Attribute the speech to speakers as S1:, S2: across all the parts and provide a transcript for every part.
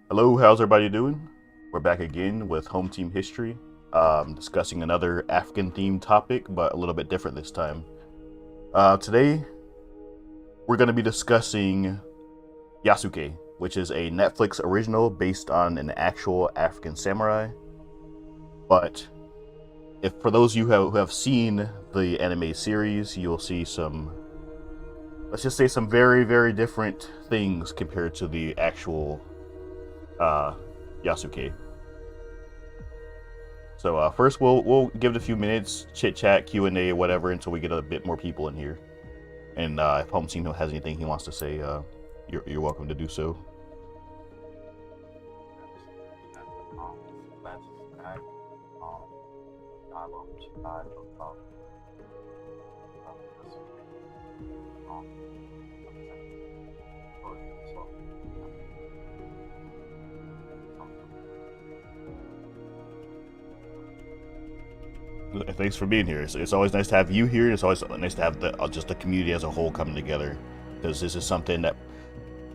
S1: Hello, how's everybody doing? We're back again with Home Team History, discussing another African-themed topic, but a little bit different this time. Today, we're going to be discussing Yasuke, which is a Netflix original based on an actual African samurai. But if for those of you who have seen the anime series, you'll see some, let's just say, some very, very different things compared to the actual Yasuke. So first, we'll give it a few minutes, chit chat, Q&A, whatever, until we get a bit more people in here. And if Home Team has anything he wants to say, you're welcome to do so. Thanks for being here. It's always nice to have you here. It's always nice to have just the community as a whole coming together, because this is something that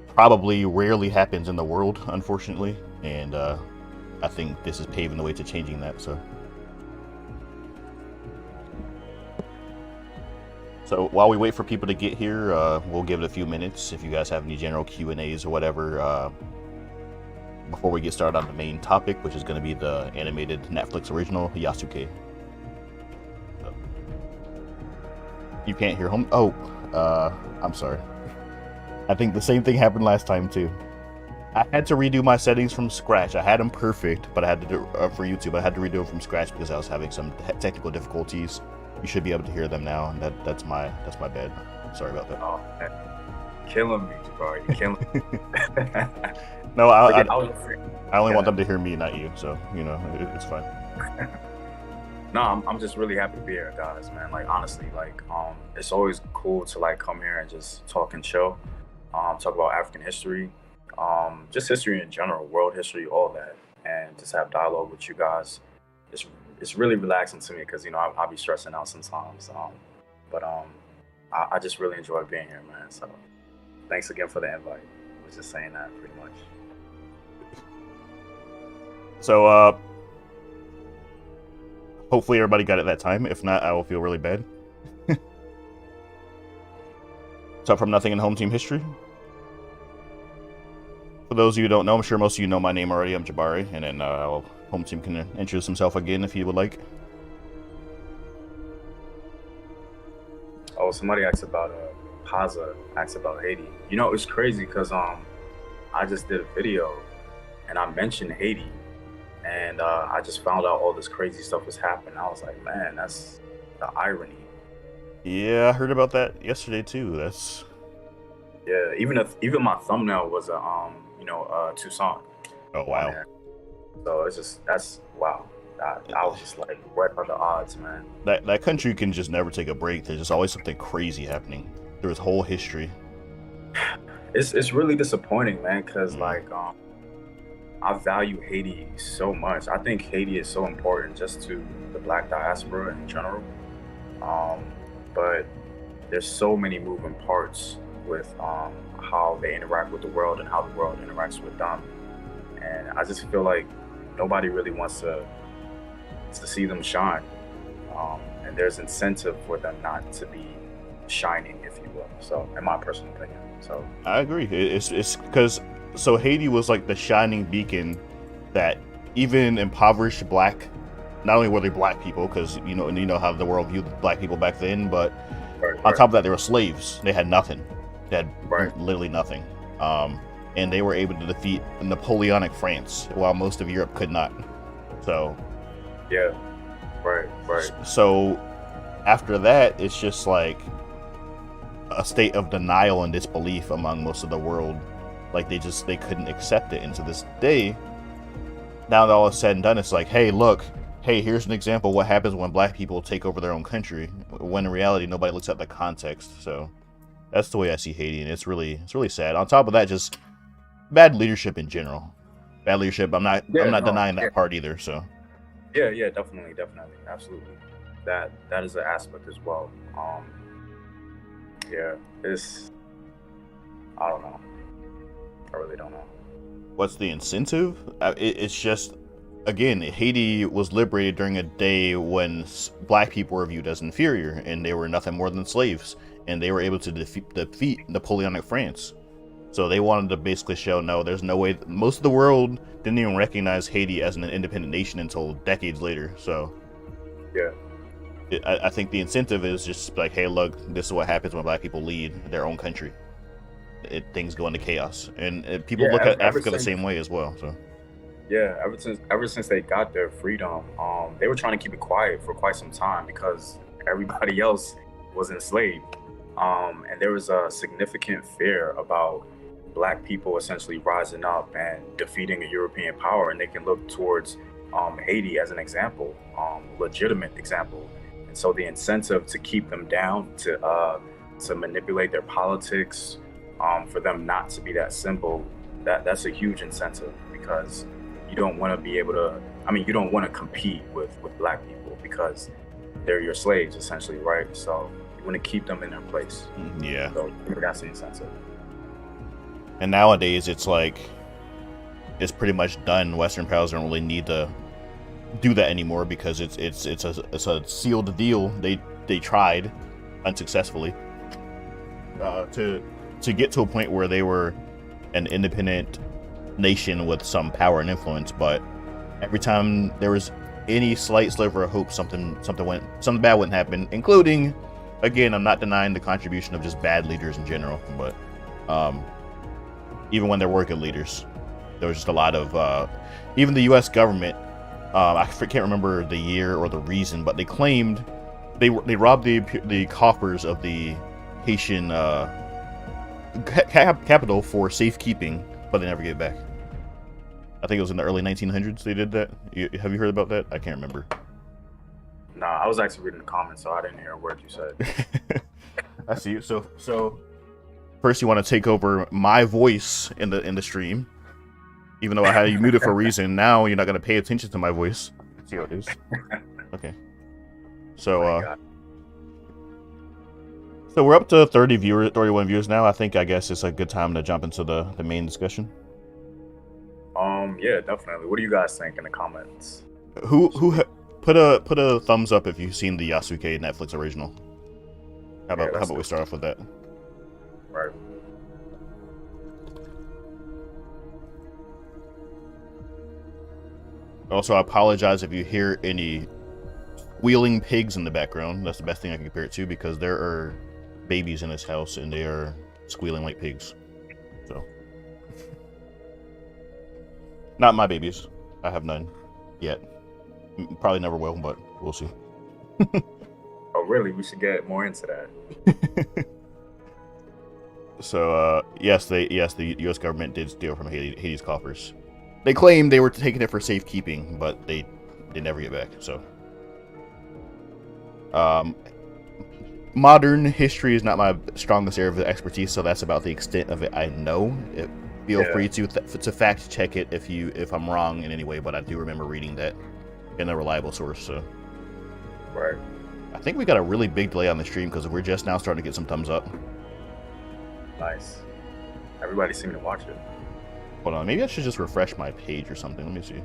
S1: probably rarely happens in the world, unfortunately, and I think this is paving the way to changing that. So while we wait for people to get here, we'll give it a few minutes. If you guys have any general Q&As or whatever, before we get started on the main topic, which is going to be the animated Netflix original Yasuke. You can't hear home. Oh, I'm sorry. I think the same thing happened last time too. I had to redo my settings from scratch. I had them perfect, but I had to do for YouTube. I had to redo them from scratch because I was having some technical difficulties. You should be able to hear them now, and that's my bad. Sorry about that.
S2: Oh, man. Killing me, bro. You're killing me.
S1: No, I only want them to hear me, not you. So it's fine.
S2: No, I'm just really happy to be here, guys, man. Like, honestly, like, it's always cool to like come here and just talk and chill, talk about African history, just history in general, world history, all that, and just have dialogue with you guys. It's really relaxing to me because I'll be stressing out sometimes, but I just really enjoy being here, man. So thanks again for the invite. I was just saying that pretty much.
S1: So hopefully everybody got it that time. If not, I will feel really bad. So from Nothing in Home Team History. For those of you who don't know, I'm sure most of you know my name already. I'm Jabari, and then Home Team can introduce himself again if he would like.
S2: Oh, somebody asked about Haza, asked about Haiti. It's crazy because I just did a video and I mentioned Haiti, and I just found out all this crazy stuff was happening. I was like, man, that's the irony.
S1: Yeah, I heard about that yesterday too.
S2: Yeah, even my thumbnail was a Toussaint.
S1: Oh wow.
S2: So that's wow. I was just like right on the odds, man.
S1: That country can just never take a break. There's just always something crazy happening through its whole history.
S2: It's really disappointing, man, because like I value Haiti so much. I think Haiti is so important just to the Black diaspora in general. But there's so many moving parts with how they interact with the world and how the world interacts with them. And I just feel like nobody really wants to see them shine. And there's incentive for them not to be shining, if you will. So, in my personal opinion. So
S1: I agree. It's because Haiti was like the shining beacon that even impoverished black. Not only were they black people, because you know how the world viewed black people back then, but on top of that, they were slaves. They had nothing. They had literally nothing. And they were able to defeat Napoleonic France, while most of Europe could not. So
S2: yeah, right.
S1: So after that, it's just like a state of denial and disbelief among most of the world. Like they couldn't accept it. And to this day, now that all is said and done, it's like, hey, look. Hey, here's an example of what happens when black people take over their own country, when in reality nobody looks at the context. So that's the way I see Haiti, and it's really sad. On top of that, just bad leadership in general. Bad leadership. I'm not denying that part either. So
S2: yeah, definitely, absolutely. That is an aspect as well. Yeah, it's I don't know. I really don't know.
S1: What's the incentive? It's just, again, Haiti was liberated during a day when black people were viewed as inferior, and they were nothing more than slaves, and they were able to defeat Napoleonic France. So they wanted to basically show, no, there's no way. Most of the world didn't even recognize Haiti as an independent nation until decades later. So
S2: Yeah.
S1: I think the incentive is just like, hey, look, this is what happens when black people lead their own country. Things go into chaos, and people
S2: Yeah.
S1: look at
S2: Ever
S1: Africa the
S2: since,
S1: same way as well. So
S2: yeah, ever since they got their freedom, they were trying to keep it quiet for quite some time because everybody else was enslaved. And there was a significant fear about black people essentially rising up and defeating a European power, and they can look towards Haiti as an example, legitimate example. And so the incentive to keep them down, to manipulate their politics, for them not to be that symbol, that's a huge incentive because you don't want to be able to. I mean, you don't want to compete with black people because they're your slaves essentially, right? So you want to keep them in their place.
S1: yeah.
S2: So that's the incentive.
S1: And nowadays, it's like it's pretty much done. Western powers don't really need to do that anymore because it's a sealed deal. They tried unsuccessfully to get to a point where they were an independent nation with some power and influence, but every time there was any slight sliver of hope, something bad wouldn't happen, including, again, I'm not denying the contribution of just bad leaders in general, but even when there were good leaders, there was just a lot of even the U.S. government, I can't remember the year or the reason, but they claimed they robbed the coffers of the Haitian capital for safekeeping, but they never gave it back. I think it was in the early 1900s they did that. Have you heard about that? I can't remember.
S2: Nah, I was actually reading the comments, so I didn't hear a word you said.
S1: I see. So first you want to take over my voice in the stream, even though I had you muted for a reason. Now you're not going to pay attention to my voice. Let's see how it is. Okay. So so we're up to 31 viewers now. I guess it's a good time to jump into the main discussion.
S2: Yeah, definitely. What do you guys think in the comments?
S1: Who put a thumbs up if you've seen the Yasuke Netflix original? How about we start off with that?
S2: Right.
S1: Also, I apologize if you hear any squealing pigs in the background. That's the best thing I can compare it to because there are babies in this house and they are squealing like pigs. So, not my babies. I have none yet. Probably never will, but we'll see.
S2: Oh, really? We should get more into that.
S1: So, yes, the U.S. government did steal from Haiti's coffers. They claimed they were taking it for safekeeping, but they never get back. So, modern history is not my strongest area of expertise, so that's about the extent of it I know. Feel free to fact check it if I'm wrong in any way, but I do remember reading that in a reliable source. So,
S2: right.
S1: I think we got a really big delay on the stream because we're just now starting to get some thumbs up.
S2: Nice. Everybody seemed to watch it.
S1: Hold on, maybe I should just refresh my page or something. Let me see.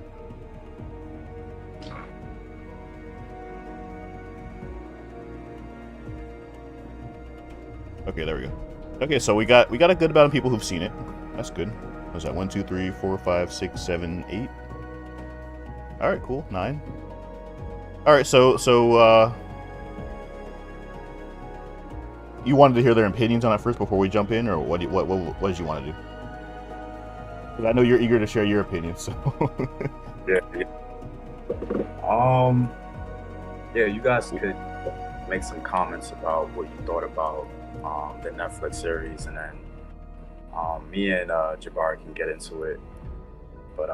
S1: Okay, there we go. Okay, so we got a good amount of people who've seen it. That's good. What's that? 1, 2, 3, 4, 5, 6, 7, 8. All right, cool. 9. All right, so you wanted to hear their opinions on it first before we jump in, or what did you want to do? Because I know you're eager to share your opinion. So
S2: Yeah. Yeah, you guys could make some comments about what you thought about the Netflix series, and then me and Jabari can get into it. But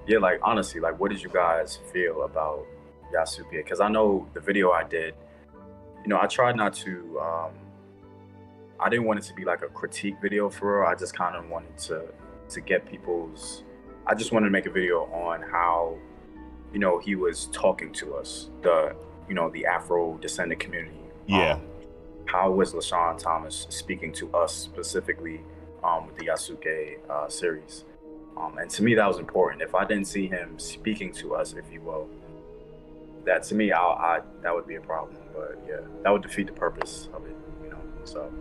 S2: yeah, like honestly, like what did you guys feel about Yasuke? Because I know the video I did, I tried not to. I didn't want it to be like a critique video for her. I just kind of wanted to get people's. I just wanted to make a video on how, he was talking to us, the Afro descendant community.
S1: yeah.
S2: How was LaShawn Thomas speaking to us specifically with the Yasuke series? And to me, that was important. If I didn't see him speaking to us, if you will, that to me, that would be a problem. But yeah, that would defeat the purpose of it, you know. So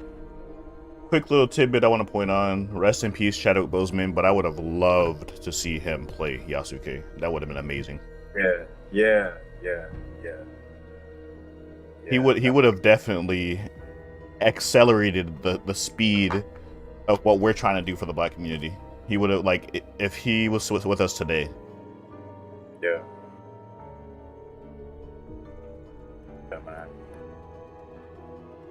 S1: Quick little tidbit I want to point on. Rest in peace, Chadwick Boseman, but I would have loved to see him play Yasuke. That would have been amazing.
S2: yeah, yeah, yeah, yeah.
S1: He would have definitely accelerated the speed of what we're trying to do for the Black community. He would have, like, if he was with us today.
S2: Yeah. Yeah, man.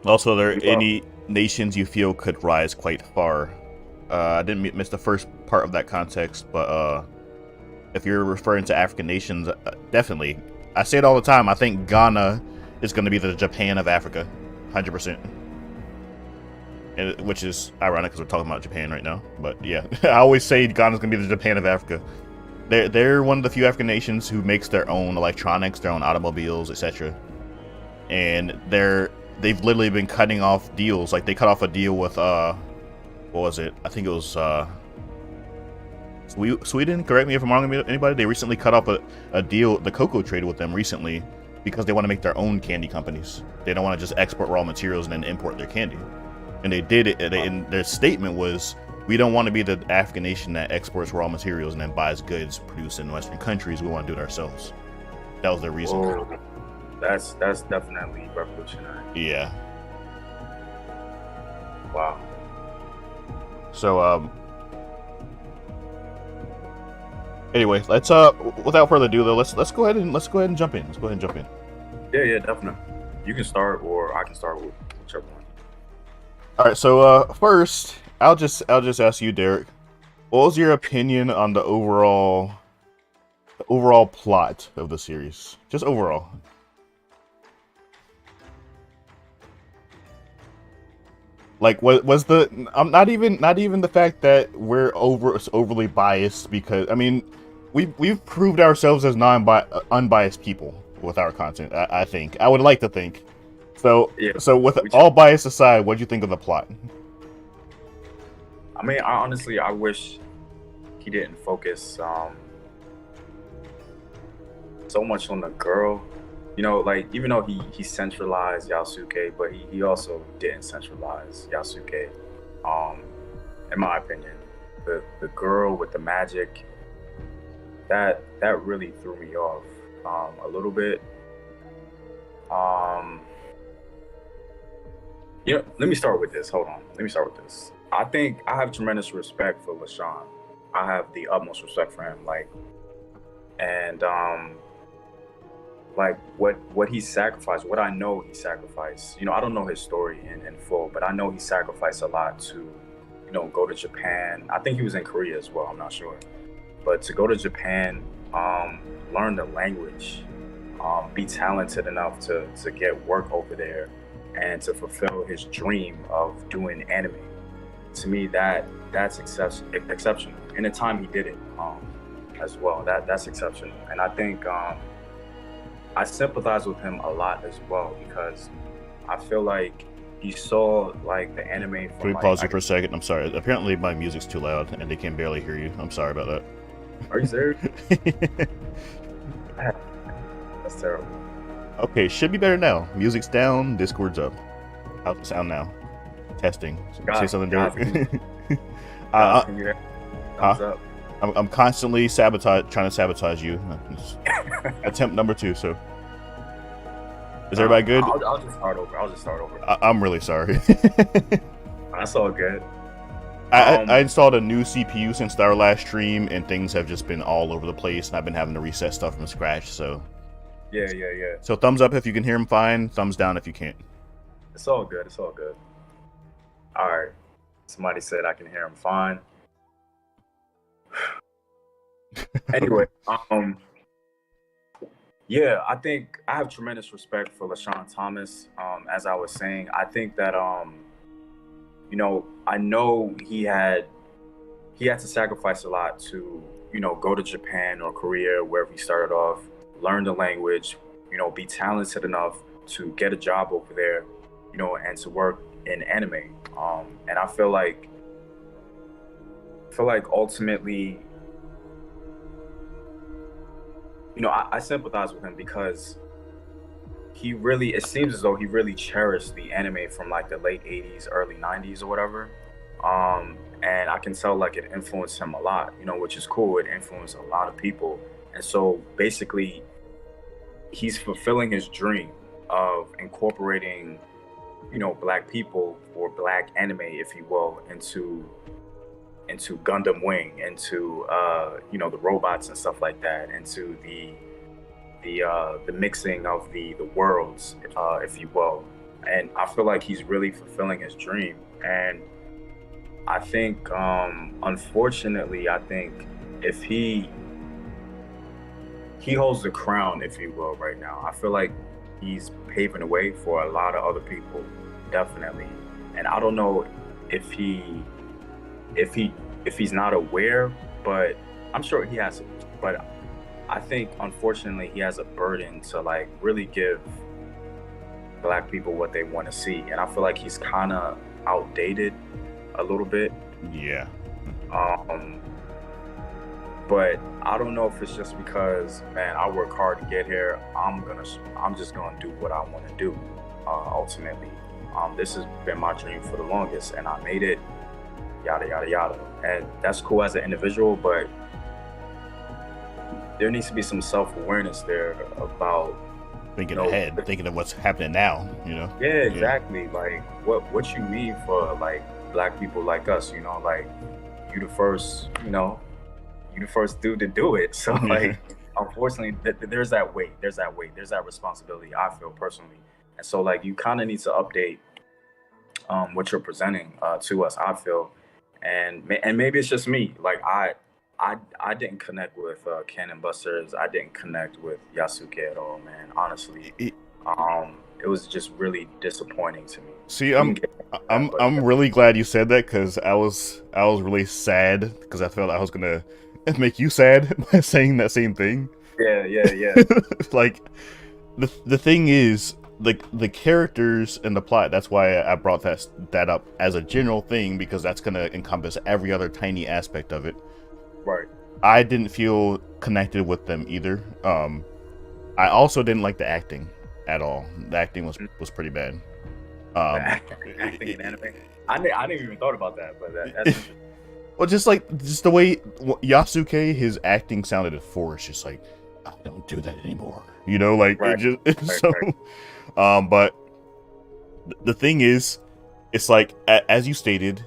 S1: Also, are there any nations you feel could rise quite far? I didn't miss the first part of that context, but if you're referring to African nations, definitely. I say it all the time. I think Ghana is going to be the Japan of Africa, 100%. Which is ironic because we're talking about Japan right now. But yeah, I always say Ghana's going to be the Japan of Africa. They're one of the few African nations who makes their own electronics, their own automobiles, etc. And they've literally been cutting off deals. Like, they cut off a deal with what was it? I think it was Sweden. Correct me if I'm wrong, anybody. They recently cut off a deal, the cocoa trade with them recently, because they want to make their own candy companies. They don't want to just export raw materials and then import their candy. And they did it, and their statement was, we don't want to be the African nation that exports raw materials and then buys goods produced in Western countries. We want to do it ourselves. That was their reason.
S2: Oh, that's definitely revolutionary.
S1: Yeah.
S2: Wow.
S1: So, anyway, let's without further ado though, let's go ahead and jump in. Let's go ahead and jump in.
S2: Yeah, definitely. You can start, or I can start with whichever one.
S1: All right. So, first, I'll just ask you, Derek. What was your opinion on the overall plot of the series? Just overall. Like, was the not even the fact that we're overly biased, because I mean, we've proved ourselves as unbiased people with our content. I think, I would like to think. So
S2: Yeah.
S1: So with all bias aside, what do you think of the plot?
S2: I mean, I wish he didn't focus so much on the girl. You know, like, even though he centralized Yasuke, but he also didn't centralize Yasuke. In my opinion, the girl with the magic, that really threw me off a little bit. You know, let me start with this. Hold on. Let me start with this. I think I have tremendous respect for LaShawn. I have the utmost respect for him. Like what he sacrificed, what I know he sacrificed. You know, I don't know his story in full, but I know he sacrificed a lot to, you know, go to Japan. I think he was in Korea as well, I'm not sure. But to go to Japan, learn the language, be talented enough to get work over there, and to fulfill his dream of doing anime. To me, that's exceptional. In the time he did it, as well, that's exceptional. And I think I sympathize with him a lot as well, because I feel like he saw, like, the anime from,
S1: Can we pause you for a second? I'm sorry. Apparently my music's too loud and they can barely hear you. I'm sorry about that.
S2: Are you serious? That's terrible.
S1: Okay, should be better now. Music's down, Discord's up. How's it sound now? Testing. Say something, Derek.
S2: Can you hear? Thumbs up.
S1: I'm constantly trying to sabotage you. Attempt number 2. So, is everybody good?
S2: I'll just start over.
S1: I'm really sorry.
S2: That's all good.
S1: I installed a new CPU since our last stream, and things have just been all over the place, and I've been having to reset stuff from scratch. So,
S2: yeah.
S1: So thumbs up if you can hear him fine. Thumbs down if you can't.
S2: It's all good. All right. Somebody said I can hear him fine. Anyway, yeah, I think I have tremendous respect for LaShawn Thomas. As I was saying, I think that you know, I know he had to sacrifice a lot to, you know, go to Japan or Korea, wherever he started off, learn the language, you know, be talented enough to get a job over there, you know, and to work in anime. And I feel like ultimately I sympathize with him because it seems as though he really cherished the anime from like the late 80s, early 90s or whatever. And I can tell like it influenced him a lot, which is cool. It influenced a lot of people. And so basically, he's fulfilling his dream of incorporating, black people or black anime, if you will, into Gundam Wing, into the robots and stuff like that, into the mixing of the worlds, if you will. And I feel like he's really fulfilling his dream. And I think, unfortunately, I think if he holds the crown, if you will, right now, I feel like he's paving the way for a lot of other people, definitely. And I don't know if he's not aware, but I'm sure he has. But I think, unfortunately, he has a burden to like really give black people what they want to see, and I feel like he's kind of outdated a little bit.
S1: Yeah.
S2: But I don't know if it's just because, man, I work hard to get here. I'm just gonna do what I want to do. Ultimately, this has been my dream for the longest, and I made it. Yada yada yada, and that's cool as an individual, but there needs to be some self-awareness there about
S1: thinking ahead, thinking of what's happening now.
S2: Yeah, exactly. Like what you mean for like black people like us. Like you the first dude to do it. So like, unfortunately, there's that weight, there's that responsibility, I feel personally. And so like, you kind of need to update what you're presenting to us, I feel. And maybe it's just me. Like I didn't connect with Cannon Busters. I didn't connect with Yasuke at all, man. Honestly, it was just really disappointing to me.
S1: See, I'm really glad you said that, because I was really sad, because I felt I was gonna make you sad by saying that same thing.
S2: Yeah.
S1: Like the thing is, like the characters and the plot. That's why I brought that up as a general thing, because that's gonna encompass every other tiny aspect of it.
S2: Right.
S1: I didn't feel connected with them either. I also didn't like the acting at all. The acting was pretty bad.
S2: Acting in anime. I didn't even thought about that, but that's
S1: well, just the way Yasuke, his acting sounded forced. Just like, I don't do that anymore. Like
S2: right.
S1: Right. But the thing is, it's like, as you stated,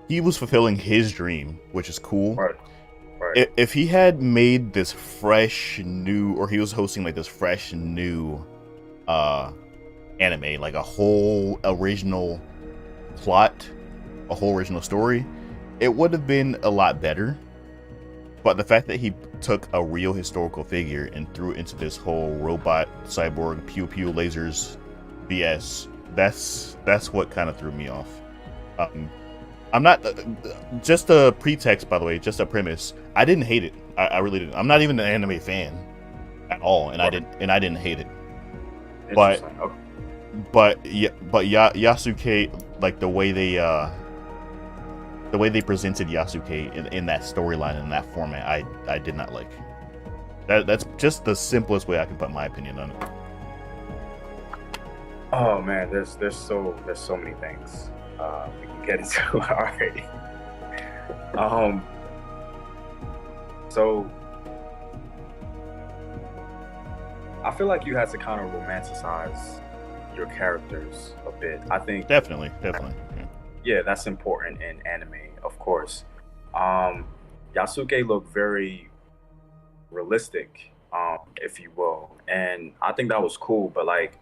S1: he was fulfilling his dream, which is cool.
S2: Right.
S1: If he had made this fresh new, or he was hosting like this fresh new anime, like a whole original plot, a whole original story, it would have been a lot better. But the fact that he took a real historical figure and threw it into this whole robot cyborg pew pew lasers BS, that's what kind of threw me off. I'm not just a pretext, by the way, just a premise. I didn't hate it. I really didn't. I'm not even an anime fan at all, and I didn't hate it. But Yasuke, like the way they presented Yasuke in that storyline, in that format, I did not like. That's just the simplest way I can put my opinion on it.
S2: Oh man, there's so many things we can get into. Alright. So I feel like you had to kind of romanticize your characters a bit. I think
S1: definitely.
S2: Yeah, that's important in anime, of course. Yasuke looked very realistic, if you will, and I think that was cool. But like,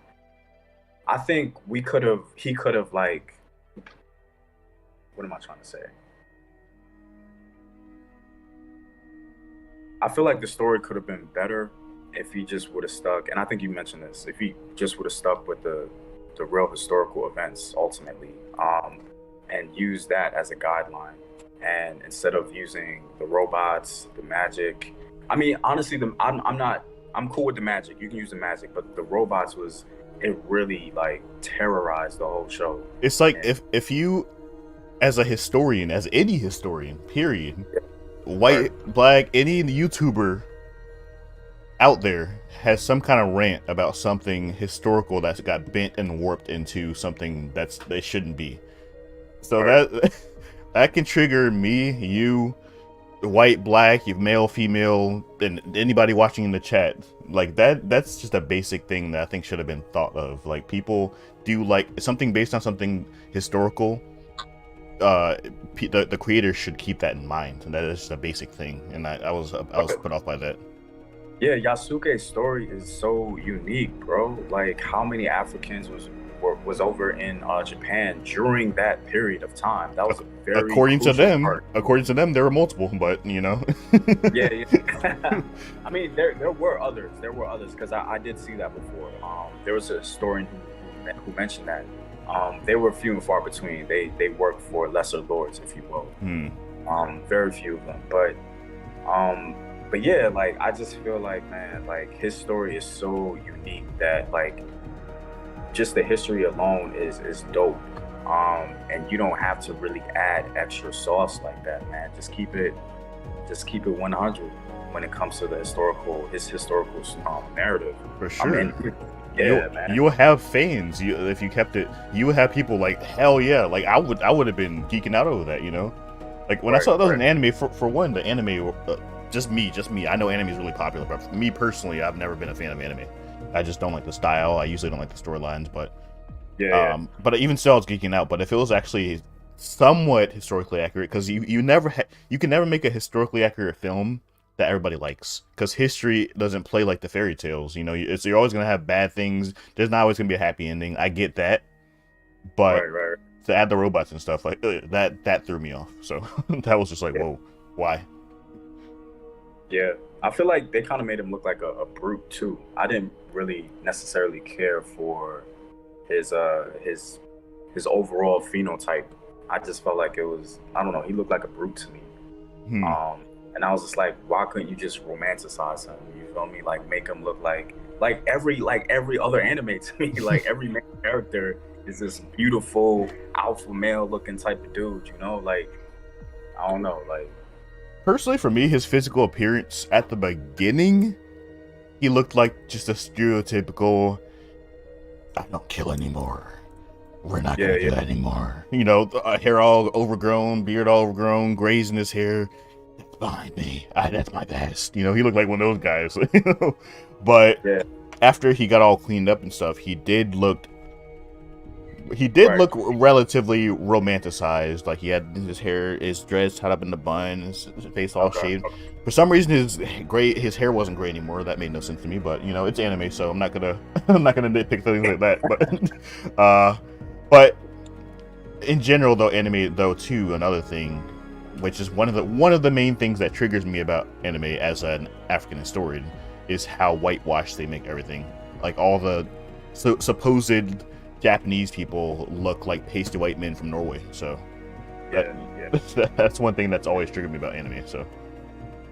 S2: I think he could have like, what am I trying to say? I feel like the story could have been better if he just would have stuck, and I think you mentioned this, if he just would have stuck with the real historical events ultimately, and used that as a guideline, and instead of using the robots, the magic. I mean, honestly, I'm cool with the magic. You can use the magic, but the robots it really like terrorized the whole show.
S1: It's like, if you, as a historian, as any historian, period, white, black, any YouTuber, out there has some kind of rant about something historical that's got bent and warped into something that shouldn't be. So that that can trigger me, you, white, black, you male, female, and anybody watching in the chat. Like that's just a basic thing that I think should have been thought of. Like, people do like something based on something historical. The creators should keep that in mind, and that is just a basic thing. And I was put off by that.
S2: Yeah, Yasuke's story is so unique, bro. Like, how many Africans was over in Japan during that period of time? That was a very
S1: according to them.
S2: part.
S1: According to them, there were multiple, but you know.
S2: Yeah. I mean, there were others. There were others, because I did see that before. There was a historian who mentioned that. They were few and far between. They worked for lesser lords, if you will. Very few of them, but yeah, like, I just feel like, man, like, his story is so unique that, like, just the history alone is dope. And you don't have to really add extra sauce like that, man. Just keep it 100 when it comes to his historical narrative.
S1: For sure.
S2: I mean, yeah, man.
S1: You will have fans. If you kept it, you would have people like, hell yeah. Like, I would have been geeking out over that, you know? Like, when I saw that was an anime, for one, the anime, just me. I know anime is really popular, but for me personally, I've never been a fan of anime. I just don't like the style. I usually don't like the storylines, but but even still, I was geeking out. But if it was actually somewhat historically accurate, because you can never make a historically accurate film that everybody likes, because history doesn't play like the fairy tales. You know, you're always gonna have bad things. There's not always gonna be a happy ending. I get that, but to add the robots and stuff like that threw me off. So that was just like, whoa, why?
S2: Yeah, I feel like they kind of made him look like a brute too. I didn't really necessarily care for his overall phenotype. I just felt like it was, I don't know, he looked like a brute to me. And I was just like, why couldn't you just romanticize him? You feel me? Like, make him look like every other anime to me. Like, every main character is this beautiful alpha male looking type of dude, you know? Like, I don't know, like.
S1: Personally, for me, his physical appearance at the beginning, he looked like just a stereotypical, I don't kill anymore. We're not going to do that anymore. You know, hair all overgrown, beard all overgrown, grays in his hair. That's behind me. That's my best. You know, he looked like one of those guys. But after he got all cleaned up and stuff, he did look relatively romanticized. Like, he had his dreads tied up in the bun, his face all shaved. For some reason, his hair wasn't gray anymore. That made no sense to me. But you know, it's anime, so I'm not gonna nitpick things like that. But in general, though, anime though too, another thing, which is one of the main things that triggers me about anime as an African historian, is how whitewashed they make everything. Like, all the supposed Japanese people look like pasty white men from Norway. So that's one thing that's always triggered me about anime. So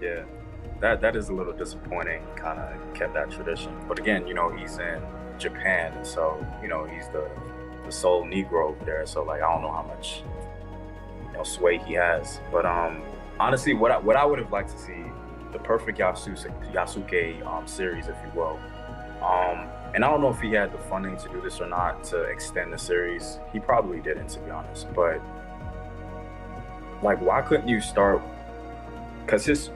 S2: yeah, that is a little disappointing. Kind of kept that tradition, but again, you know, he's in Japan, and so, you know, he's the sole Negro over there. So, like, I don't know how much, you know, sway he has. But honestly, what I would have liked to see, the perfect Yasuke series, if you will. And I don't know if he had the funding to do this or not, to extend the series. He probably didn't, to be honest. But, like, why couldn't you start? Because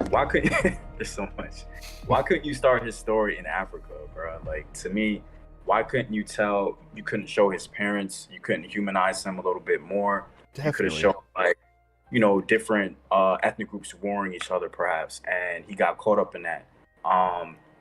S2: why couldn't there's so much. Why couldn't you start his story in Africa, bro? Like, to me, why couldn't you couldn't show his parents? You couldn't humanize him a little bit more.
S1: Definitely.
S2: You could have shown, like, you know, different ethnic groups warring each other, perhaps. And he got caught up in that.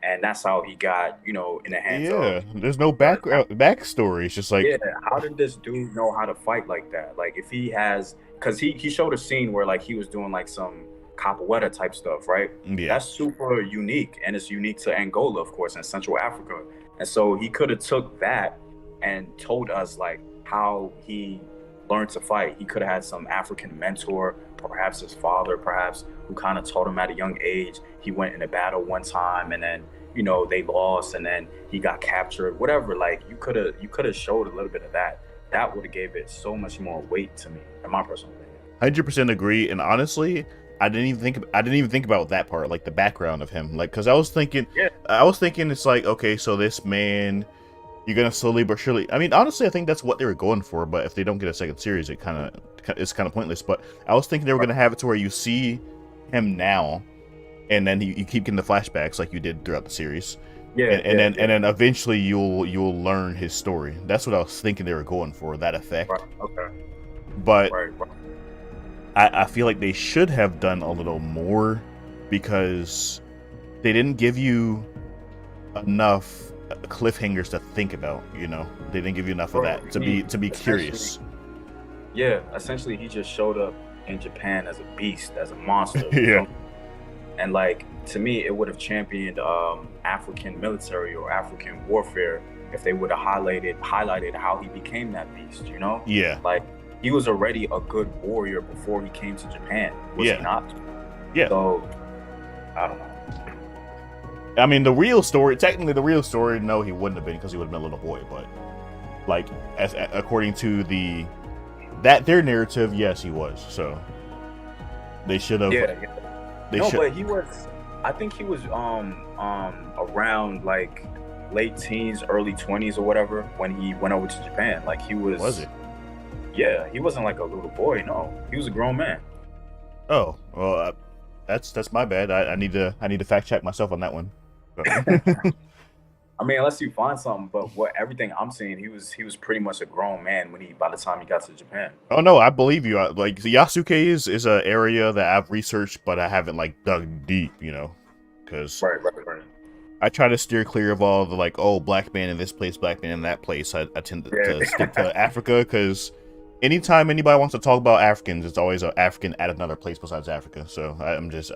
S2: And that's how he got, you know, in the hands of.
S1: Yeah, there's no backstory. It's just like,
S2: how did this dude know how to fight like that? Like, if he has, because he showed a scene where, like, he was doing, like, some capoeira type stuff, right?
S1: Yeah.
S2: That's super unique, and it's unique to Angola, of course, and Central Africa. And so he could have took that and told us, like, how he learned to fight. He could have had some African mentor, perhaps his father, who kind of taught him at a young age. He went in a battle one time, and then, you know, they lost, and then he got captured, whatever. Like, you could have showed a little bit of that. That would have gave it so much more weight to me, in my personal opinion.
S1: 100% agree. And honestly, I didn't even think about that part, like the background of him, like because
S2: Yeah.
S1: I was thinking it's like, okay, so this man, you're gonna slowly but surely. I mean, honestly, I think that's what they were going for. But if they don't get a second series, it's kind of pointless. But I was thinking they were gonna have it to where you see him now, and then you keep getting the flashbacks like you did throughout the series,
S2: Yeah.
S1: and then eventually you'll learn his story. That's what I was thinking they were going for, that effect.
S2: Right. Okay.
S1: But
S2: Right.
S1: I feel like they should have done a little more because they didn't give you enough cliffhangers to think about. You know, they didn't give you enough of that to be curious.
S2: Yeah, essentially, he just showed up in Japan as a beast, as a monster.
S1: Yeah.
S2: And like, to me, it would have championed African military or African warfare if they would have highlighted how he became that beast. You know?
S1: Yeah.
S2: Like, he was already a good warrior before he came to Japan. Was he not?
S1: Yeah.
S2: So, I don't know.
S1: I mean, technically the real story, no, he wouldn't have been because he would have been a little boy. But like, according to their narrative, yes, he was. So they should have.
S2: Yeah. But he was. I think he was around like late teens, early 20s or whatever when he went over to Japan. Like he was.
S1: Was it?
S2: Yeah, he wasn't like a little boy. No, he was a grown man.
S1: Oh, well, that's my bad. I need to fact check myself on that one.
S2: I mean, unless you find something, but everything I'm seeing, he was pretty much a grown man by the time he got to Japan.
S1: Oh no, I believe you. Like Yasuke is an area that I've researched, but I haven't like dug deep. You know, because
S2: right.
S1: I try to steer clear of all the like, oh, black man in this place, black man in that place. I tend to stick to Africa because anytime anybody wants to talk about Africans, it's always an African at another place besides Africa. So I just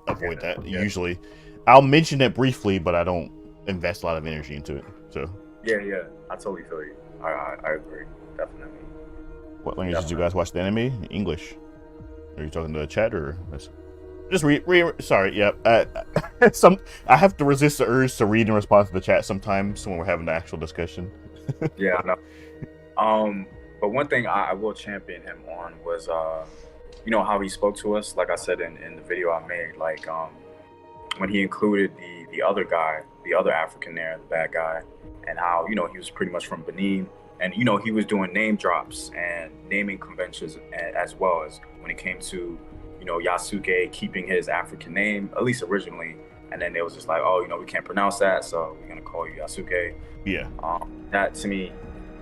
S1: avoid that.
S2: Yeah.
S1: Usually, I'll mention it briefly, but I don't invest a lot of energy into it. So
S2: yeah, I totally feel you. I agree, definitely.
S1: What language did you guys watch the anime? English? Are you talking to the chat or just sorry, yeah. I have to resist the urge to read and respond to the chat sometimes when we're having the actual discussion.
S2: Yeah, I know. But one thing I will champion him on was, you know, how he spoke to us. Like I said in the video I made, like when he included the other guy, the other African there, the bad guy, and how, you know, he was pretty much from Benin, and you know, he was doing name drops and naming conventions as well as when it came to, you know, Yasuke keeping his African name, at least originally, and then it was just like, oh, you know, we can't pronounce that, so we're gonna call you Yasuke.
S1: Yeah.
S2: That to me,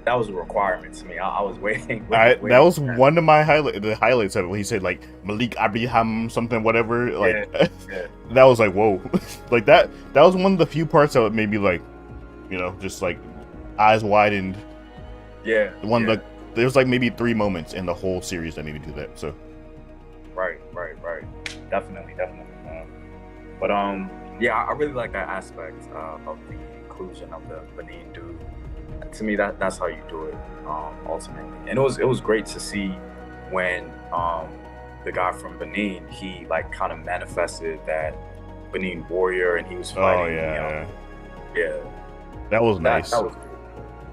S2: that was a requirement to me. I was waiting.
S1: That was one of my highlights of it. When he said like Malik Abraham something whatever. Like that was like whoa, like that was one of the few parts that made me like, you know, just like eyes widened.
S2: Yeah.
S1: There was like maybe 3 moments in the whole series that made me do that. So.
S2: Right. Definitely. But yeah, I really like that aspect of the inclusion of the Benin dude. To me, that's how you do it, ultimately. And it was great to see when the guy from Benin, he like kind of manifested that Benin warrior, and he was fighting.
S1: Oh yeah.
S2: Yeah.
S1: That was nice.
S2: That was cool.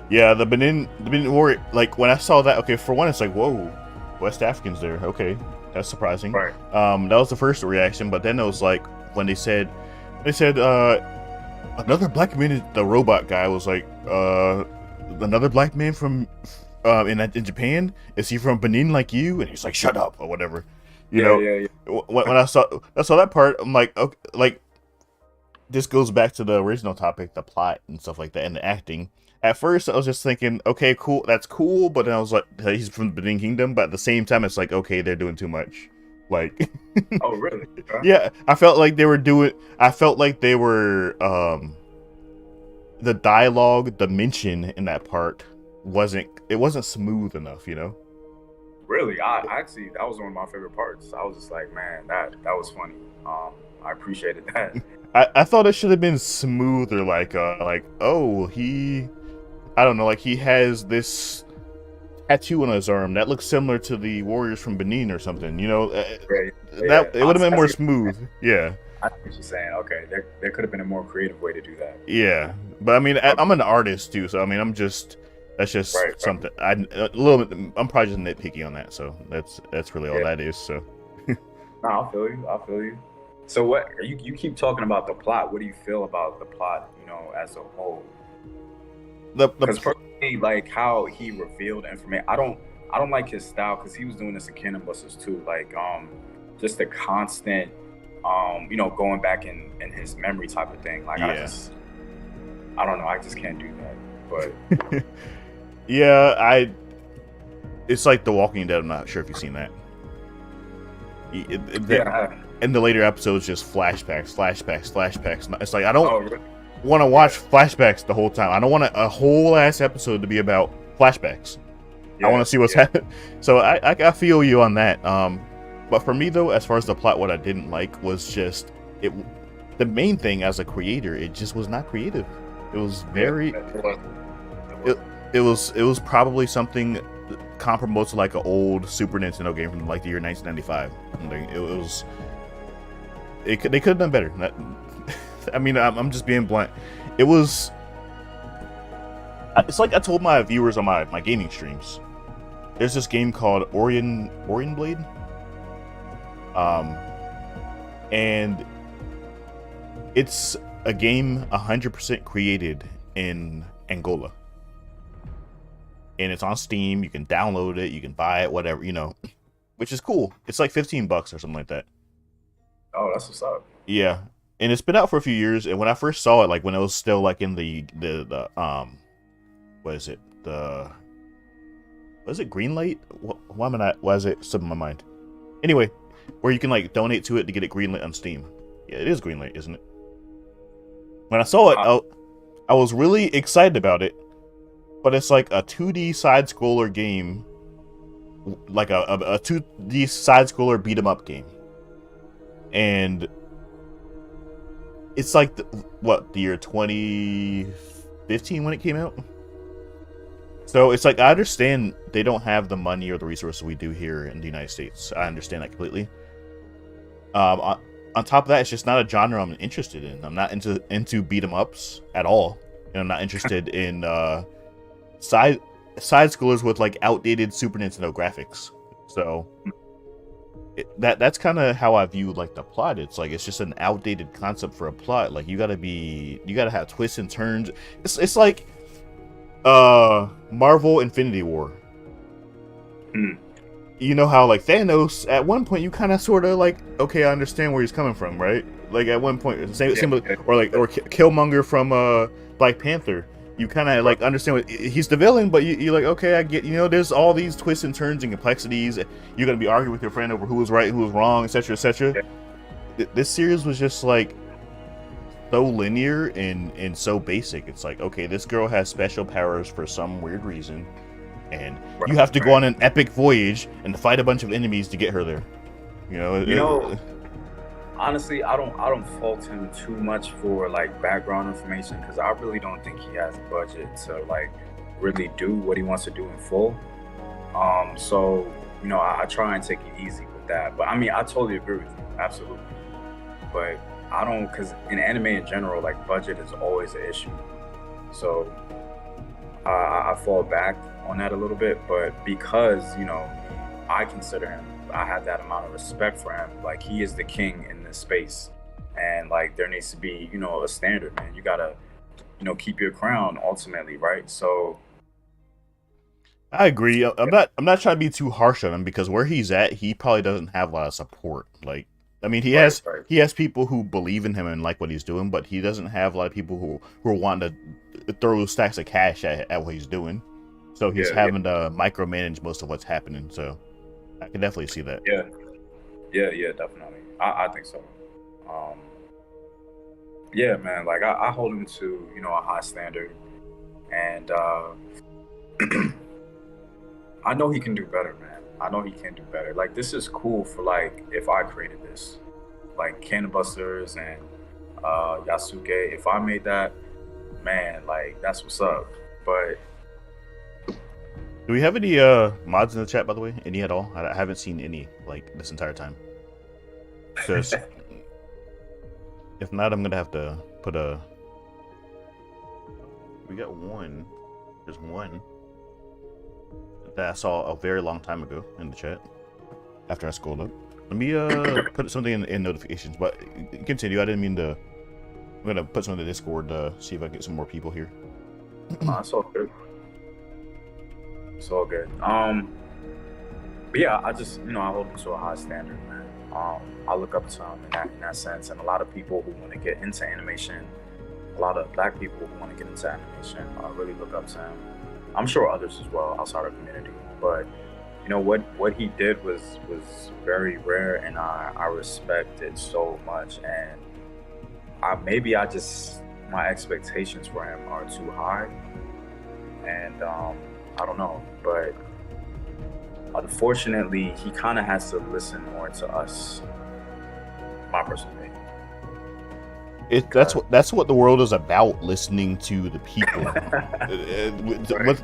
S1: Yeah, the Benin warrior. Like when I saw that, okay, for one, it's like whoa, West Africans there. Okay, that's surprising.
S2: Right.
S1: That was the first reaction, but then it was like when they said another black man. The robot guy was like, another black man from in Japan. Is he from Benin like you? And he's like, shut up or whatever. You know.
S2: Yeah.
S1: When I saw that part, I'm like, okay, like this goes back to the original topic, the plot and stuff like that, and the acting. At first, I was just thinking, okay, cool, that's cool, but then I was like, he's from the Benin Kingdom. But at the same time, it's like, okay, they're doing too much. Like,
S2: oh really?
S1: Yeah, I felt like they were the dialogue, the mention in that part wasn't smooth enough, you know.
S2: Really, I actually, that was one of my favorite parts. I was just like, man, that was funny. I appreciated that.
S1: I thought it should have been smoother, like oh, I don't know, like he has this tattoo on his arm that looks similar to the warriors from Benin or something, you know. It would have been more smooth. Yeah.
S2: I see what you're saying. Okay, there could have been a more creative way to do that.
S1: Yeah, but I mean, I'm an artist too, so I mean, that's just something. I'm probably just nitpicky on that, so that's really all that is. So.
S2: No, I feel you. I feel you. So what you keep talking about the plot? What do you feel about the plot? You know, as a whole?
S1: The
S2: Because personally, like how he revealed information, I don't like his style because he was doing this in Cannon Busters too. Like just the constant you know, going back in his memory type of thing. Like
S1: yeah.
S2: I don't know, I just can't do that. But
S1: Yeah, it's like The Walking Dead. I'm not sure if you've seen that.
S2: yeah,
S1: In the later episodes, just flashbacks. It's like I don't
S2: oh really?
S1: want to watch flashbacks the whole time. I don't want a whole ass episode to be about flashbacks. I want
S2: Yeah,
S1: to see what's happening. So I feel you on that. But for me though, as far as the plot, what I didn't like was just it. The main thing as a creator, it just was not creative. It was very. It was probably something comparable to like an old Super Nintendo game from like the year 1995. It was. They could have done better. I mean, I'm just being blunt. It was. It's like I told my viewers on my gaming streams. There's this game called Orion Blade. And it's a game 100% created in Angola. And it's on Steam. You can download it. You can buy it. Whatever, you know, which is cool. It's like $15 or something like that.
S2: Oh, that's what's up.
S1: Yeah, and it's been out for a few years. And when I first saw it, like when it was still like in the what is it? Was it Greenlight? Why am I not? Why is it slipping my mind? Anyway, where you can like donate to it to get it greenlit on Steam. Yeah, it is greenlit, isn't it? When I saw it, I was really excited about it. But it's like a 2D side-scroller game, like a 2D side-scroller beat-em-up game, and it's like the year 2015 when it came out. So it's like I understand they don't have the money or the resources we do here in the United States. I understand that completely. On top of that, it's just not a genre I'm interested in. I'm not into beat-em-ups at all, and I'm not interested in side scrollers with like outdated Super Nintendo graphics. So that's kind of how I view like the plot. It's like it's just an outdated concept for a plot. Like you gotta have twists and turns. It's like Marvel Infinity War. You know how like Thanos at one point you kind of sort of like, okay, I understand where he's coming from, right? Like at one point, or Killmonger from Black Panther. You kind of like understand what he's the villain, but you're like, okay, I get, you know, there's all these twists and turns and complexities. You're gonna be arguing with your friend over who was right and who was wrong, etc., etc. This series was just like so linear and so basic. It's like, okay, this girl has special powers for some weird reason, and you have to go on an epic voyage and fight a bunch of enemies to get her there. You know.
S2: Honestly, I don't fault him too much for like background information because I really don't think he has a budget to like really do what he wants to do in full. So you know, I try and take it easy with that. But I mean, I totally agree with you, absolutely. But I don't, because in anime in general, like budget is always an issue. So I fall back on that a little bit. But because you know, I consider him, I have that amount of respect for him. Like he is the king in this space, and like there needs to be, you know, a standard, man. You gotta, you know, keep your crown ultimately, right? So
S1: I agree. I'm not trying to be too harsh on him because where he's at, he probably doesn't have a lot of support. Like, I mean, he has people who believe in him and like what he's doing, but he doesn't have a lot of people who are wanting to throw stacks of cash at what he's doing. So he's having to micromanage most of what's happening. So I can definitely see that.
S2: Yeah, definitely. I think so. Yeah, man. Like I hold him to, you know, a high standard, and I know he can do better, man. I know he can do better. Like this is cool for like if I created this, like Cannon Busters and Yasuke. If I made that, man, like that's what's up. But
S1: do we have any mods in the chat, by the way? Any at all? I haven't seen any like this entire time. Because if not, I'm gonna have to put a. We got one. There's one that I saw a very long time ago in the chat after I scrolled up. Let me put something in notifications, but continue. I didn't mean to. I'm gonna put some in the Discord to see if I get some more people here.
S2: It's all good. It's all good. But yeah, I just I hold him to a high standard, man. I look up to him in that sense, and a lot of people who want to get into animation, a lot of Black people who want to get into animation, really look up to him. I'm sure others as well outside our community, but what he did was very rare, and I respect it so much. And my expectations for him are too high, and I don't know, but unfortunately he kind of has to listen more to us. My personal opinion.
S1: That's what the world is about, listening to the people.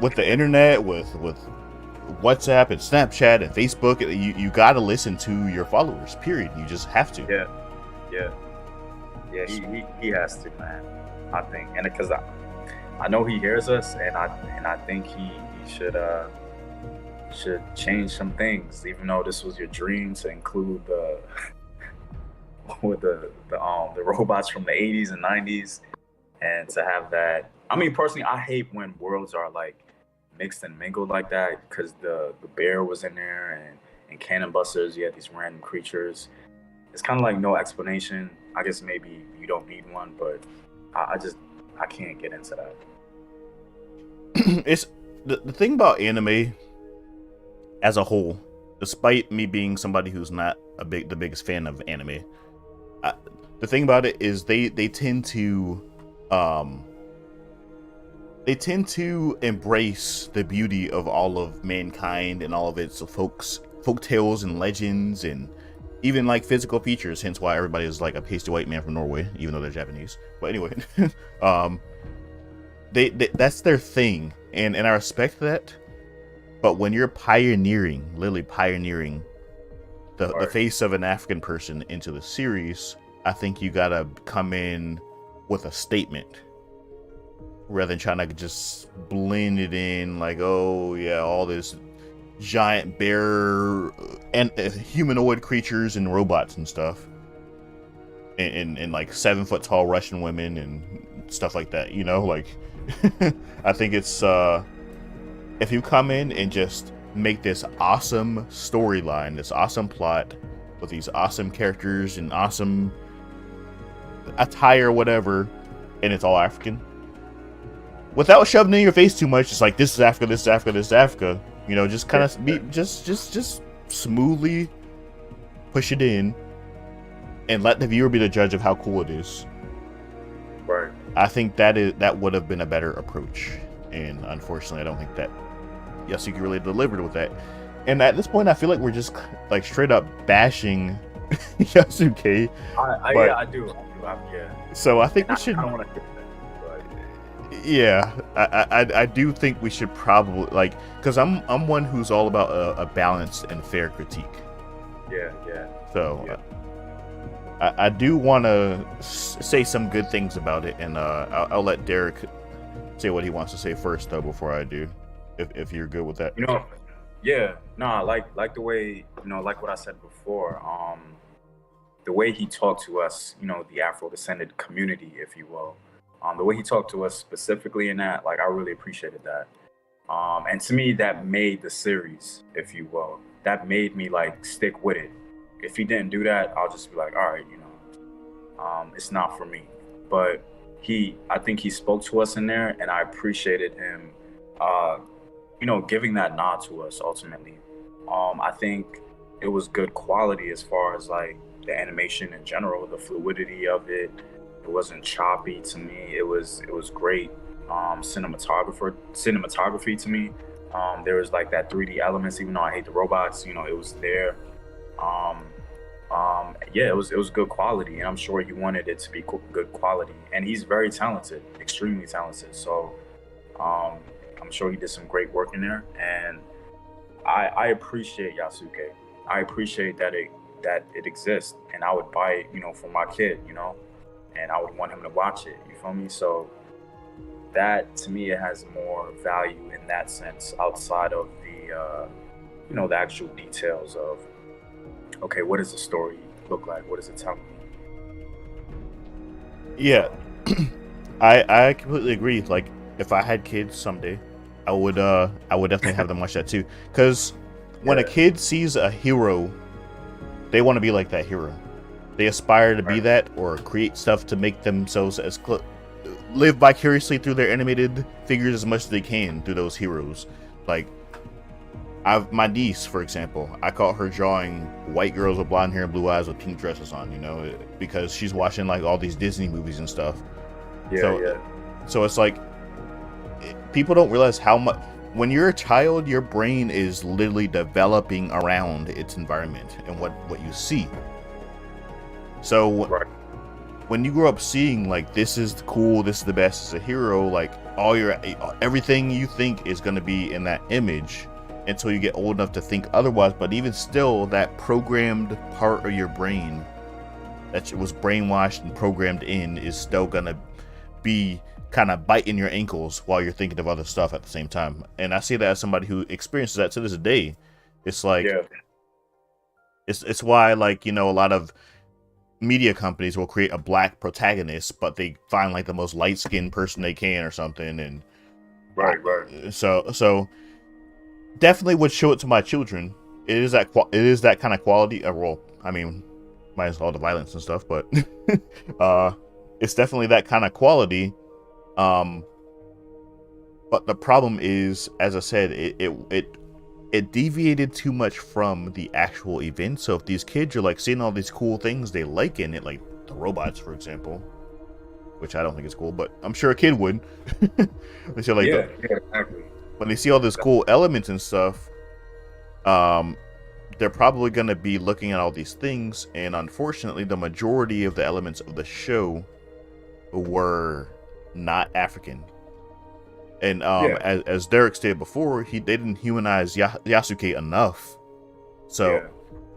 S1: with the internet, with WhatsApp and Snapchat and Facebook, you got to listen to your followers. Period. You just have to.
S2: Yeah. He has to, man. I think, and because I know he hears us, and I think he should change some things. Even though this was your dream to include the robots from the 80s and 90s, and to have that. I mean, personally, I hate when worlds are like mixed and mingled like that, because the bear was in there, and Cannon Busters, you had these random creatures. It's kind of like no explanation. I guess maybe you don't need one, but I can't get into that.
S1: It's the thing about anime as a whole, despite me being somebody who's not the biggest fan of anime. The thing about it is they tend to embrace the beauty of all of mankind and all of its folk tales and legends, and even like physical features. Hence why everybody is like a pasty white man from Norway, even though they're Japanese. But anyway, they that's their thing, and I respect that. But when you're literally pioneering the face of an African person into the series, I think you gotta come in with a statement rather than trying to just blend it in like, oh yeah, all this giant bear and humanoid creatures and robots and stuff, and like 7 foot tall Russian women and stuff like that. Like I think it's if you come in and just make this awesome storyline, this awesome plot with these awesome characters and awesome attire, whatever, and it's all African, without shoving it in your face too much, it's like, this is Africa, this is Africa, this is Africa. Just kind of be just smoothly push it in and let the viewer be the judge of how cool it is.
S2: Right.
S1: I think that would have been a better approach, and unfortunately, I don't think that Yasuke really delivered with that. And at this point, I feel like we're just like straight up bashing Yasuke.
S2: I do. Yeah.
S1: So I think we should.
S2: I don't want to do that, but...
S1: Yeah, I do think we should probably because I'm one who's all about a balanced and fair critique.
S2: Yeah.
S1: So I do want to say some good things about it, and I'll let Derek say what he wants to say first, though, before I do, if you're good with that.
S2: Yeah, no, like the way, like what I said before, the way he talked to us, the Afro-descended community, if you will, the way he talked to us specifically in that, I really appreciated that. And to me, that made the series, if you will. That made me stick with it. If he didn't do that, I'll just be like, all right, it's not for me. But I think he spoke to us in there, and I appreciated him, giving that nod to us ultimately. I think it was good quality as far as the animation in general, the fluidity of it. It wasn't choppy to me. It was great cinematography to me. There was that 3D elements, even though I hate the robots, it was there. It was good quality, and I'm sure he wanted it to be good quality. And he's very talented, extremely talented. So I'm sure he did some great work in there, and I appreciate Yasuke. I appreciate that it exists, and I would buy it, for my kid, and I would want him to watch it. You feel me? So that, to me, it has more value in that sense, outside of the the actual details of okay, what does the story look like? What does it tell me?
S1: Yeah,
S2: So
S1: I completely agree. Like, if I had kids someday, I would definitely have them watch that too. Because when a
S2: yeah,
S1: kid sees a hero, they want to be like that hero. They aspire to be
S2: right.
S1: that, or create stuff to make themselves live vicariously through their animated figures as much as they can through those heroes. Like, my niece, for example, I caught her drawing white girls with blonde hair and blue eyes with pink dresses on, because she's watching like all these Disney movies and stuff.
S2: Yeah,
S1: So,
S2: yeah,
S1: so it's like people don't realize how much. When you're a child, your brain is literally developing around its environment and what you see. So
S2: right.
S1: when you grow up seeing like this is cool, this is the best as a hero, like everything you think is going to be in that image until you get old enough to think otherwise. But even still, that programmed part of your brain that was brainwashed and programmed in is still going to be kind of biting your ankles while you're thinking of other stuff at the same time. And I see that as somebody who experiences that to this day. It's like
S2: Yeah,
S1: it's why, like, a lot of media companies will create a black protagonist, but they find like the most light-skinned person they can or something. And
S2: right, right.
S1: so definitely would show it to my children. It is that kind of quality. Well, I mean, minus all the violence and stuff, but it's definitely that kind of quality. But the problem is, as I said, it deviated too much from the actual event. So if these kids are like seeing all these cool things they like in it, like the robots, for example, which I don't think is cool, but I'm sure a kid would. They see like
S2: Yeah, yeah, exactly.
S1: when they see all these cool elements and stuff, they're probably going to be looking at all these things, and unfortunately the majority of the elements of the show were not African. And
S2: Yeah,
S1: as Derek stated before, they didn't humanize Yasuke enough. So
S2: yeah.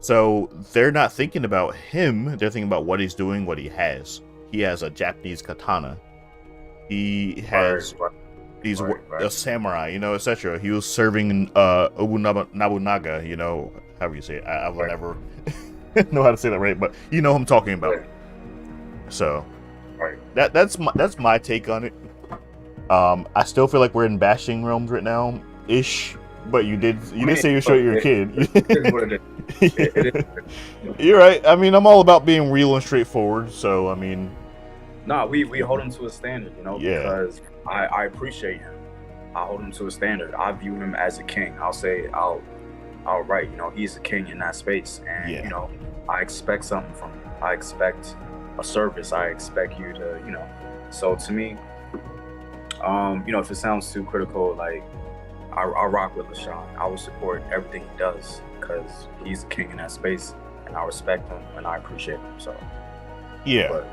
S1: so they're not thinking about him, they're thinking about what he's doing, what he has. He has a Japanese katana. He has
S2: Right,
S1: these
S2: right, right.
S1: a samurai, etc. He was serving Nobunaga, however you say it. I will
S2: Right.
S1: never know how to say that right, but you know who I'm talking about.
S2: Yeah,
S1: So
S2: right.
S1: that's my take on it. I still feel like we're in bashing realms right now, ish. But you did say you showed your kid.
S2: It is what it is. It is.
S1: You're right. I mean, I'm all about being real and straightforward. So I mean,
S2: No, we hold him to a standard,
S1: yeah,
S2: because I appreciate him. I hold him to a standard. I view him as a king. I'll write, he's a king in that space, and
S1: yeah,
S2: I expect something from him. I expect a service. I expect you to, So to me, if it sounds too critical, like I rock with LaShawn. I will support everything he does because he's a king in that space, and I respect him and I appreciate him. So,
S1: yeah.
S2: but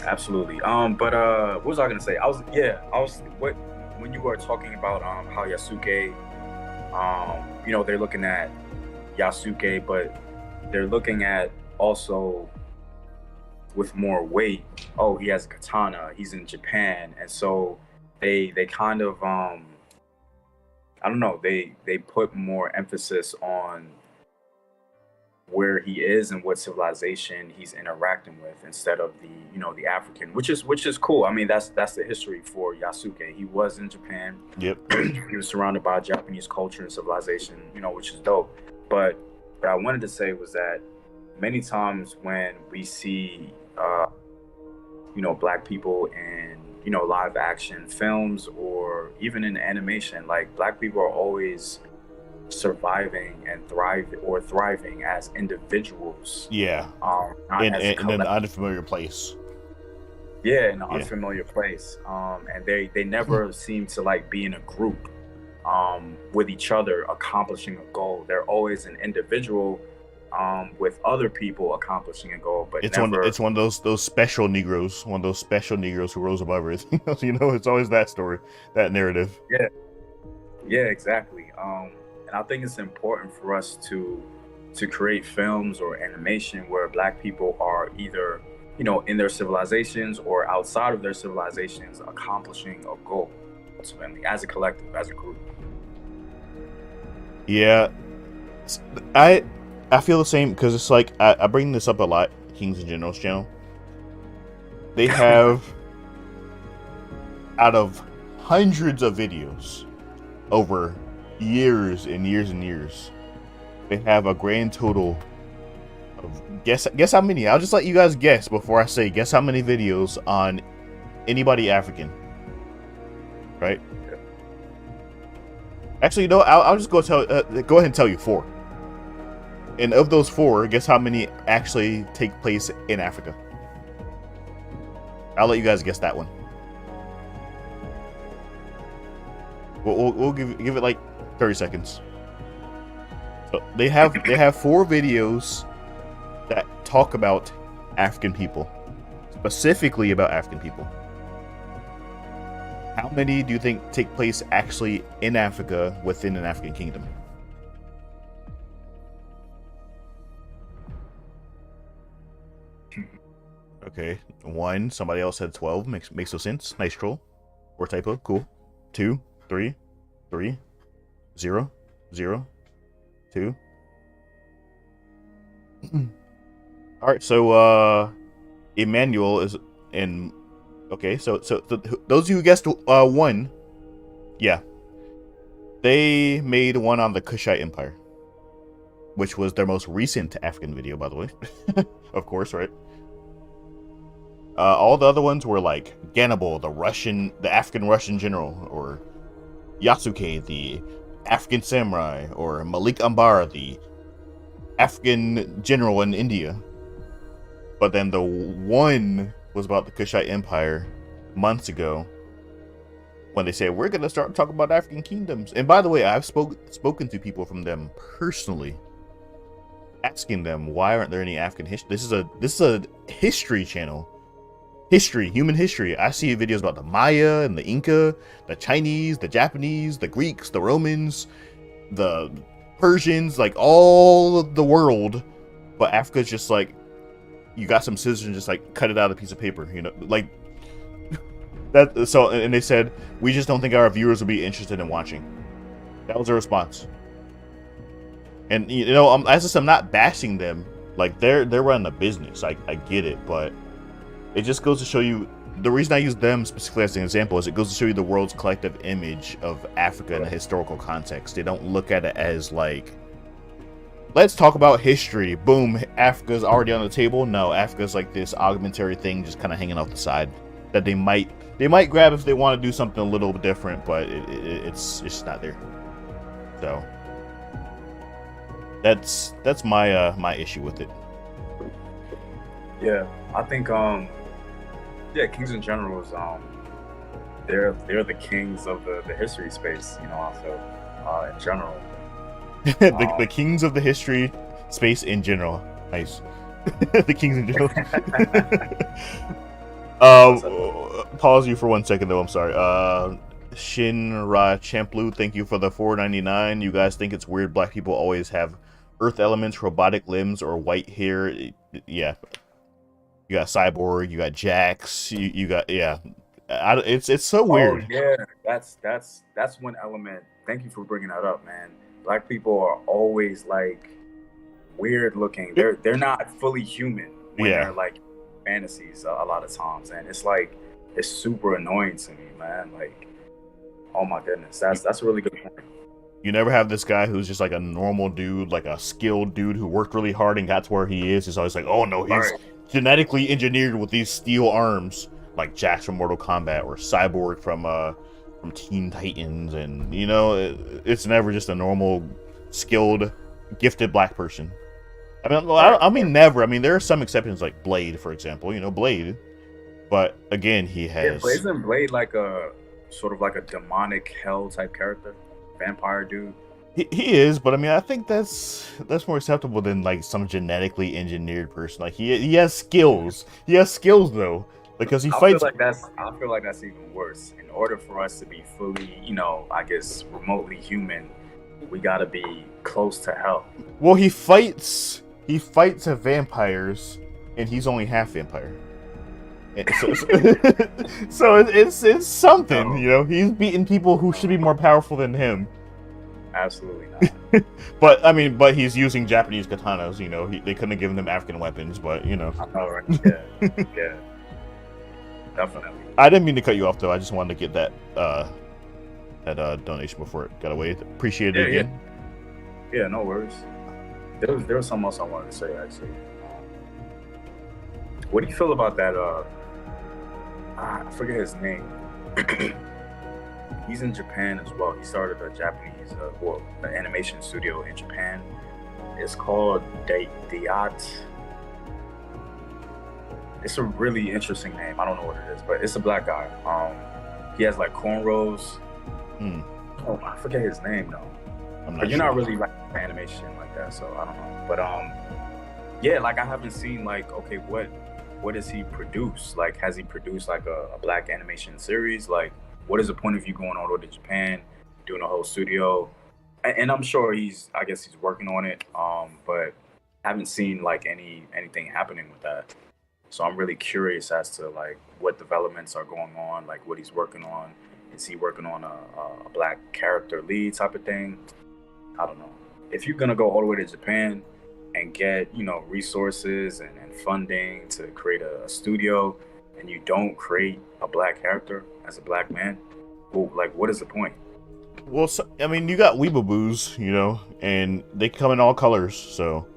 S2: absolutely. But what was I gonna say? I was what when you were talking about how Yasuke, they're looking at Yasuke, but they're looking at also with more weight. Oh, he has a katana. He's in Japan, and so they kind of I don't know. They put more emphasis on where he is and what civilization he's interacting with instead of the African, which is cool. I mean, that's the history for Yasuke. He was in Japan.
S1: Yep.
S2: He was surrounded by Japanese culture and civilization, which is dope. But what I wanted to say was that many times when we see black people in live action films or even in animation, like black people are always surviving and thriving as individuals.
S1: Yeah.
S2: Not
S1: In
S2: as a
S1: an unfamiliar place.
S2: Yeah, in an unfamiliar place. And they never seem to like be in a group with each other accomplishing a goal. They're always an individual with other people accomplishing a goal, but
S1: It's
S2: never.
S1: it's one of those special Negroes, who rose above everything else. It's always that story, that narrative.
S2: Yeah, exactly. And I think it's important for us to create films or animation where black people are either in their civilizations or outside of their civilizations accomplishing a goal ultimately as a collective, as a group.
S1: Yeah, I I feel the same because it's like I bring this up a lot. Kings and Generals channel. They have out of hundreds of videos over years and years and years, they have a grand total of guess how many. I'll just let you guys guess before I say guess how many videos on anybody African. Right? Actually, you know, I'll just go ahead and tell you 4. And of those 4, guess how many actually take place in Africa? I'll let you guys guess that one. We'll give it like 30 seconds. So they have 4 videos that talk about African people, specifically about African people. How many do you think take place actually in Africa within an African kingdom? Okay, 1. Somebody else said 12. Makes no sense. Nice troll. Or typo. Cool. 2, 3, 3, 0, 0, 2. All right. So Emmanuel is in. Okay. So those of you who guessed 1, yeah, they made one on the Kushite Empire, which was their most recent African video, by the way. Of course, right? All the other ones were like Gannibal, the African Russian general, or Yasuke, the African samurai, or Malik Ambar, the African general in India. But then the one was about the Kushite Empire months ago, when they said we're gonna start talking about African kingdoms. And by the way, I've spoken to people from them personally, asking them why aren't there any African history. This is a history channel. Human history. I see videos about the Maya and the Inca, the Chinese, the Japanese, the Greeks, the Romans, the Persians, like all of the world. But Africa's just like, you got some scissors and just like cut it out of a piece of paper, you know, like that. So, and they said, we just don't think our viewers will be interested in watching. That was their response. And you know, as I said, I'm not bashing them. Like they're running a business. I get it, but it just goes to show you, the reason I use them specifically as an example is it goes to show you the world's collective image of Africa in a historical context. They don't look at it as like, let's talk about history. Boom, Africa's already on the table. No, Africa's like this augmentary thing just kind of hanging off the side that they might grab if they want to do something a little bit different, but it's just not there. So that's my my issue with it.
S2: Yeah, I think Kings and Generals, they're the kings of the history space, you know, also in general.
S1: the kings of the history space in general. Nice. The kings in general. Pause you for 1 second though, I'm sorry. Shinra Champlu, thank you for the $4.99. You guys think it's weird black people always have earth elements, robotic limbs, or white hair? Yeah. You got Cyborg, you got Jax, you got, yeah. It's so weird.
S2: Oh, yeah, that's one element. Thank you for bringing that up, man. Black people are always like weird looking. They're not fully human when they're like fantasies a lot of times, and it's like it's super annoying to me, man. Like, oh my goodness, that's a really good point.
S1: You never have this guy who's just like a normal dude, like a skilled dude who worked really hard and got to where he is. It's always like, oh no, he's genetically engineered with these steel arms, like Jax from Mortal Kombat or Cyborg from Teen Titans, and you know, it's never just a normal, skilled, gifted black person. I mean, never. I mean, there are some exceptions, like Blade, for example. You know, Blade, but again, he has.
S2: Yeah, but isn't Blade like a sort of like a demonic hell type character, vampire dude?
S1: He is, but I mean, I think that's more acceptable than like some genetically engineered person. Like he has skills. He has skills though, because he fights.
S2: I feel like that's even worse. In order for us to be fully, you know, I guess remotely human, we gotta be close to hell.
S1: Well, he fights vampires, and he's only half vampire. So it's something, you know. He's beating people who should be more powerful than him.
S2: Absolutely not.
S1: But I mean, but he's using Japanese katanas. You know, they couldn't have given them African weapons, but you know.
S2: I know, right? Yeah, yeah, definitely.
S1: I didn't mean to cut you off though. I just wanted to get that donation before it got away. Appreciate it
S2: Yeah,
S1: again.
S2: yeah, no worries. There was something else I wanted to say actually. What do you feel about that? I forget his name. He's in Japan as well. He started a Japanese, an animation studio in Japan. It's called Dayat. It's a really interesting name. I don't know what it is, but it's a black guy. He has like cornrows. Oh, I forget his name though. But you're not really like animation like that, so I don't know. But yeah, like I haven't seen like, okay, what does he produce? Like, has he produced like a black animation series? Like, what is the point of you going all the way to Japan, doing a whole studio? And I'm sure I guess he's working on it. But I haven't seen like anything happening with that. So I'm really curious as to like what developments are going on, like what he's working on. Is he working on a black character lead type of thing? I don't know. If you're gonna go all the way to Japan and get, resources and funding to create a studio, and you don't create a black character as a black man, well, like, what is the point?
S1: Well, I mean, you got weebaboos, and they come in all colors. So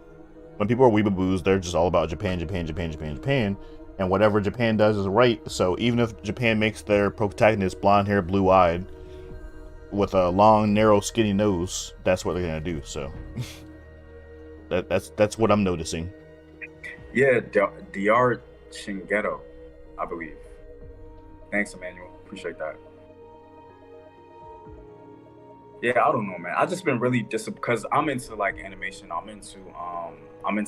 S1: when people are weebaboos, they're just all about Japan, Japan, Japan, Japan, Japan, and whatever Japan does is right. So even if Japan makes their protagonist blonde hair, blue eyed, with a long, narrow, skinny nose, that's what they're gonna do. So that's what I'm noticing.
S2: Yeah, Dr. Shingeto, I believe. Thanks, Emmanuel. Appreciate that. Yeah, I don't know, man. I just been really because I'm into like animation. I'm into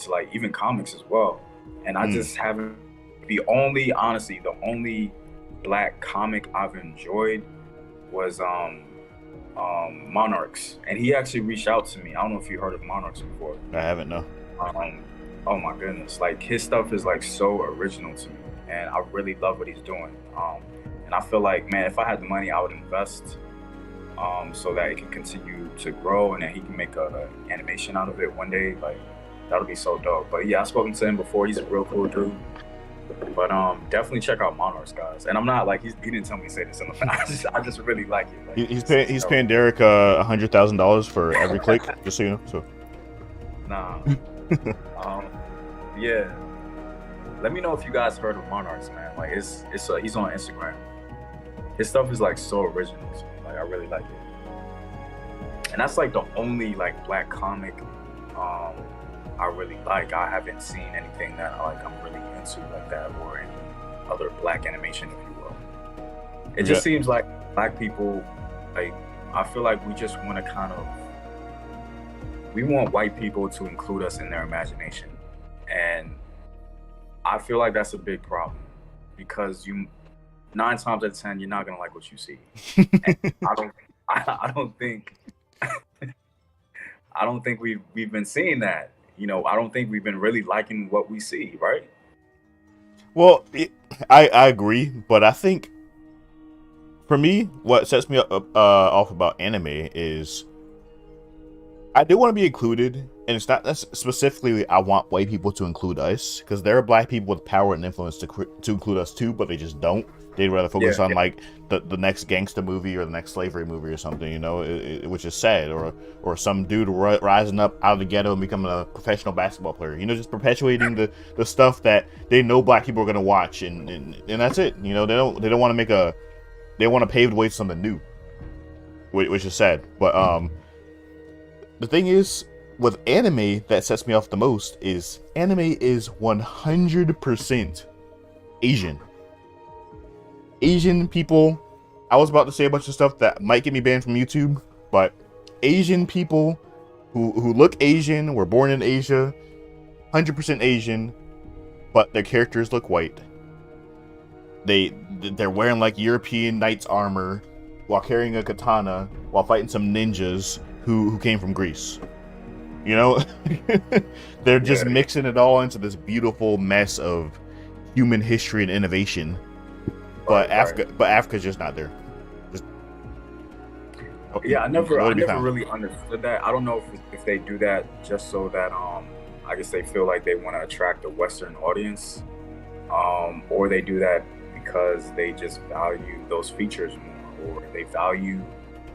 S2: like even comics as well, and I just haven't. Honestly, the only black comic I've enjoyed was Monarchs, and he actually reached out to me. I don't know if you heard of Monarchs before.
S1: I haven't, no.
S2: Oh my goodness, like his stuff is like so original to me, and I really love what he's doing. And I feel like, man, if I had the money, I would invest, so that it can continue to grow, and then he can make a animation out of it one day. Like, that would be so dope. But yeah, I've spoken to him before. He's a real cool dude. But definitely check out Monarchs, guys. And I'm not like he didn't tell me to say this in the past. I just really like it. Like,
S1: he's paying Derek $100,000 for every click, just so you know. So
S2: nah. Yeah. Let me know if you guys heard of Monarchs, man. Like he's on Instagram. His stuff is like so original. So, like, I really like it. And that's like the only like black comic I really like. I haven't seen anything that I'm really into like that, or any other black animation, if you will. It just seems like black people, like, I feel like we just want to we want white people to include us in their imagination. And I feel like that's a big problem, because 9 times out of 10, you're not going to like what you see. And I don't think we've been seeing that. I don't think we've been really liking what we see, right?
S1: Well, I agree, but I think for me, what sets me off about anime is I do want to be included, and it's not specifically I want white people to include us, because there are black people with power and influence to include us too, but they just don't. They'd rather focus on like the next gangster movie or the next slavery movie or something, which is sad, or some dude rising up out of the ghetto and becoming a professional basketball player, just perpetuating the stuff that they know black people are gonna watch, and that's it. They don't want to they want to pave the way to something new, which is sad. But the thing is, with anime, that sets me off the most is anime is 100% Asian. Asian people, I was about to say a bunch of stuff that might get me banned from YouTube, but Asian people who look Asian, were born in Asia, 100% Asian, but their characters look white. They're wearing like European knight's armor while carrying a katana while fighting some ninjas who came from Greece. They're just mixing it all into this beautiful mess of human history and innovation. But Africa's just not there. Oh,
S2: Yeah,
S1: nowhere
S2: I
S1: to be
S2: never
S1: found.
S2: really understood that. I don't know if they do that just so that I guess they feel like they want to attract a Western audience, or they do that because they just value those features more, or they value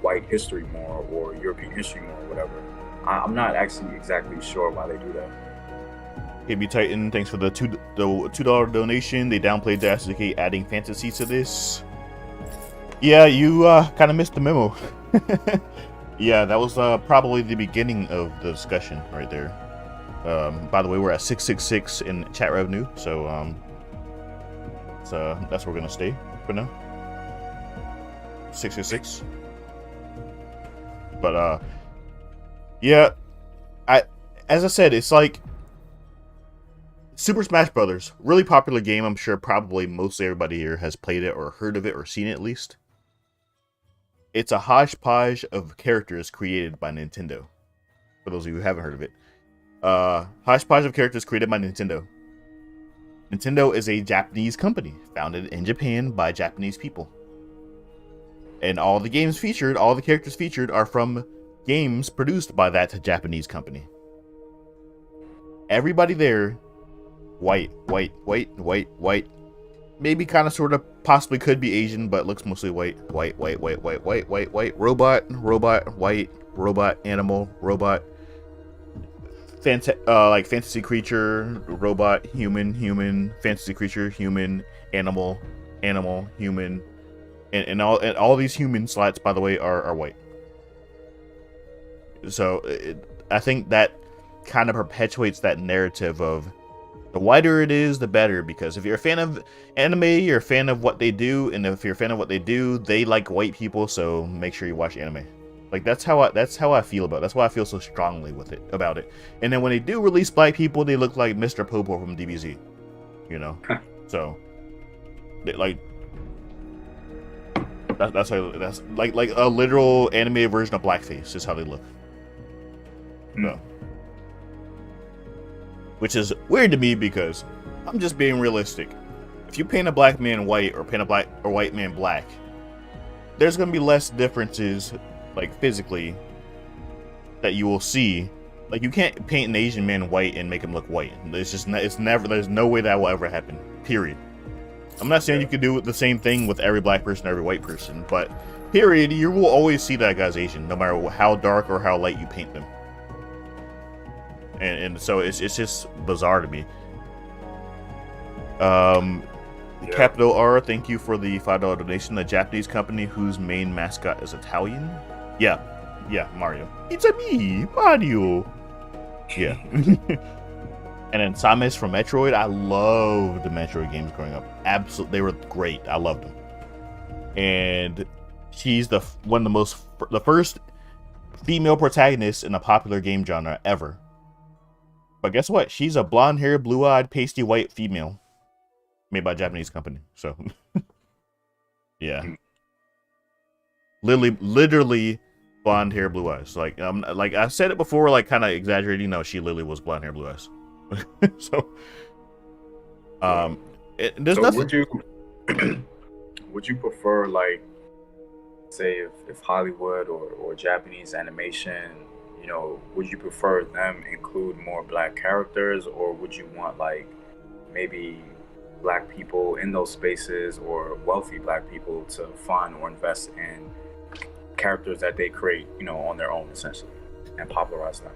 S2: white history more, or European history more, or whatever. I'm not actually exactly sure why they do that.
S1: KB Titan, thanks for the $2 donation. They downplayed Yasuke adding fantasy to this. Yeah, you kind of missed the memo. Yeah, that was probably the beginning of the discussion right there. By the way, we're at 666 in chat revenue, so that's where we're gonna stay for now. 666. But yeah, as I said, it's like Super Smash Brothers, really popular game. I'm sure probably mostly everybody here has played it or heard of it or seen it at least. It's a hodgepodge of characters created by Nintendo. For those of you who haven't heard of it, hodgepodge of characters created by Nintendo. Nintendo is a Japanese company founded in Japan by Japanese people, and all the games featured, all the characters featured, are from games produced by that Japanese company. Everybody there, white, maybe kind of sort of possibly could be Asian, but looks mostly white, robot, white, robot, animal, robot, like fantasy creature, robot, human, fantasy creature, human, animal, human, and all these human slots, by the way, are white. So I think that kind of perpetuates that narrative of the whiter it is, the better, because if you're a fan of anime, you're a fan of what they do, and if you're a fan of what they do, they like white people, so make sure you watch anime. Like that's how I feel about it. That's why I feel so strongly about it. And then when they do release black people, they look like Mr. Popo from DBZ, you know. So they, like that's like a literal animated version of blackface is how they look. No. Which is weird to me because I'm just being realistic. If you paint a black man white or paint a black or white man black, there's gonna be less differences, like physically, that you will see. Like you can't paint an Asian man white and make him look white. There's no way that will ever happen. Period. I'm not saying you could do the same thing with every black person, every white person, but period, you will always see that guy's Asian, no matter how dark or how light you paint them. And so it's just bizarre to me. Capital R, thank you for the $5 donation. A Japanese company whose main mascot is Italian. Yeah, Mario. It's a me, Mario. Yeah. And then Samus from Metroid. I loved the Metroid games growing up. Absolutely, they were great. I loved them. And she's the first female protagonist in a popular game genre ever. But guess what? She's a blonde-haired, blue-eyed, pasty white female made by a Japanese company. So, yeah. Literally blonde hair, blue eyes. Like I said it before, like kind of exaggerating. No, she literally was blonde hair, blue eyes. So, there's
S2: so
S1: nothing.
S2: Would you prefer, like, say if Hollywood or Japanese animation, you know, would you prefer them include more black characters, or would you want like maybe black people in those spaces or wealthy black people to fund or invest in characters that they create, you know, on their own essentially and popularize them?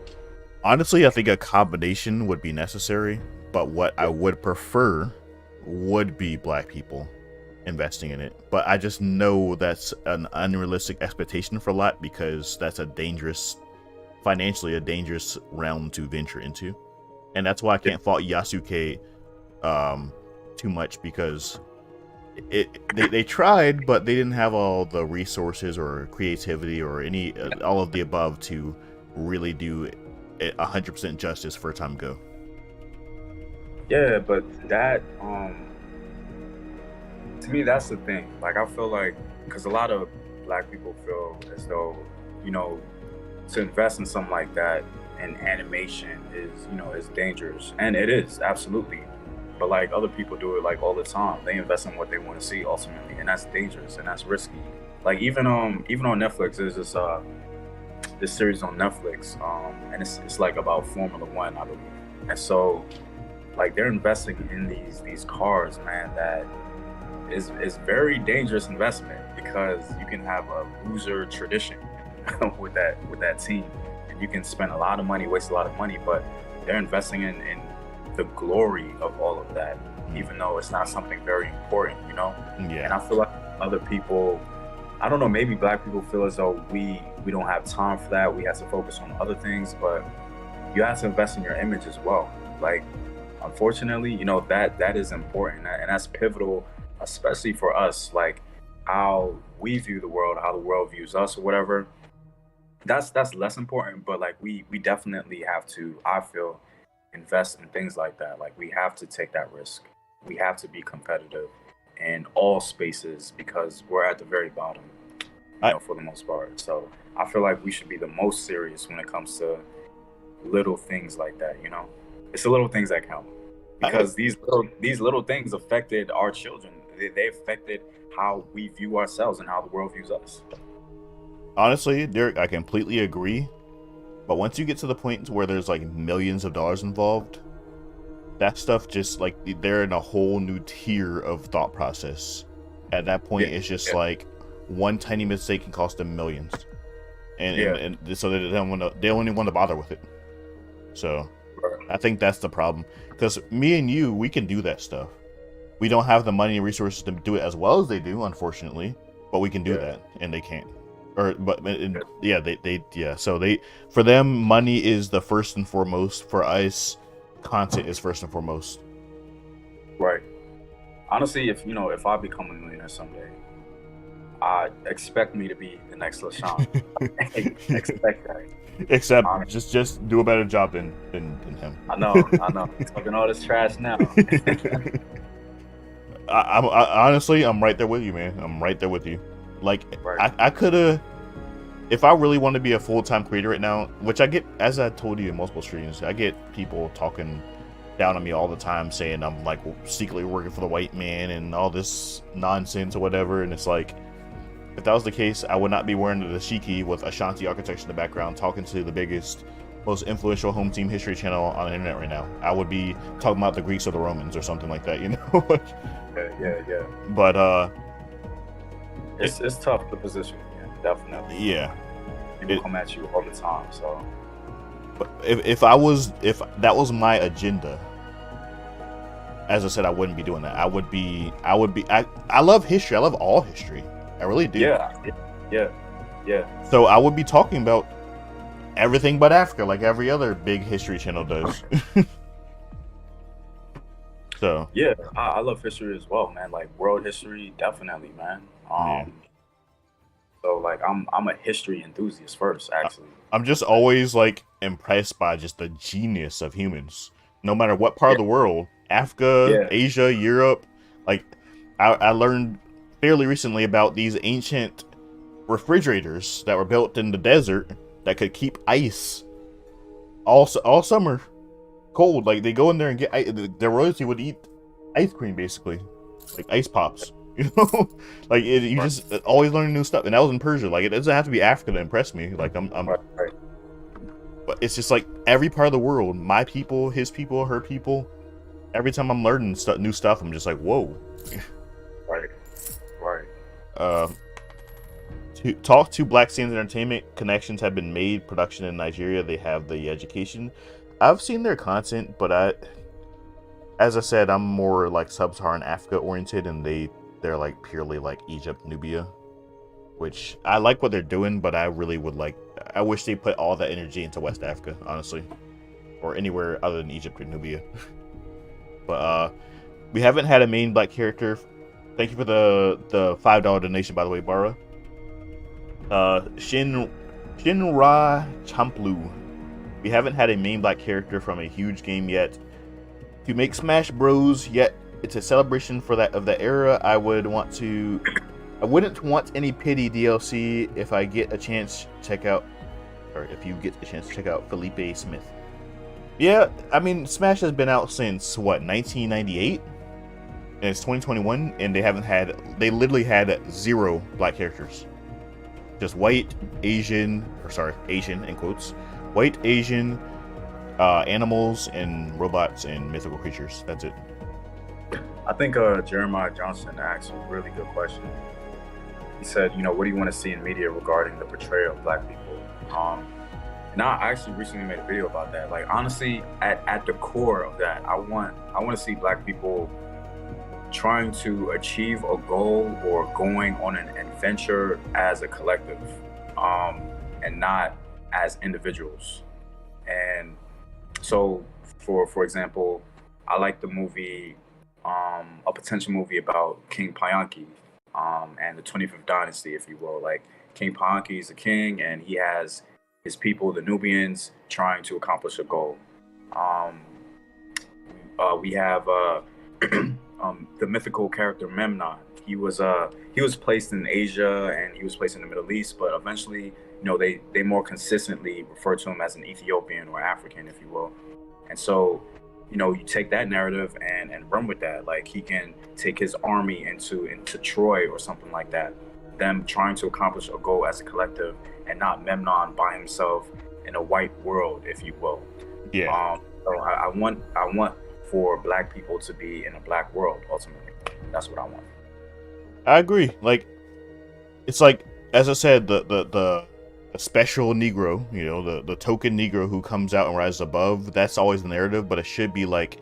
S1: Honestly, I think a combination would be necessary, but what I would prefer would be black people investing in it. But I just know that's an unrealistic expectation for a lot, because that's financially a dangerous realm to venture into. And that's why I can't fault Yasuke too much, because they tried, but they didn't have all the resources or creativity or all of the above to really do 100% justice for a time ago.
S2: Yeah, but that to me, that's the thing. Like, I feel like, because a lot of black people feel as though, you know, to invest in something like that in animation is, you know, is dangerous, and it is absolutely. But like other people do it like all the time. They invest in what they want to see ultimately, and that's dangerous and that's risky. Like even on Netflix, there's this series on Netflix, and it's like about Formula One, I believe. And so like they're investing in these cars, man, that is very dangerous investment because you can have a loser tradition with that team, and you can spend a lot of money, waste a lot of money, but they're investing in the glory of all of that, even though it's not something very important, you know.
S1: Yeah.
S2: And I feel like other people, I don't know, maybe black people feel as though we don't have time for that. We have to focus on other things, but you have to invest in your image as well. Like, unfortunately, you know, that is important, and that's pivotal, especially for us, like how we view the world, how the world views us, or whatever. That's less important, but like we definitely have to, I feel, invest in things like that. Like we have to take that risk. We have to be competitive in all spaces because we're at the very bottom, you know, for the most part. So I feel like we should be the most serious when it comes to little things like that, you know. It's the little things that count, because these little things affected our children. They affected how we view ourselves and how the world views us.
S1: Honestly, Derek, I completely agree. But once you get to the point where there's like millions of dollars involved, that stuff just like they're in a whole new tier of thought process. At that point, it's just like one tiny mistake can cost them millions, and so they don't even want to bother with it. So I think that's the problem, because me and you, we can do that stuff. We don't have the money and resources to do it as well as they do, unfortunately, but we can do that, and they can't. So for them, money is the first and foremost. For us, content is first and foremost.
S2: Right. Honestly, if I become a millionaire someday, I expect me to be the next LaShawn. Expect that.
S1: Except just do a better job than him.
S2: I know. Talking all this trash now.
S1: I honestly, I'm right there with you, man. I'm right there with you. Like, I could have, if I really want to be a full-time creator right now, which I get, as I told you in multiple streams, I get people talking down on me all the time, saying I'm like secretly working for the white man and all this nonsense or whatever. And it's like, if that was the case, I would not be wearing the dashiki with Ashanti architecture in the background, talking to the biggest, most influential home team history channel on the internet right now. I would be talking about the Greeks or the Romans or something like that, you know?
S2: Yeah.
S1: But
S2: it's tough, the position. Yeah, definitely.
S1: Yeah.
S2: People come at you all the time. So,
S1: but if that was my agenda, as I said, I wouldn't be doing that. I love history. I love all history. I really do.
S2: Yeah.
S1: So I would be talking about everything but Africa, like every other big history channel does. So
S2: yeah, I love history as well, man. Like world history, definitely, man. So like I'm a history enthusiast first, actually.
S1: I'm just always like impressed by just the genius of humans, no matter what part of the world, Africa, Asia, Europe. Like I learned fairly recently about these ancient refrigerators that were built in the desert that could keep ice all summer cold. Like they go in there and get their royalty would eat ice cream, basically, like ice pops. You know, like you just always learn new stuff. And that was in Persia. Like it doesn't have to be Africa to impress me. Like I'm but it's just like every part of the world, my people, his people, her people. Every time I'm learning new stuff, I'm just like, whoa.
S2: Right.
S1: To talk to Black Sands Entertainment, connections have been made. Production in Nigeria, they have the education. I've seen their content, but as I said, I'm more like sub-Saharan Africa oriented, and they're like purely like Egypt, Nubia, which I like what they're doing, but I really would like, I wish they put all that energy into West Africa, honestly, or anywhere other than Egypt or Nubia. But we haven't had a main black character. Thank you for the $5 donation, by the way, Bara. Shinra Champlu. We haven't had a main black character from a huge game yet. To make Smash Bros, yet it's a celebration for that of the era. I wouldn't want any pity DLC if I get a chance to check out, or if you get a chance to check out Felipe Smith. Yeah, I mean Smash has been out since what, 1998? And it's 2021, and they literally had 0 black characters. just white, Asian in quotes, white, Asian, animals and robots and mythical creatures. That's it.
S2: I think Jeremiah Johnson asked a really good question. He said, what do you want to see in media regarding the portrayal of Black people? And I actually recently made a video about that. Like, honestly, at the core of that, I want to see Black people trying to achieve a goal or going on an adventure as a collective, and not as individuals. And so, for example, I like the movie, a potential movie about King Payanki, and the 25th dynasty, if you will. Like, King Payanki is a king, and he has his people, the Nubians, trying to accomplish a goal. We have the mythical character Memnon. He was placed in Asia and he was placed in the Middle East, but eventually, they more consistently refer to him as an Ethiopian or African, if you will. And so, you take that narrative and run with that. Like, he can take his army into Troy or something like that. Them trying to accomplish a goal as a collective, and not Memnon by himself in a white world, if you will.
S1: Yeah.
S2: So I want for Black people to be in a Black world. Ultimately, that's what I want.
S1: I agree. Like, it's like, as I said, the special Negro, the token Negro who comes out and rises above. That's always the narrative, but it should be like,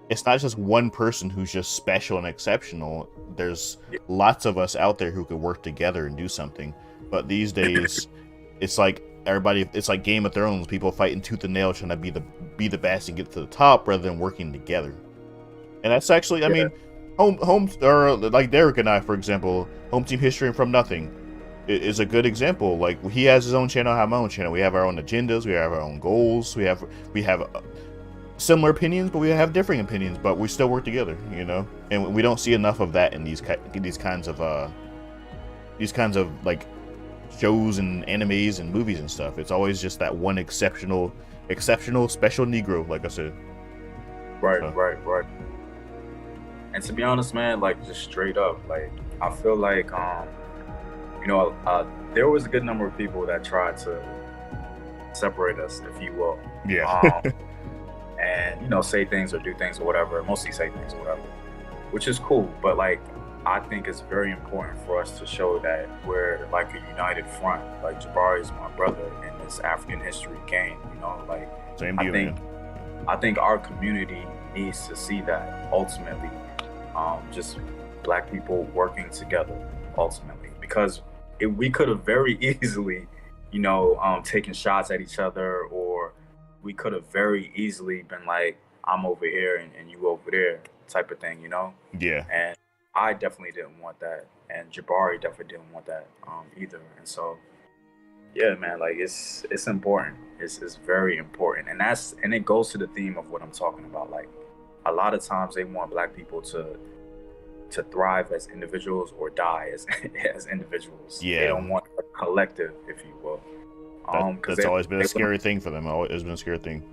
S1: it's not just one person who's just special and exceptional. There's lots of us out there who could work together and do something. But these days, it's like everybody. It's like Game of Thrones. People fighting tooth and nail, trying to be the best and get to the top, rather than working together. And that's actually, I mean, or like Derek and I, for example, Home Team History and From Nothing is a good example. Like, he has his own channel, I have my own channel. We have our own agendas. We have our own goals. We have similar opinions, but we have differing opinions. But we still work together, And we don't see enough of that in these kinds of like shows and animes and movies and stuff. It's always just that one exceptional special Negro, like I said.
S2: Right. And to be honest, man, like, just straight up, like, I feel like there was a good number of people that tried to separate us, if you will.
S1: Yeah.
S2: And say things or do things or whatever. Mostly say things or whatever, which is cool. But, like, I think it's very important for us to show that we're like a united front. Like, Jabari is my brother in this African history game. Like,
S1: Same deal, man.
S2: I think our community needs to see that ultimately. Just Black people working together ultimately, because we could have very easily, taken shots at each other, or we could have very easily been like, I'm over here and you over there type of thing,
S1: Yeah.
S2: And I definitely didn't want that, and Jabari definitely didn't want that either. And so, yeah, man, like, it's important. It's very important, and it goes to the theme of what I'm talking about. Like, a lot of times they want Black people to thrive as individuals or die as individuals.
S1: Yeah.
S2: They don't want a collective, if you will.
S1: That's always been a scary thing for them. It's been a scary thing.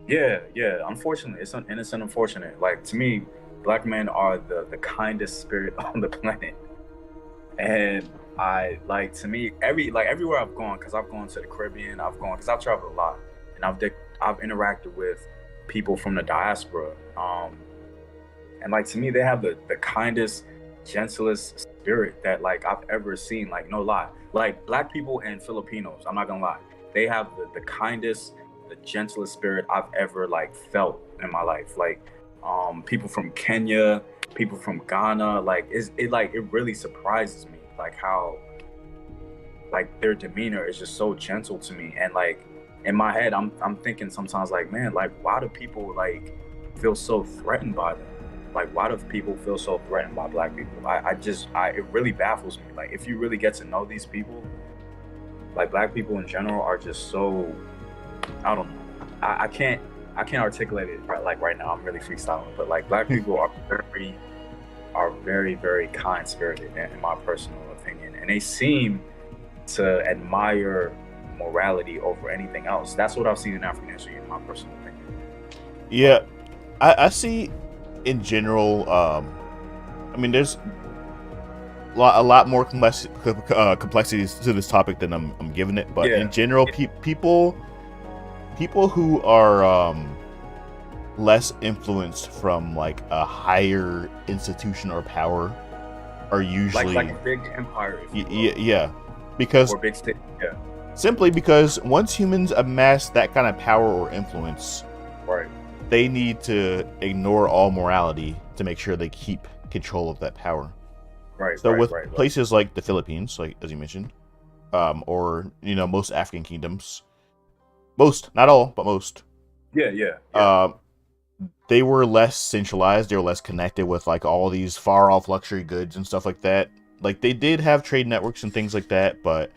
S2: Yeah. Unfortunately, it's unfortunate. Like, to me, Black men are the kindest spirit on the planet. And to me, everywhere I've gone, because I've gone to the Caribbean, because I've traveled a lot, and I've interacted with people from the diaspora. And, like, to me, they have the kindest, gentlest spirit that, like, I've ever seen. Like, no lie. Like, Black people and Filipinos, I'm not gonna lie, they have the kindest, the gentlest spirit I've ever, like, felt in my life. Like, people from Kenya, people from Ghana, like, it really surprises me, like, how, like, their demeanor is just so gentle to me. And, like, in my head, I'm thinking sometimes, like, man, like, why do people, like, feel so threatened by them? Like, why do people feel so threatened by Black people? It really baffles me. Like, if you really get to know these people, like, Black people in general are just so, I don't know. I can't articulate it right now. I'm really freestyling, but, like, Black people are very, very kind spirited, in my personal opinion, and they seem to admire morality over anything else. That's what I've seen in African history, in my personal opinion.
S1: Yeah, I see. In general, I mean, a lot more complexities to this topic than I'm giving it. But
S2: Yeah.
S1: in general, people who are less influenced from like a higher institution or power are usually
S2: like a big empire, if you will.
S1: yeah, because
S2: Or big state. Yeah.
S1: simply because once humans amass that kind of power or influence,
S2: Right.
S1: they need to ignore all morality to make sure they keep control of that power.
S2: Right.
S1: So
S2: right,
S1: with
S2: right, right.
S1: places like the Philippines, like as you mentioned, or most African kingdoms, most, not all, but most,
S2: Yeah.
S1: they were less centralized. They were less connected with like all these far off luxury goods and stuff like that. Like they did have trade networks and things like that, but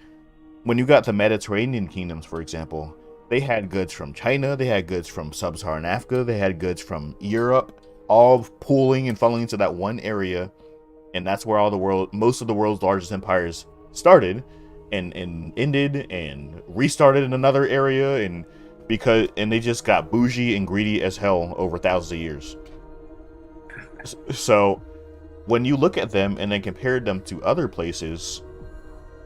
S1: when you got the Mediterranean kingdoms, for example, they had goods from China, they had goods from sub-Saharan Africa, they had goods from Europe, all pooling and funneling into that one area, and that's where most of the world's largest empires started, and ended and restarted in another area, and they just got bougie and greedy as hell over thousands of years. So when you look at them and then compare them to other places,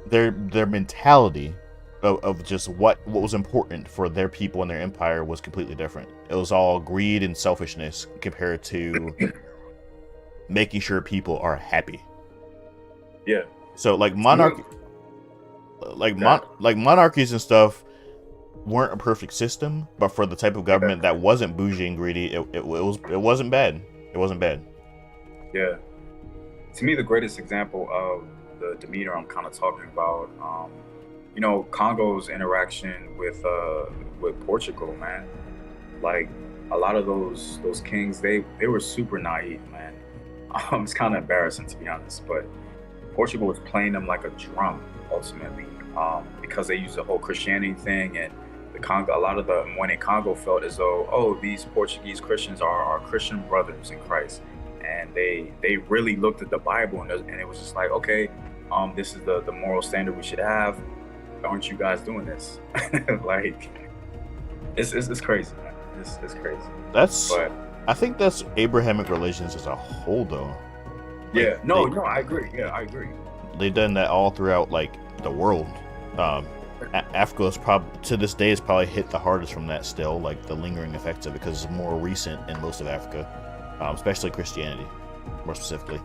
S1: their mentality of just what was important for their people and their empire was completely different. It was all greed and selfishness compared to making sure people are happy.
S2: Yeah.
S1: So like monarchies and stuff weren't a perfect system, but for the type of government that wasn't bougie and greedy, it wasn't bad. It wasn't bad.
S2: Yeah. To me, the greatest example of the demeanor I'm kind of talking about, Congo's interaction with Portugal, man. Like a lot of those kings, they were super naive, man. It's kind of embarrassing, to be honest, but Portugal was playing them like a drum ultimately, because they used the whole Christianity thing, and the Congo. A lot of the Moine Congo felt as though, oh, these Portuguese Christians are our Christian brothers in Christ, and they really looked at the Bible, and it was just like, okay, this is the moral standard we should have. Aren't you guys doing this? Like, it's crazy, man. It's crazy.
S1: I think that's Abrahamic religions as a whole, though.
S2: Yeah. I agree. Yeah, I agree.
S1: They've done that all throughout like the world. Africa is to this day is probably hit the hardest from that still, like the lingering effects of it, because it's more recent in most of Africa, especially Christianity, more specifically.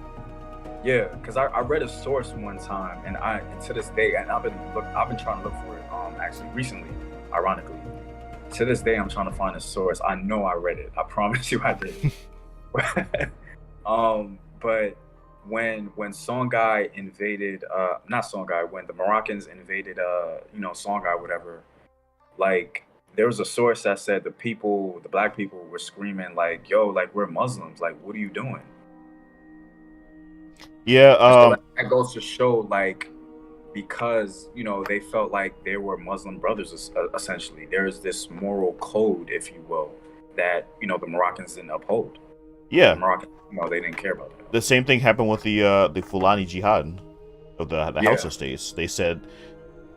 S2: Yeah, because I read a source one time, and to this day, and I've been trying to look for it actually recently, ironically. To this day, I'm trying to find a source. I know I read it. I promise you I did. But when Songhai invaded, not Songhai, when the Moroccans invaded, Songhai, whatever, like there was a source that said the black people were screaming like, "Yo, like we're Muslims. Like, what are you doing?"
S1: Yeah.
S2: So that goes to show, like, because they felt like they were Muslim brothers, essentially. There's this moral code, if you will, that the Moroccans didn't uphold.
S1: Yeah.
S2: The Moroccans, they didn't care about that.
S1: The same thing happened with the Fulani Jihad of the Hausa states. They said,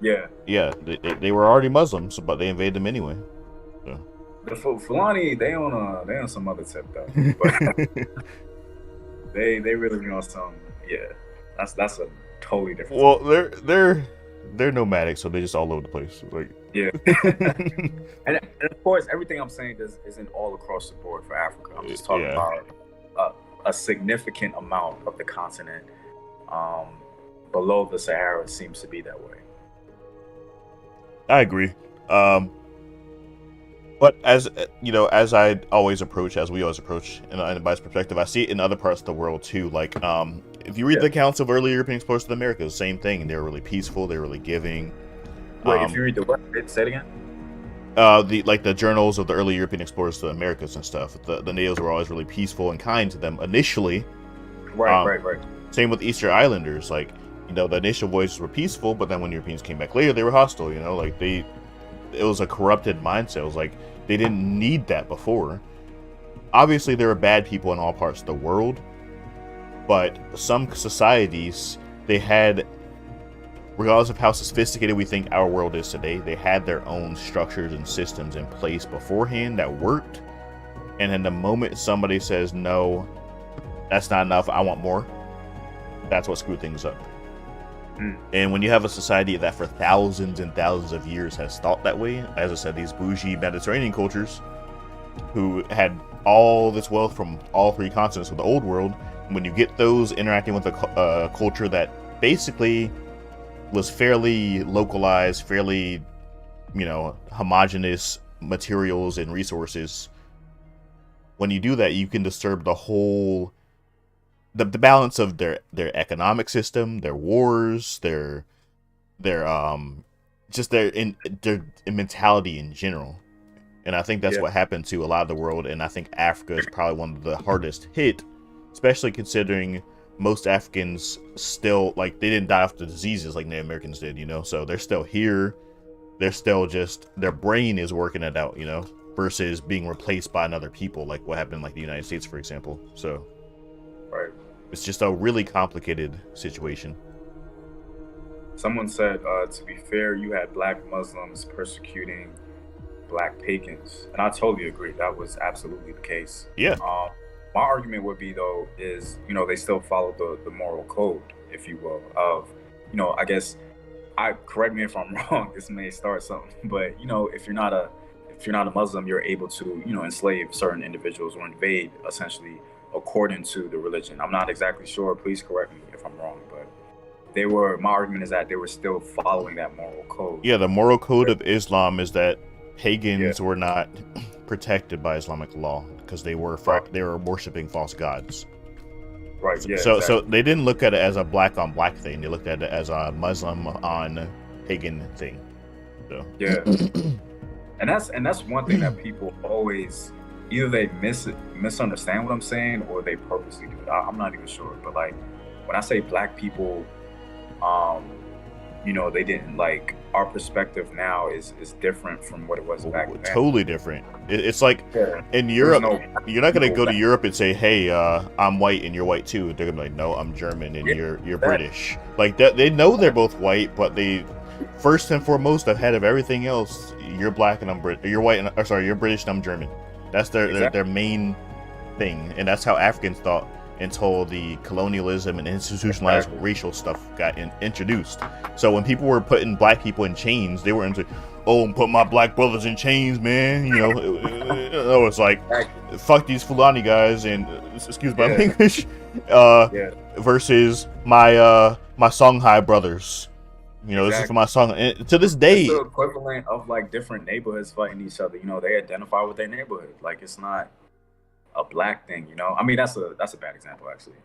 S1: they were already Muslims, but they invaded them anyway. So.
S2: The Fulani, they on some other tip though. But they really on some. Yeah, that's a totally different.
S1: Well, they're nomadic, so they're just all over the place. Like,
S2: yeah. and of course, everything I'm saying isn't all across the board for Africa. I'm just talking about a significant amount of the continent below the Sahara seems to be that way.
S1: I agree. But as we always approach in a biased perspective, I see it in other parts of the world too. Like, if you read the accounts of early European explorers to the Americas, same thing. They were really peaceful. They were really giving.
S2: Wait, if you read the what? Say it again.
S1: The journals of the early European explorers to the Americas and stuff. The natives were always really peaceful and kind to them initially.
S2: Right.
S1: Same with Easter Islanders. Like, the initial voices were peaceful, but then when Europeans came back later, they were hostile. It was a corrupted mindset. It was like they didn't need that before. Obviously, there were bad people in all parts of the world, but some societies, they had, regardless of how sophisticated we think our world is today, they had their own structures and systems in place beforehand that worked. And then the moment somebody says, no, that's not enough, I want more, That's what screwed things up.
S2: Mm.
S1: And when you have a society that for thousands and thousands of years has thought that way, as I said, these bougie Mediterranean cultures who had all this wealth from all three continents of the old world, when you get those interacting with a culture that basically was fairly localized, fairly, homogenous materials and resources, when you do that, you can disturb the whole the balance of their economic system, their wars, their just their mentality in general. And I think that's what happened to a lot of the world, and I think Africa is probably one of the hardest hit, especially considering most Africans still, like, they didn't die off the diseases like Native Americans did, so they're still here. They're still just, their brain is working it out, versus being replaced by another people, like what happened in like the United States, for example. So
S2: Right.
S1: it's just a really complicated situation.
S2: Someone said, to be fair, you had black Muslims persecuting black pagans, and I totally agree. That was absolutely the case.
S1: Yeah.
S2: My argument would be, though, is they still follow the moral code, if you will, of I guess, correct me if I'm wrong. This may start something, but if you're not a Muslim, you're able to enslave certain individuals or invade, essentially, according to the religion. I'm not exactly sure. Please correct me if I'm wrong, but my argument is that they were still following that moral code.
S1: Yeah, the moral code of Islam is that pagans were not protected by Islamic law because they were worshiping false gods.
S2: Right. Yeah.
S1: So they didn't look at it as a black on black thing. They looked at it as a Muslim on pagan thing. So.
S2: Yeah. and that's one thing that people always, either they misunderstand what I'm saying or they purposely do it. I'm not even sure. But like when I say black people, they didn't, like, our perspective now is different from what it was back then.
S1: Totally different. It's like in Europe, you're not gonna go to Europe and say, "Hey, I'm white and you're white too." They're gonna be like, "No, I'm German and you're British." Like that, they know they're both white, but they first and foremost, ahead of everything else, you're black and I'm British. You're white and you're British and I'm German. That's their main thing, and that's how Africans thought until the colonialism and institutionalized racial stuff got introduced. So when people were putting black people in chains, they were into, put my black brothers in chains, man. It's like, fuck these Fulani guys, and excuse my language, versus my Songhai brothers. This is for my song. And to this day,
S2: it's the equivalent of like different neighborhoods fighting each other. They identify with their neighborhood. Like, it's not a black thing, I mean, that's a bad example, actually.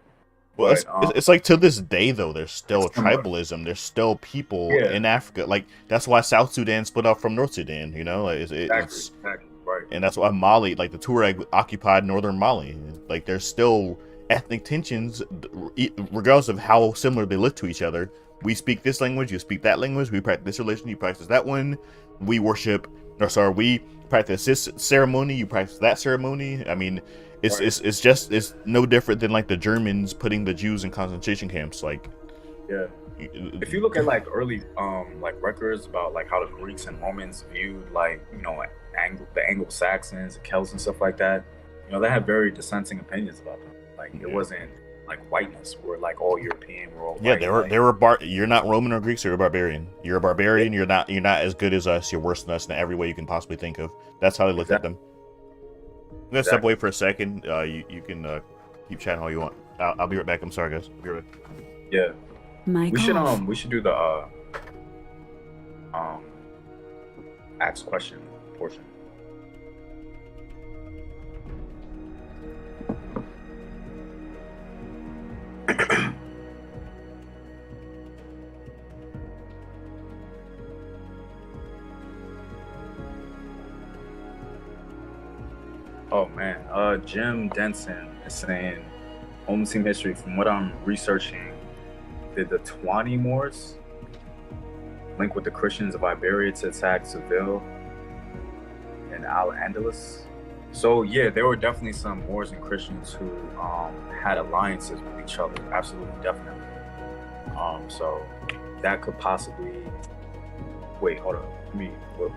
S1: Well, it's like to this day though, there's still tribalism. There's still people in Africa. Like, that's why South Sudan split up from North Sudan. Exactly,
S2: right.
S1: And that's why Mali, like the Tuareg, occupied northern Mali. Like, there's still ethnic tensions, regardless of how similar they look to each other. We speak this language, you speak that language. We practice this religion, you practice that one. We practice this ceremony, you practice that ceremony. I mean, it's no different than like the Germans putting the Jews in concentration camps. Like,
S2: if you look at like early like records about like how the Greeks and Romans viewed like the Anglo-Saxons, the Celts and stuff like that, they had very dissenting opinions about them. Like, it wasn't like whiteness, where like all European were all white.
S1: You're not Roman or Greek, so you're a barbarian. You're a barbarian. You're not as good as us. You're worse than us in every way you can possibly think of. That's how they looked at them. I'm gonna step away for a second. You can keep chatting all you want. I'll be right back. I'm sorry, guys. I'll be right back.
S2: Yeah. We should do the ask question portion. Oh man, Jim Denson is saying, Home Team History, from what I'm researching, did the Tawani Moors link with the Christians of Iberia to attack Seville and Al-Andalus? So yeah, there were definitely some Moors and Christians who had alliances with each other, absolutely, definitely. So that could possibly, wait, hold on, let me look.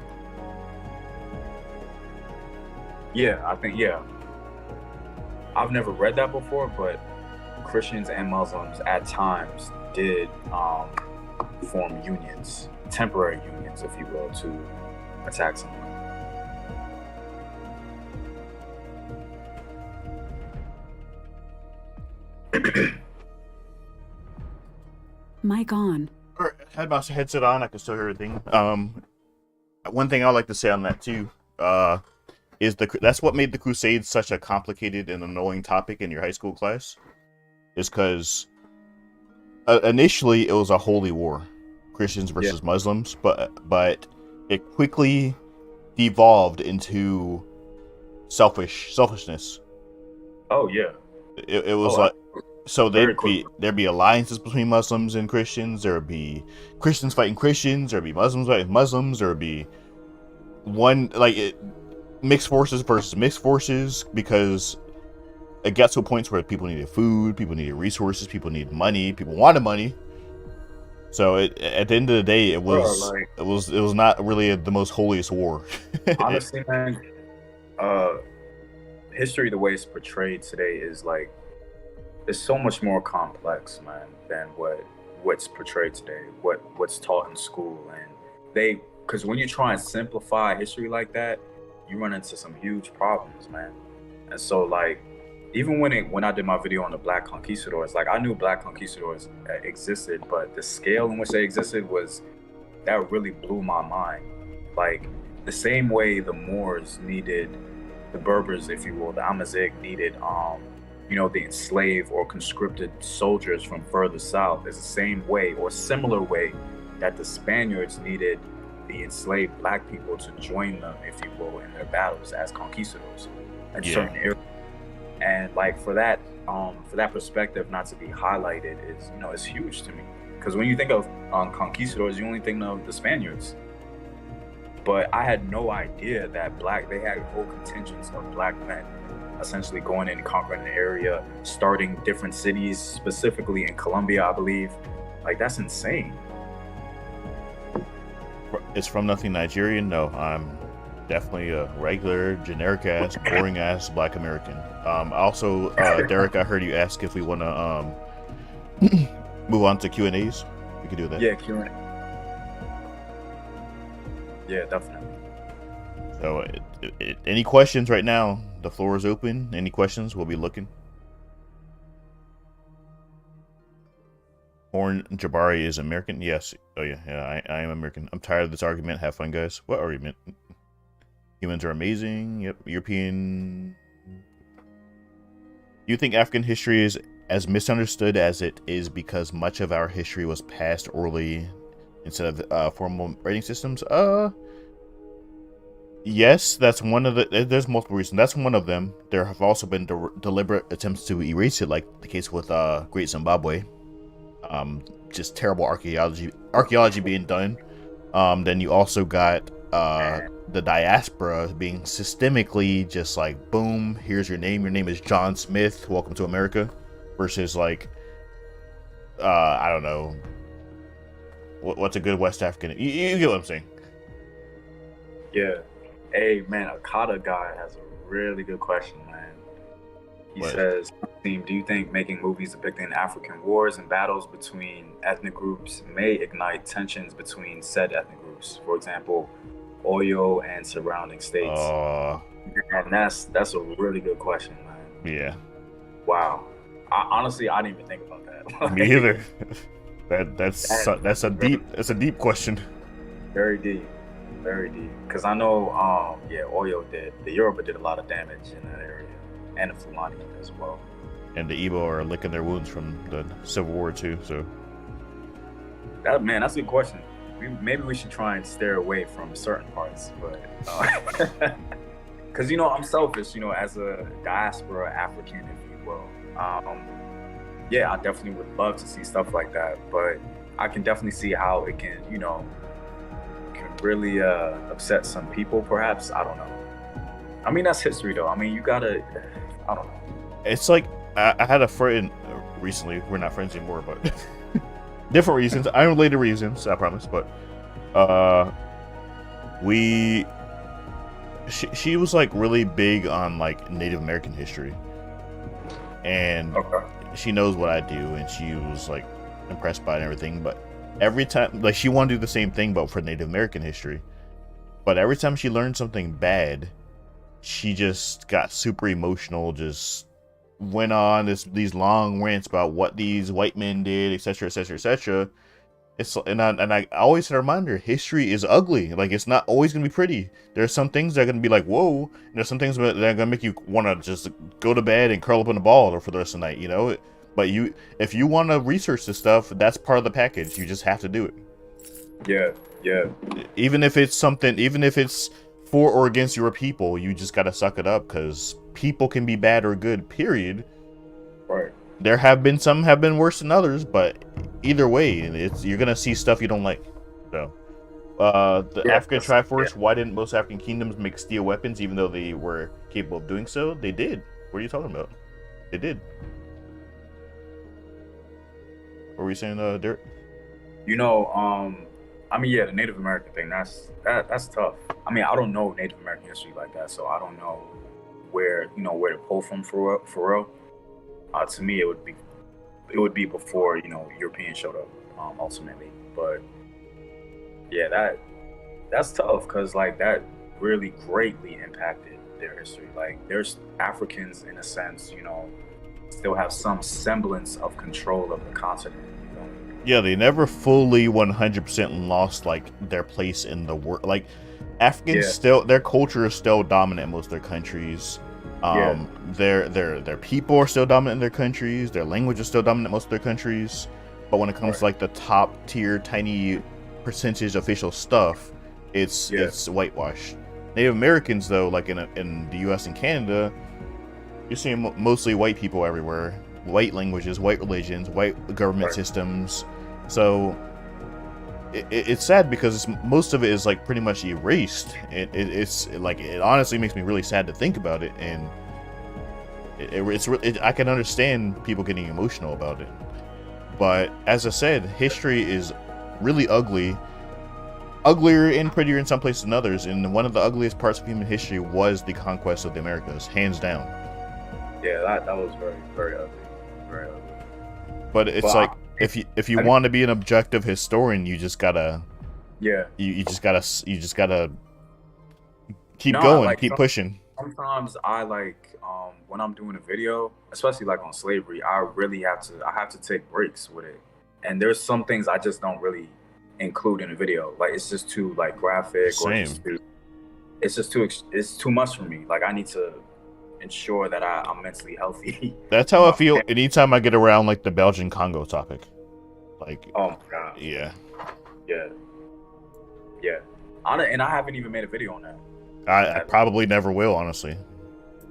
S2: Yeah, I think, I've never read that before, but Christians and Muslims at times did form unions, temporary unions, if you will, to attack someone.
S3: Mic on.
S1: All right, had my headset on. I can still hear everything. One thing I like to say on that too, is that's what made the Crusades such a complicated and annoying topic in your high school class, is because initially it was a holy war, Christians versus Muslims, but it quickly devolved into selfishness.
S2: Oh yeah.
S1: It was so there'd be alliances between Muslims and Christians. There would be Christians fighting Christians. There'd be Muslims fighting Muslims. There would be mixed forces versus mixed forces, because it got to points where people needed food, people needed resources, people needed money, people wanted money. So at the end of the day, it was not really the most holiest war.
S2: Honestly, man, history, the way it's portrayed today, is like, it's so much more complex, man, than what's portrayed today, what's taught in school. And because when you try and simplify history like that, you run into some huge problems, man. And so, like, even when I did my video on the Black Conquistadors, like, I knew Black Conquistadors existed, but the scale in which they existed that really blew my mind. Like, the same way the Moors needed the Berbers, if you will, the Amazigh needed, the enslaved or conscripted soldiers from further south, is the same way or similar way that the Spaniards needed the enslaved Black people to join them, if you will, in their battles as conquistadors in certain areas. And like, for that perspective not to be highlighted is, it's huge to me. Because when you think of conquistadors, you only think of the Spaniards. But I had no idea that they had whole contingents of Black men essentially going in and conquering the area, starting different cities, specifically in Colombia, I believe. Like, that's insane.
S1: It's from nothing Nigerian. No, I'm definitely a regular, generic ass, boring ass Black American. Also, Derek, I heard you ask if we want to move on to Q&As. We could do that.
S2: Yeah, Q&A. Yeah, definitely.
S1: So, any questions right now? The floor is open. Any questions? We'll be looking. Horn Jabari is American. Yes. Oh yeah. I am American. I'm tired of this argument. Have fun, guys. What argument? Humans are amazing. Yep. European. Do you think African history is as misunderstood as it is because much of our history was passed orally instead of formal writing systems? Yes, that's one of the. There's multiple reasons. That's one of them. There have also been deliberate attempts to erase it, like the case with Great Zimbabwe. Just terrible archaeology being done. Then you also got the diaspora being systemically just like, boom, here's your name. Your name is John Smith. Welcome to America. Versus like, I don't know. What's a good West African? You get what I'm saying?
S2: Yeah. Hey, man, Okada guy has a really good question, man. He says, do you think making movies depicting African wars and battles between ethnic groups may ignite tensions between said ethnic groups? For example, Oyo and surrounding states. And that's a really good question, man.
S1: Yeah.
S2: Wow. Honestly, I didn't even think about that.
S1: Me either. That's a deep question.
S2: Very deep. Very deep. Because I know, Oyo the Yoruba did a lot of damage in that area, and the Fulani as well.
S1: And the Igbo are licking their wounds from the Civil War too. So,
S2: that's a good question. Maybe we should try and steer away from certain parts, but because I'm selfish. As a diaspora African, if you will. I definitely would love to see stuff like that, but I can definitely see how it can, can really upset some people, perhaps. I don't know. I mean, that's history, though. I mean, I don't know. It's
S1: like, I had a friend recently. We're not friends anymore, but different reasons, unrelated reasons, I promise. But she was like really big on like Native American history, and
S2: Okay.
S1: she knows what I do, and she was like impressed by it and everything. But every time, like, she wanted to do the same thing, but for Native American history. But every time she learned something bad, she just got super emotional, just went on these long rants about what these white men did, etc., etc., etc. It's I always remind her, history is ugly. Like, it's not always gonna be pretty. There's some things that are gonna be like, whoa, and there's some things that are gonna make you want to just go to bed and curl up in a ball for the rest of the night, you know. But if you want to research this stuff, that's part of the package. You just have to do it.
S2: Yeah.
S1: Even if it's for or against your people, you just gotta suck it up, because people can be bad or good, period.
S2: Right.
S1: There have been some have been worse than others, but either way, you're gonna see stuff you don't like. So, the African Triforce. Why didn't most African kingdoms make steel weapons, even though they were capable of doing so? They did. What are you talking about? They did. What were you saying, Derek?
S2: You know, I mean, yeah, the Native American thing, that's tough. I mean, I don't know Native American history like that, so I don't know where to pull from for real. To me, it would be before Europeans showed up, ultimately. But yeah, that's tough, because like that really greatly impacted their history. Like, there's Africans, in a sense, still have some semblance of control of the continent.
S1: Yeah, they never fully 100% lost like their place in the world. Like, Africans still, their culture is still dominant in most of their countries. Their people are still dominant in their countries. Their language is still dominant in most of their countries. But when it comes to like the top tier, tiny percentage official stuff, it's whitewashed. Native Americans, though, like in the U.S. and Canada, you're seeing mostly white people everywhere. White languages, white religions, white government systems. So it's sad, because most of it is like pretty much erased. It's like, it honestly makes me really sad to think about it, and I can understand people getting emotional about it. But as I said, history is really ugly, uglier and prettier in some places than others. And one of the ugliest parts of human history was the conquest of the Americas, hands down.
S2: Yeah, that was very, very ugly. Very ugly.
S1: But it's like, if you want to be an objective historian, you just gotta you just gotta keep going, like, keep pushing.
S2: Sometimes I when I'm doing a video, especially like on slavery, I have to take breaks with it, and there's some things I just don't really include in a video. Like, it's just too like graphic.
S1: Same.
S2: Or it's too much for me. Like, I need to ensure that I'm mentally healthy.
S1: That's how I feel anytime I get around like the Belgian Congo topic. Like,
S2: oh my god. Yeah. And I haven't even made a video on that.
S1: I probably never will, honestly.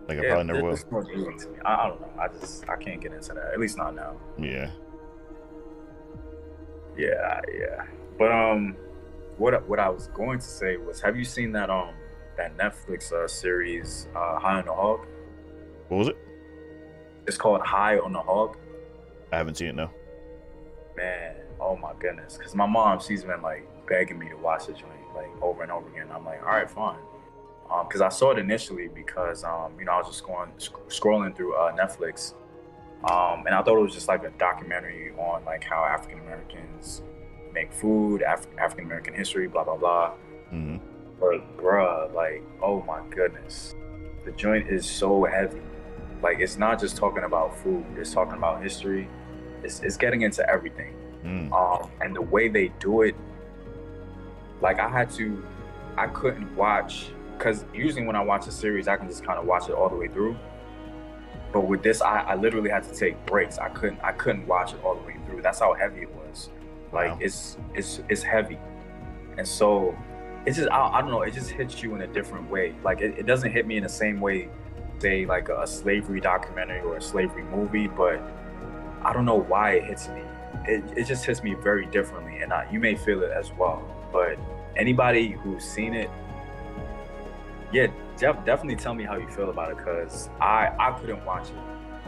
S1: Like, I probably never will.
S2: I don't know. I can't get into that. At least not now.
S1: Yeah.
S2: But what I was going to say was, have you seen that Netflix series, High on the Hog?
S1: What was it?
S2: It's called High on the Hog.
S1: I haven't seen it, no.
S2: Man, oh my goodness. Because my mom, she's been like begging me to watch the joint like over and over again. I'm like, all right, fine. Because I saw it initially because I was just scrolling through Netflix, and I thought it was just like a documentary on like how African Americans make food, African American history, blah blah blah.
S1: Mm-hmm.
S2: But bruh, like, oh my goodness, the joint is so heavy. Like, it's not just talking about food; it's talking about history. It's getting into everything. And the way they do it, like, I couldn't watch. Because usually when I watch a series, I can just kind of watch it all the way through. But with this, I literally had to take breaks. I couldn't watch it all the way through. That's how heavy it was. Like, wow. It's heavy. And so it's just, I don't know, it just hits you in a different way. Like, it doesn't hit me in the same way, say, like a slavery documentary or a slavery movie, but I don't know why it hits me. It just hits me very differently, and you may feel it as well. But anybody who's seen it, yeah, definitely tell me how you feel about it, because I couldn't watch it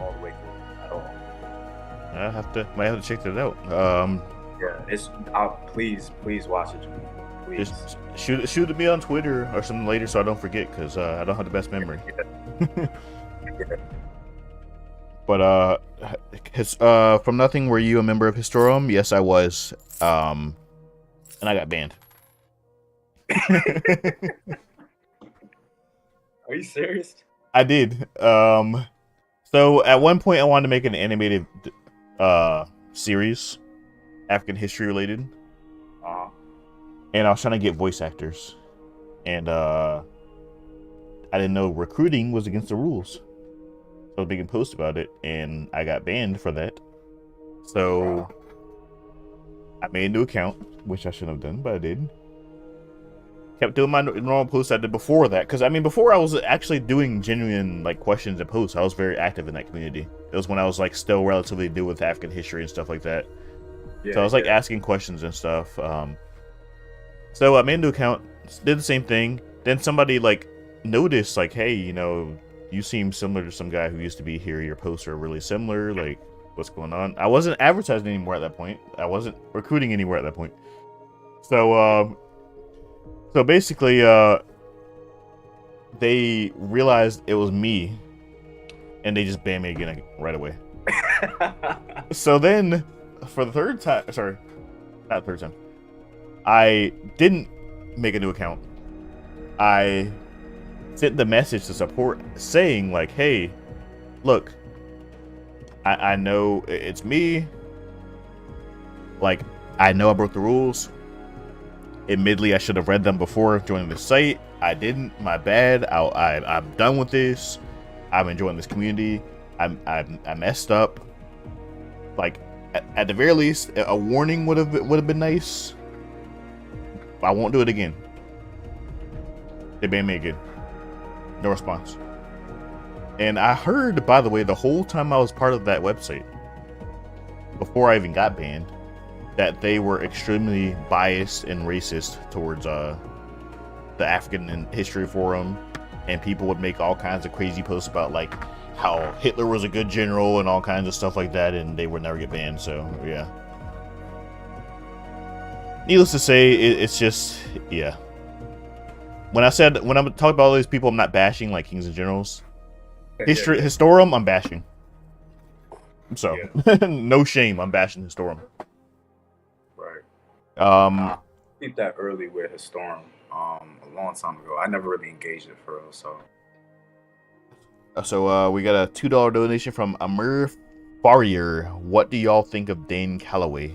S2: all the way through at all.
S1: Might have to check that out.
S2: Yeah, please watch it, Jimmy. Please.
S1: Just shoot at me on Twitter or something later so I don't forget, because I don't have the best memory. But from nothing, were you a member of Historum? Yes, I was. And I got banned.
S2: Are you serious?
S1: I did. So at one point I wanted to make an animated series, African history related. And I was trying to get voice actors. And I didn't know recruiting was against the rules. So I was making posts about it, and I got banned for that. So I made a new account, which I shouldn't have done, but I did. Kept doing my normal posts I did before that, because I mean, before I was actually doing genuine like questions and posts. I was very active in that community. It was when I was like still relatively new with African history and stuff like that. Yeah, so I was like asking questions and stuff. So I made a new account, did the same thing. Then somebody like noticed, like, hey, you know, you seem similar to some guy who used to be here. Your posts are really similar. Like, what's going on? I wasn't advertising anymore at that point. I wasn't recruiting anywhere at that point. So basically, they realized it was me, and they just banned me again right away. So then, for the third time, sorry, not third time, I didn't make a new account. I sent the message to support saying like, hey, look, I know it's me. Like, I know I broke the rules. Admittedly, I should have read them before joining the site. I didn't. My bad. I'm done with this. I'm enjoying this community. I messed up. Like, at the very least, a warning would have been nice. I won't do it again. They banned me again. No response. And I heard, by the way, the whole time I was part of that website, before I even got banned, that they were extremely biased and racist towards the African History Forum, and people would make all kinds of crazy posts about like how Hitler was a good general and all kinds of stuff like that, and they would never get banned. So yeah. Needless to say, it's just, yeah. When I'm talking about all these people, I'm not bashing like kings and generals. Historum, I'm bashing. So no shame, I'm bashing Historum.
S2: I did that early with Historum a long time ago. I never really engaged it for real,
S1: so we got a $2 donation from Amir Farrier. What do y'all think of Dane Calloway?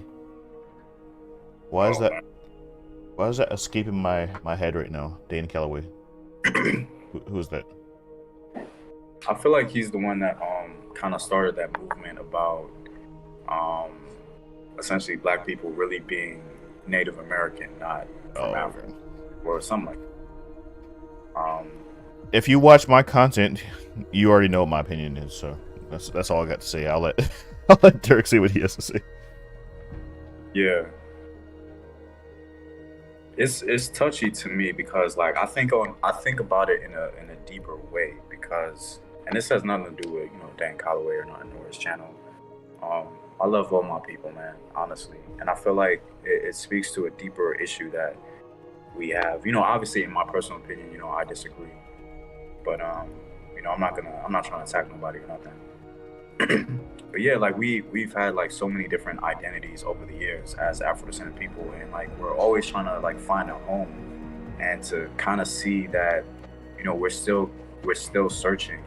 S1: Why is that escaping my head right now? Dane Calloway. Who is that?
S2: I feel like he's the one that kind of started that movement about essentially black people really being Native American, not from Africa, or something like that.
S1: If you watch my content, you already know what my opinion is. So that's all I got to say. I'll let Derek say what he has to say.
S2: Yeah, it's touchy to me because like I think about it in a deeper way, because, and this has nothing to do with Dan Calloway or nothing, or his channel. I love all my people, man, honestly. And I feel like it speaks to a deeper issue that we have. Obviously, in my personal opinion, I disagree. But, I'm not trying to attack nobody or nothing. But yeah, like we've had like so many different identities over the years as Afro-descendant people. And like, we're always trying to like find a home, and to kind of see that, we're still searching.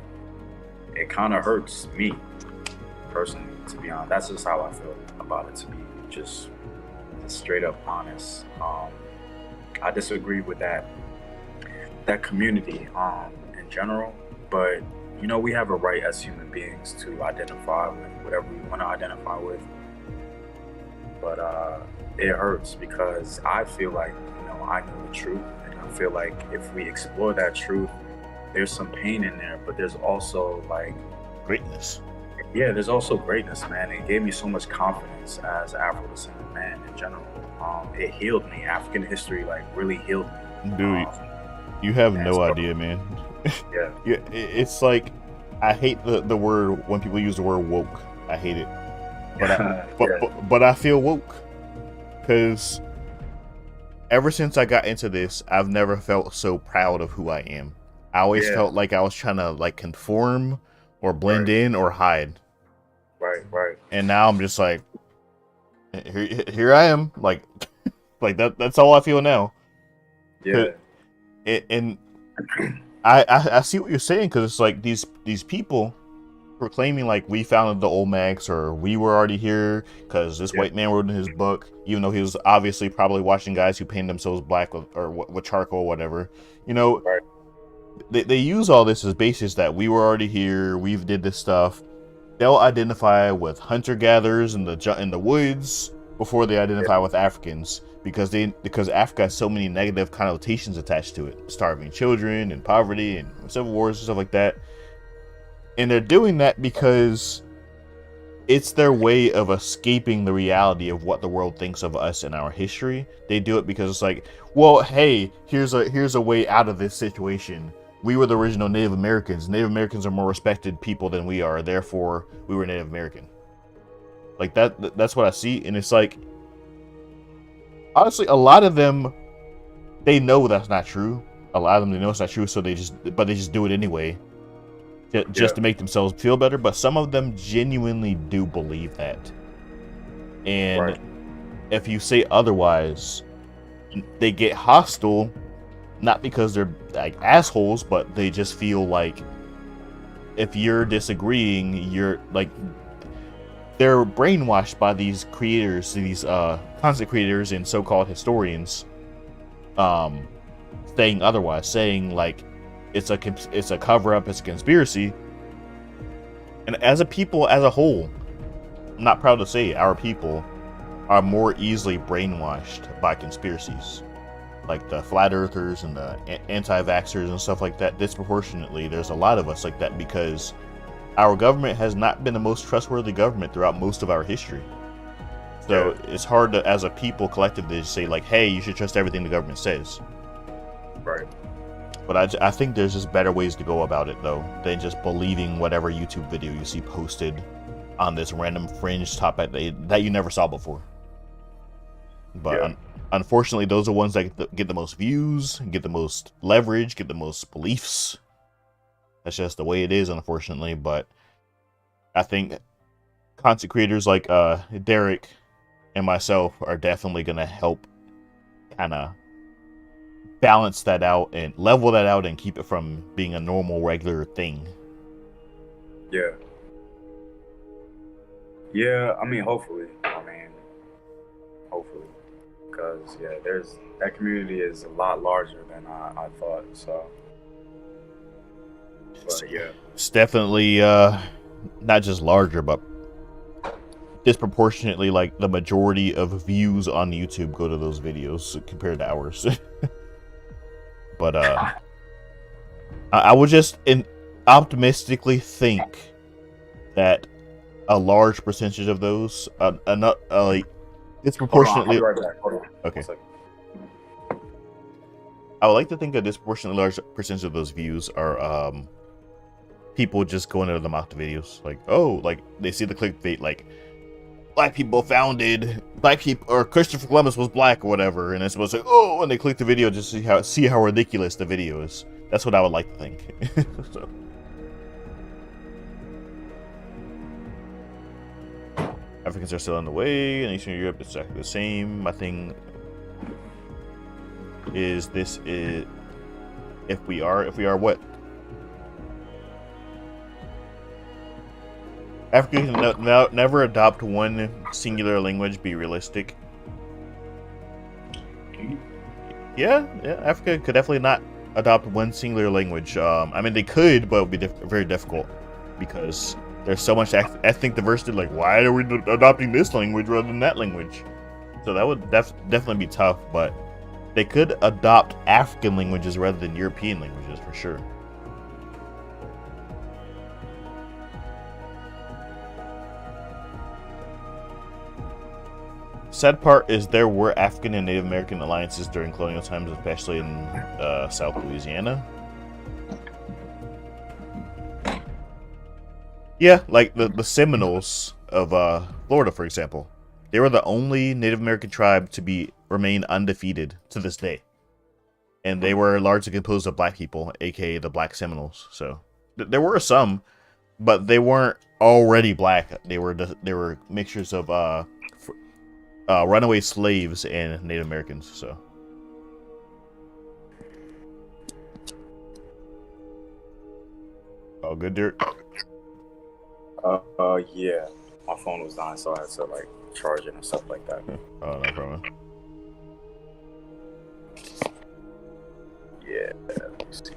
S2: It kind of hurts me personally, to be honest. That's just how I feel about it, to be just straight up honest. I disagree with that community in general, but we have a right as human beings to identify with whatever we want to identify with. But it hurts because I feel like I know the truth, and I feel like if we explore that truth, there's some pain in there, but there's also like
S1: greatness.
S2: Yeah, there's also greatness, man. It gave me so much confidence as Afro-descendant man in general. It healed me. African history, like, really healed me.
S1: Dude, you have no idea, man. Yeah. It's like, I hate the word when people use the word woke. I hate it. But I feel woke, because ever since I got into this, I've never felt so proud of who I am. I always felt like I was trying to like conform or blend in or hide.
S2: Right.
S1: And now I'm just like, here I am, like like that's all I feel now.
S2: Yeah.
S1: And I see what you're saying, because it's like these people proclaiming like we founded the Olmecs, or we were already here because this white man wrote in his book, even though he was obviously probably watching guys who painted themselves black with charcoal or whatever. You know,
S2: Right.
S1: they use all this as basis that we were already here, we've did this stuff. They'll identify with hunter-gatherers in the woods before they identify with Africans, because Africa has so many negative connotations attached to it. Starving children and poverty and civil wars and stuff like that. And they're doing that because it's their way of escaping the reality of what the world thinks of us and our history. They do it because it's like, well, hey, here's a way out of this situation. We were the original Native Americans. Native Americans are more respected people than we are, therefore we were Native American. Like that's what I see. And it's like, honestly, a lot of them, they know that's not true. A lot of them, they know it's not true, so they just do it anyway, just to make themselves feel better. But some of them genuinely do believe that. And if you say otherwise, they get hostile, not because they're like assholes, but they just feel like if you're disagreeing, you're like, they're brainwashed by these creators, these content creators and so-called historians, saying otherwise, saying like it's a cover-up, it's a conspiracy. And as a people, as a whole, I'm not proud to say our people are more easily brainwashed by conspiracies, like the flat earthers and the anti-vaxxers and stuff like that. Disproportionately, there's a lot of us like that, because our government has not been the most trustworthy government throughout most of our history. So it's hard to, as a people collectively, to say like, hey, you should trust everything the government says.
S2: Right.
S1: But I think there's just better ways to go about it, though, than just believing whatever YouTube video you see posted on this random fringe topic that you never saw before. But unfortunately, those are ones that get the most views, get the most leverage, get the most beliefs. That's just the way it is, unfortunately. But I think content creators like Derek and myself are definitely going to help kind of balance that out and level that out and keep it from being a normal, regular thing.
S2: Yeah, I mean, hopefully. Because, that community is a lot larger than I thought, so. But, yeah.
S1: It's definitely not just larger, but disproportionately, like, the majority of views on YouTube go to those videos compared to ours. But I would just optimistically think that a large percentage of those, like, disproportionately.
S2: Hold on, I'll be right back. Hold on.
S1: Okay. I would like to think a disproportionately large percentage of those views are people just going to the mock videos, like, oh, like they see the clickbait, like black people, or Christopher Columbus was black or whatever, and it's supposed to say, oh, and they click the video just to see how ridiculous the video is. That's what I would like to think. So. Africans are still on the way, and Eastern Europe is exactly the same. My thing is if we are what? Africa can never adopt one singular language. Be realistic. Yeah, Africa could definitely not adopt one singular language. I mean, they could, but it would be very difficult because there's so much ethnic diversity. Like, why are we adopting this language rather than that language? So that would definitely be tough, but they could adopt African languages rather than European languages for sure. Sad part is there were African and Native American alliances during colonial times, especially in South Louisiana. Yeah, like the Seminoles of Florida, for example. They were the only Native American tribe to remain undefeated to this day. And they were largely composed of black people, aka the Black Seminoles. So there were some, but they weren't already black. They were mixtures of runaway slaves and Native Americans. So. Oh, good, Derek.
S2: Yeah. My phone was dying, so I had to like charge it and stuff like that.
S1: Oh, no problem.
S2: Yeah. Let's see.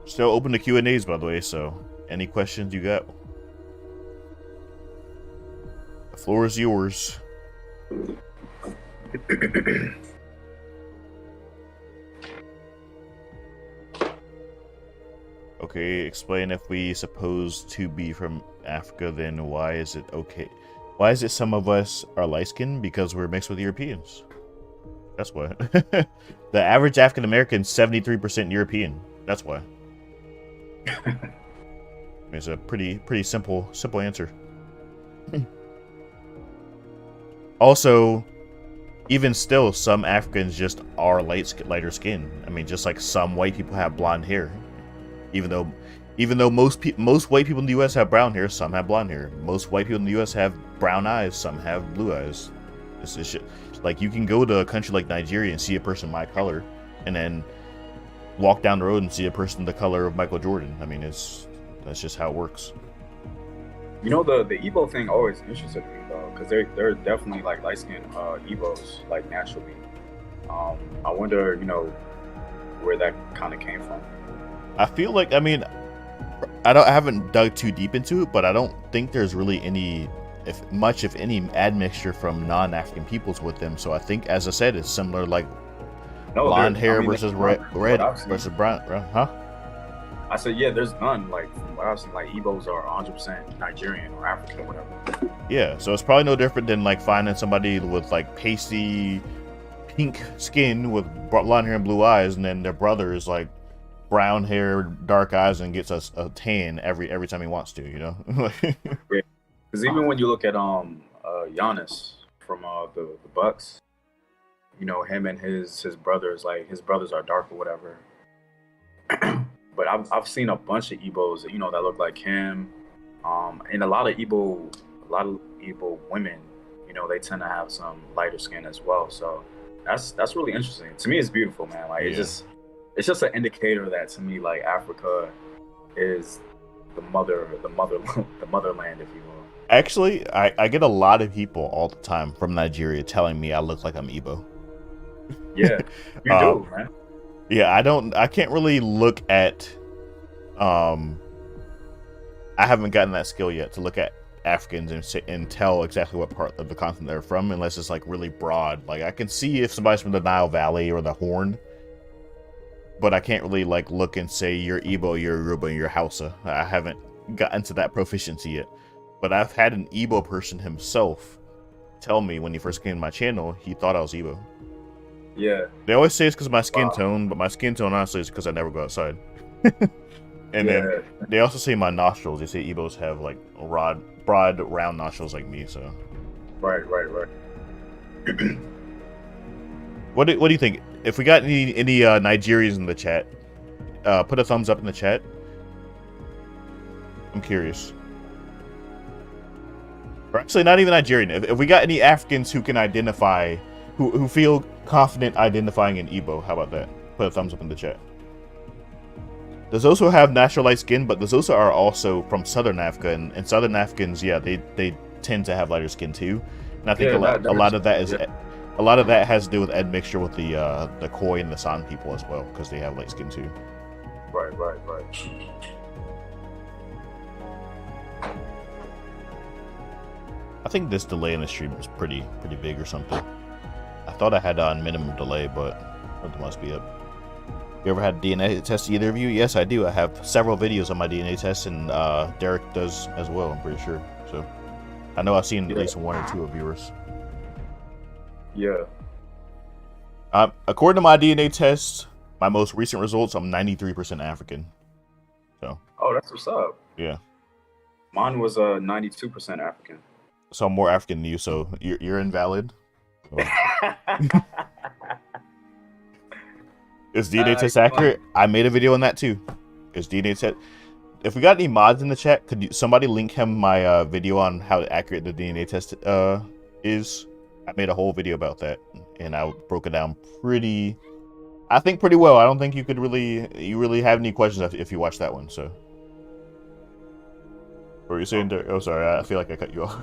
S1: Still open to Q&As, by the way. So, any questions you got? The floor is yours. Okay, explain if we supposed to be from Africa, then why is it okay? Why is it some of us are light-skinned? Because we're mixed with Europeans. That's why. The average African American is 73% European. That's why. It's a pretty simple answer. Also, even still, some Africans just are lighter skin. I mean, just like some white people have blonde hair. Even though most white people in the U.S. have brown hair, some have blonde hair. Most white people in the U.S. have brown eyes, some have blue eyes. This is shit. Like, you can go to a country like Nigeria and see a person my color, and then walk down the road and see a person the color of Michael Jordan. I mean, that's just how it works.
S2: You know, the Igbo thing always interested me though, because they're definitely like light skinned Igbos, like naturally. I wonder, where that kind of came from.
S1: I feel like, I mean, I haven't dug too deep into it, but I don't think there's really any, if any, admixture from non-African peoples with them. So I think, as I said, it's similar, like blonde hair versus red versus brown, huh?
S2: I said, yeah, there's none. Like, from what I've seen, like, Igbos are 100% Nigerian or African or whatever.
S1: Yeah, so it's probably no different than, like, finding somebody with, like, pasty pink skin with blonde hair and blue eyes, and then their brother is, like, brown hair, dark eyes, and gets a tan every time he wants to,
S2: Because even when you look at Giannis from the Bucks, him and his brothers, like, his brothers are dark or whatever. But I've seen a bunch of Igbos, that look like him, and a lot of Igbo women, they tend to have some lighter skin as well. So that's really interesting. To me, it's beautiful, man. Like, it's just an indicator that, to me, like, Africa is the motherland, if you will.
S1: Actually, I get a lot of people all the time from Nigeria telling me I look like I'm Igbo.
S2: Yeah, you do, man.
S1: Yeah, I can't really look at, I haven't gotten that skill yet to look at Africans and tell exactly what part of the continent they're from, unless it's, like, really broad. Like, I can see if somebody's from the Nile Valley or the Horn, but I can't really, like, look and say you're Igbo, you're Yoruba, you're Hausa. I haven't gotten to that proficiency yet. But I've had an Igbo person himself tell me when he first came to my channel, he thought I was Igbo.
S2: Yeah.
S1: They always say it's because of my skin tone, but my skin tone, honestly, is because I never go outside. And then they also say my nostrils. They say Igbos have, like, broad, round nostrils like me, so.
S2: Right.
S1: What do you think? If we got any Nigerians in the chat, put a thumbs up in the chat. I'm curious. Or actually, not even Nigerian. If we got any Africans who can identify, who feel confident identifying an Igbo, how about that? Put a thumbs up in the chat. The Xhosa have natural light skin, but the Xhosa are also from Southern Africa, and Southern Africans, yeah, they tend to have lighter skin too. And I think a lot of that is a lot of that has to do with admixture with the Khoi and the San people as well, because they have light skin too.
S2: Right.
S1: I think this delay in the stream was pretty big or something. I thought I had on minimum delay, but something must be up. You ever had a DNA test, either of you? Yes, I do. I have several videos on my DNA test, and Derek does as well, I'm pretty sure. So I know I've seen at least one or two of yours.
S2: Yeah.
S1: According to my DNA test, my most recent results, I'm 93% African. So.
S2: Oh, that's what's up.
S1: Yeah.
S2: Mine was 92% African.
S1: So I'm more African than you, so you're invalid. So. Is DNA test accurate? I made a video on that too. Is DNA test? if we got any mods in the chat, somebody link him my video on how accurate the DNA test is? I made a whole video about that, and I broke it down pretty well. I don't think you really have any questions if you watch that one. So, what were you saying? Oh, sorry, I feel like I cut you off.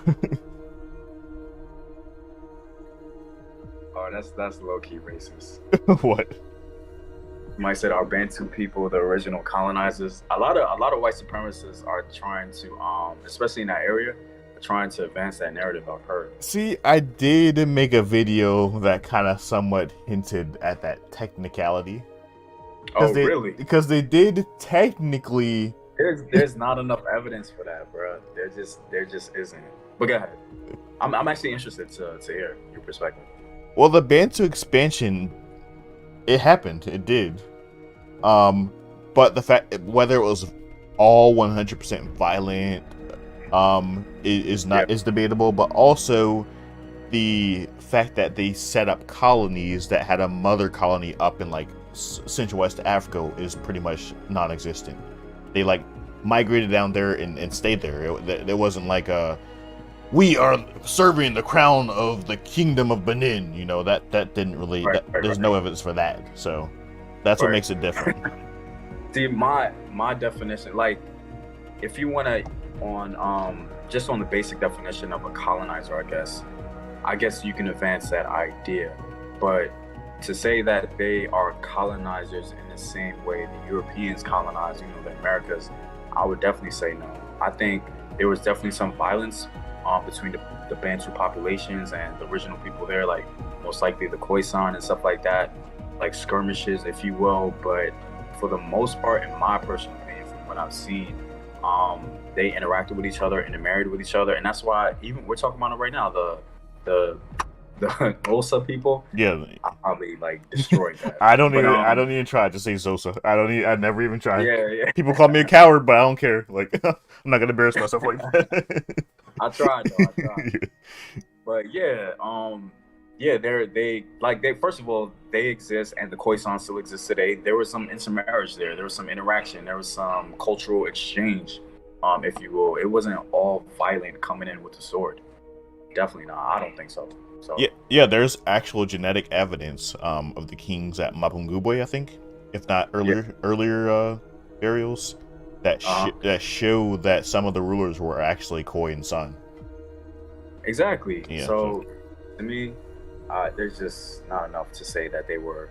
S2: Oh, that's low key racist.
S1: What?
S2: You might say our Bantu people, the original colonizers. A lot of white supremacists are trying to, especially in that area, trying to advance that narrative. I've heard.
S1: See, I did make a video that kind of somewhat hinted at that technicality.
S2: Oh, really?
S1: Because they did technically.
S2: There's not enough evidence for that, bro. There just isn't. But go ahead. I'm actually interested to hear your perspective.
S1: Well, the Bantu expansion, it happened. It did. But the fact whether it was all 100% violent, is debatable. But also, the fact that they set up colonies that had a mother colony up in like Central West Africa is pretty much non-existent. They like migrated down there and stayed there. It wasn't like we are serving the crown of the kingdom of Benin. You know, that didn't really. There's no evidence for that. So that's what makes it different.
S2: See, my definition, like, if you want to on just on the basic definition of a colonizer, I guess you can advance that idea. But to say that they are colonizers in the same way the Europeans colonized, the Americas, I would definitely say no. I think there was definitely some violence between the Bantu populations and the original people there, like most likely the Khoisan and stuff like that, like skirmishes, if you will. But for the most part, in my personal opinion, from what I've seen, they interacted with each other, intermarried with each other, and that's why even we're talking about it right now. The Xhosa people,
S1: yeah,
S2: I probably like destroyed that.
S1: I don't even try to say Xhosa. I never even try.
S2: Yeah.
S1: People call me a coward, but I don't care. Like, I'm not gonna embarrass myself like that.
S2: I tried. But yeah, they first of all, they exist, and the Khoisan still exists today. There was some intermarriage there. There was some interaction. There was some cultural exchange, if you will. It wasn't all violent coming in with the sword. Definitely not. I don't think so. So
S1: yeah. There's actual genetic evidence of the kings at Mapungubwe, I think, if not earlier burials that show that some of the rulers were actually Khoi and San.
S2: Exactly.
S1: Yeah,
S2: so to me, there's just not enough to say that they were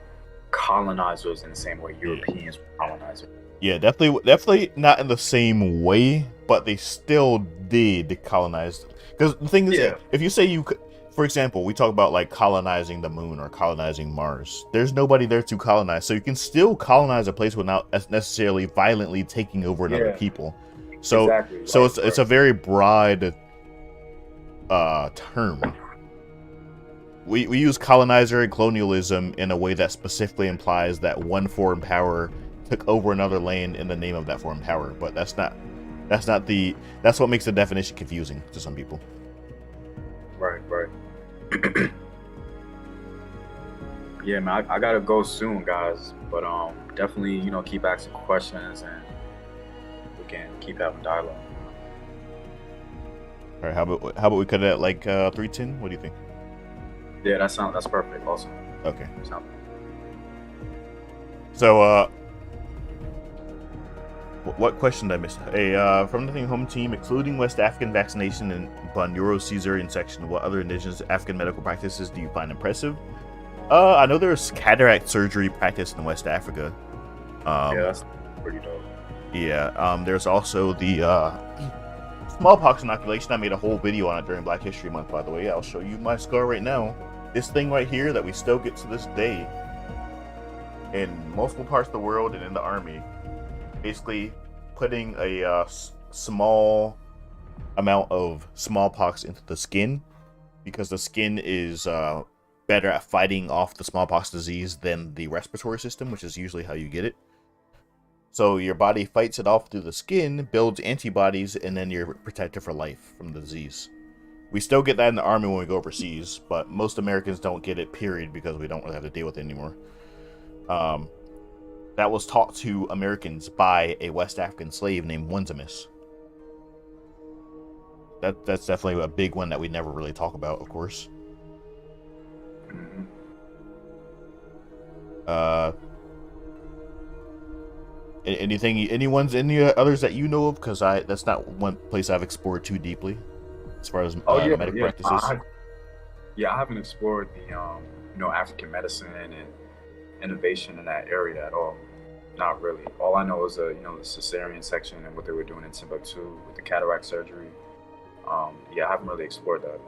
S2: colonizers in the same way Europeans were colonizers.
S1: Yeah, definitely not in the same way, but they still did colonize. Because the thing is, if you say for example, we talk about like colonizing the moon or colonizing Mars. There's nobody there to colonize, so you can still colonize a place without necessarily violently taking over another people. So,
S2: exactly.
S1: It's a very broad term. We use colonizer and colonialism in a way that specifically implies that one foreign power took over another land in the name of that foreign power, but that's what makes the definition confusing to some people.
S2: Right. Yeah, man, I gotta go soon, guys. But definitely, keep asking questions and we can keep having dialogue.
S1: All right, how about we cut it at like 3:10? What do you think?
S2: Yeah, that's perfect. Awesome.
S1: Okay. So what question did I miss? From the thing home team, excluding West African vaccination and Banyoro Caesarean section, what other indigenous African medical practices do you find impressive? I know there's cataract surgery practiced in West Africa.
S2: Yeah, that's pretty dope.
S1: Yeah, there's also the smallpox inoculation. I made a whole video on it during Black History Month, by the way. I'll show you my scar right now. This thing right here that we still get to this day in multiple parts of the world and in the army. Basically putting a small amount of smallpox into the skin, because the skin is better at fighting off the smallpox disease than the respiratory system, which is usually how you get it. So your body fights it off through the skin, builds antibodies, and then you're protected for life from the disease. We still get that in the army when we go overseas, but most Americans don't get it, period, because we don't really have to deal with it anymore. that was taught to Americans by a West African slave named Wenzemis. That's definitely a big one that we never really talk about, of course.
S2: Mhm.
S1: Any others that you know of? Because that's not one place I've explored too deeply, as far as
S2: Oh yeah,
S1: medical
S2: yeah.
S1: practices.
S2: I haven't explored the African medicine and innovation in that area at all. Not really. All I know is the cesarean section and what they were doing in Timbuktu with the cataract surgery. Yeah, I haven't really explored that.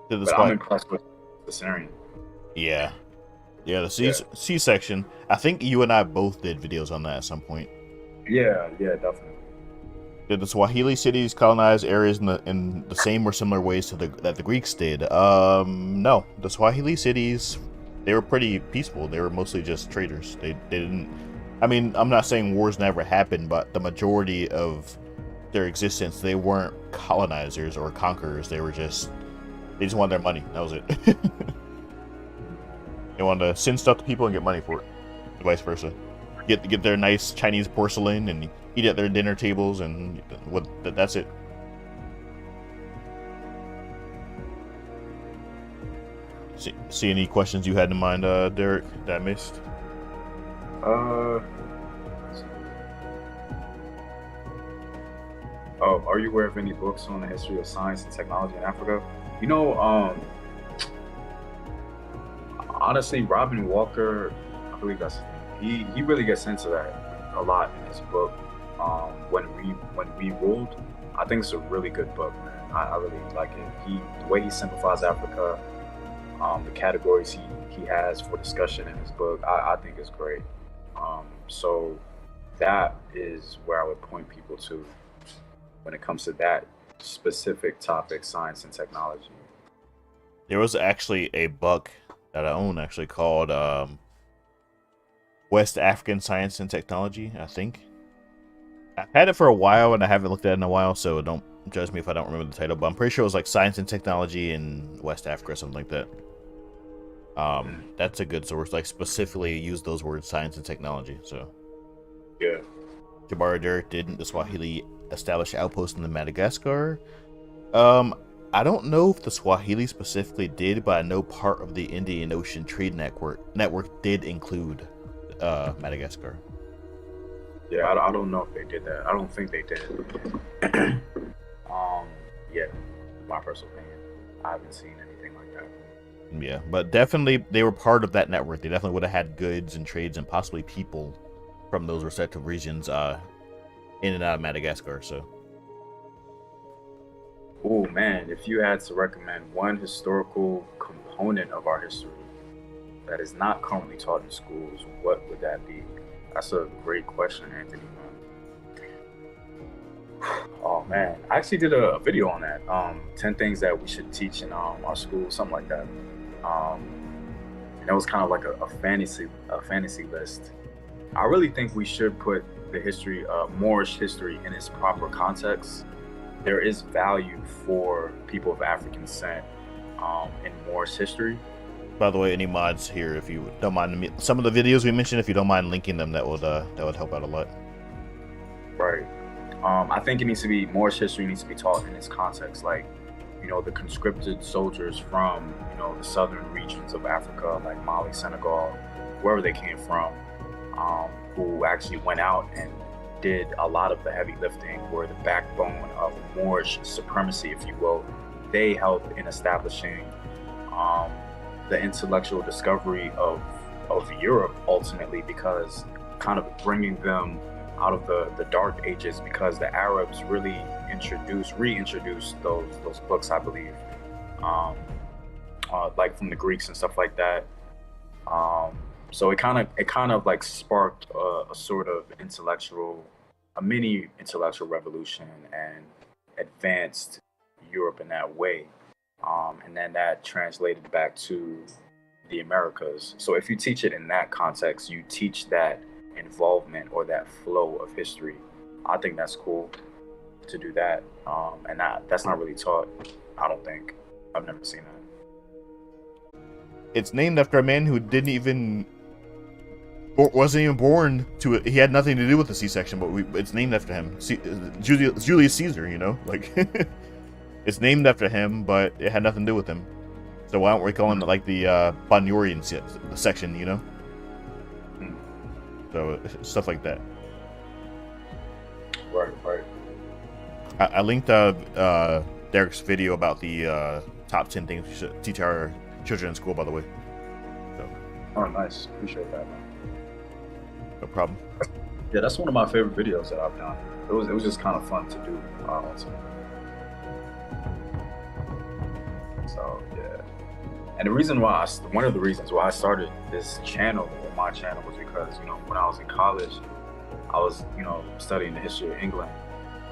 S2: But I'm impressed with cesarean.
S1: Yeah, the
S2: Yeah.
S1: C-section. I think you and I both did videos on that at some point.
S2: Yeah, definitely.
S1: Did the Swahili cities colonize areas in the same or similar ways that the Greeks did? No. The Swahili cities, they were pretty peaceful. They were mostly just traders. They didn't. I mean, I'm not saying wars never happened, but the majority of their existence, they weren't colonizers or conquerors. They just wanted their money. That was it. They wanted to send stuff to people and get money for it, and vice versa. Get their nice Chinese porcelain and eat at their dinner tables, and that's it. See any questions you had in mind, Derek, that I missed?
S2: Oh, are you aware of any books on the history of science and technology in Africa? Honestly, Robin Walker, I believe that's his name. He really gets into that a lot in his book. When we ruled, I think it's a really good book, man. I really like it. The way he simplifies Africa, the categories he has for discussion in his book, I think is great. So that is where I would point people to when it comes to that specific topic, science and technology.
S1: There was actually a book that I own actually called West African Science and Technology, I think. I've had it for a while and I haven't looked at it in a while, so don't judge me if I don't remember the title, but I'm pretty sure it was like Science and Technology in West Africa or something like that. That's a good source, like specifically use those words, science and technology. So
S2: yeah.
S1: Jabara Derek, didn't the Swahili establish outposts in the Madagascar? I don't know if the Swahili specifically did, but I know part of the Indian Ocean Trade Network did include Madagascar.
S2: Yeah, I don't know if they did that. I don't think they did. Yeah, my personal opinion. I haven't seen anything like that.
S1: Yeah, but definitely they were part of that network. They definitely would have had goods and trades and possibly people from those respective regions in and out of Madagascar. So.
S2: Oh man, if you had to recommend one historical component of our history that is not currently taught in schools, what would that be? That's a great question, Anthony. Oh man, I actually did a video on that. 10 things that we should teach in our school, something like that. And it was kind of like a fantasy list. I really think we should put the history, Moorish history, in its proper context. There is value for people of African descent in Moorish history.
S1: By the way, any mods here, if you don't mind, some of the videos we mentioned, if you don't mind linking them, that would help out a lot.
S2: Right. I think Moorish history needs to be taught in its context, like, the conscripted soldiers from, the southern regions of Africa, like Mali, Senegal, wherever they came from, who actually went out and did a lot of the heavy lifting, were the backbone of Moorish supremacy, if you will. They helped in establishing the intellectual discovery of Europe, ultimately, because kind of bringing them out of the dark ages, because the Arabs really reintroduced those books, I believe, like from the Greeks and stuff like that. So it kind of like sparked a sort of a mini intellectual revolution and advanced Europe in that way. And then that translated back to the Americas. So if you teach it in that context, you teach that involvement or that flow of history. I think that's cool to do that. And that's not really taught, I don't think. I've never seen that.
S1: It's named after a man who didn't even wasn't even born to it. He had nothing to do with the C-section, but it's named after him. Julius Caesar, you know, like it's named after him, but it had nothing to do with him. So why don't we call him like the Bonurian section, you know? So stuff like that.
S2: Right.
S1: I linked Derek's video about the top 10 things we should teach our children in school, by the way. So.
S2: Oh, nice. Appreciate that, man.
S1: No problem.
S2: Yeah, that's one of my favorite videos that I've done. It was just kind of fun to do. So yeah, and one of the reasons why I started this channel, or my channel, was because when I was in college, I was studying the history of England.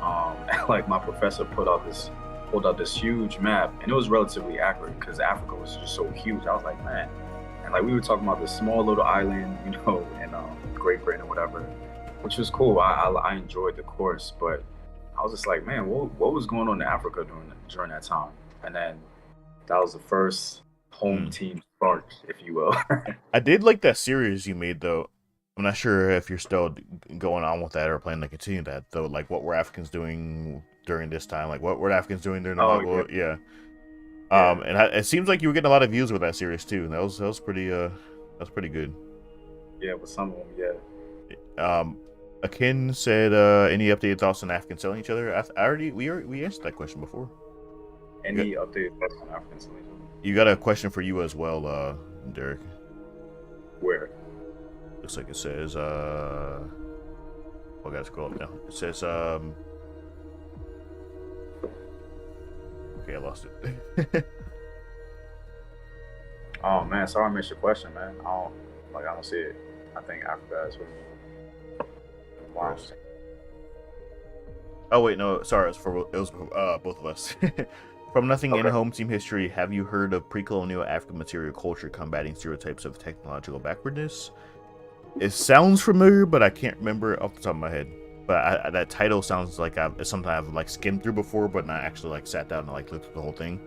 S2: And like my professor pulled out this huge map, and it was relatively accurate because Africa was just so huge. I was like, man, and like we were talking about this small little island, in Great Britain or whatever, which was cool. I enjoyed the course, but I was just like, man, what was going on in Africa during that time? And then that was the first home team spark, if you will.
S1: I did like that series you made, though. I'm not sure if you're still going on with that or planning to continue that, though. Like, what were Africans doing during this time? Like, what were Africans doing during the Mongol? Yeah. And it seems like you were getting a lot of views with that series too. And that was pretty good.
S2: Yeah, with some of them, yeah.
S1: Akin said, any updated thoughts on Africans selling each other? We answered that question before.
S2: Any updated thoughts on Africans selling each other?
S1: You got a question for you as well, Derek.
S2: Where?
S1: Looks like it says, I gotta scroll up now. It says, okay, I lost it.
S2: Oh man, sorry I missed your question, man. I don't see it. I think Africa is with me. Wow.
S1: Oh wait, no, sorry, it was both of us. From Nothing in Home Team History, have you heard of pre-colonial African material culture combating stereotypes of technological backwardness? It sounds familiar, but I can't remember off the top of my head. But that title sounds like it's something I've like skimmed through before, but not actually like sat down and like looked at the whole thing.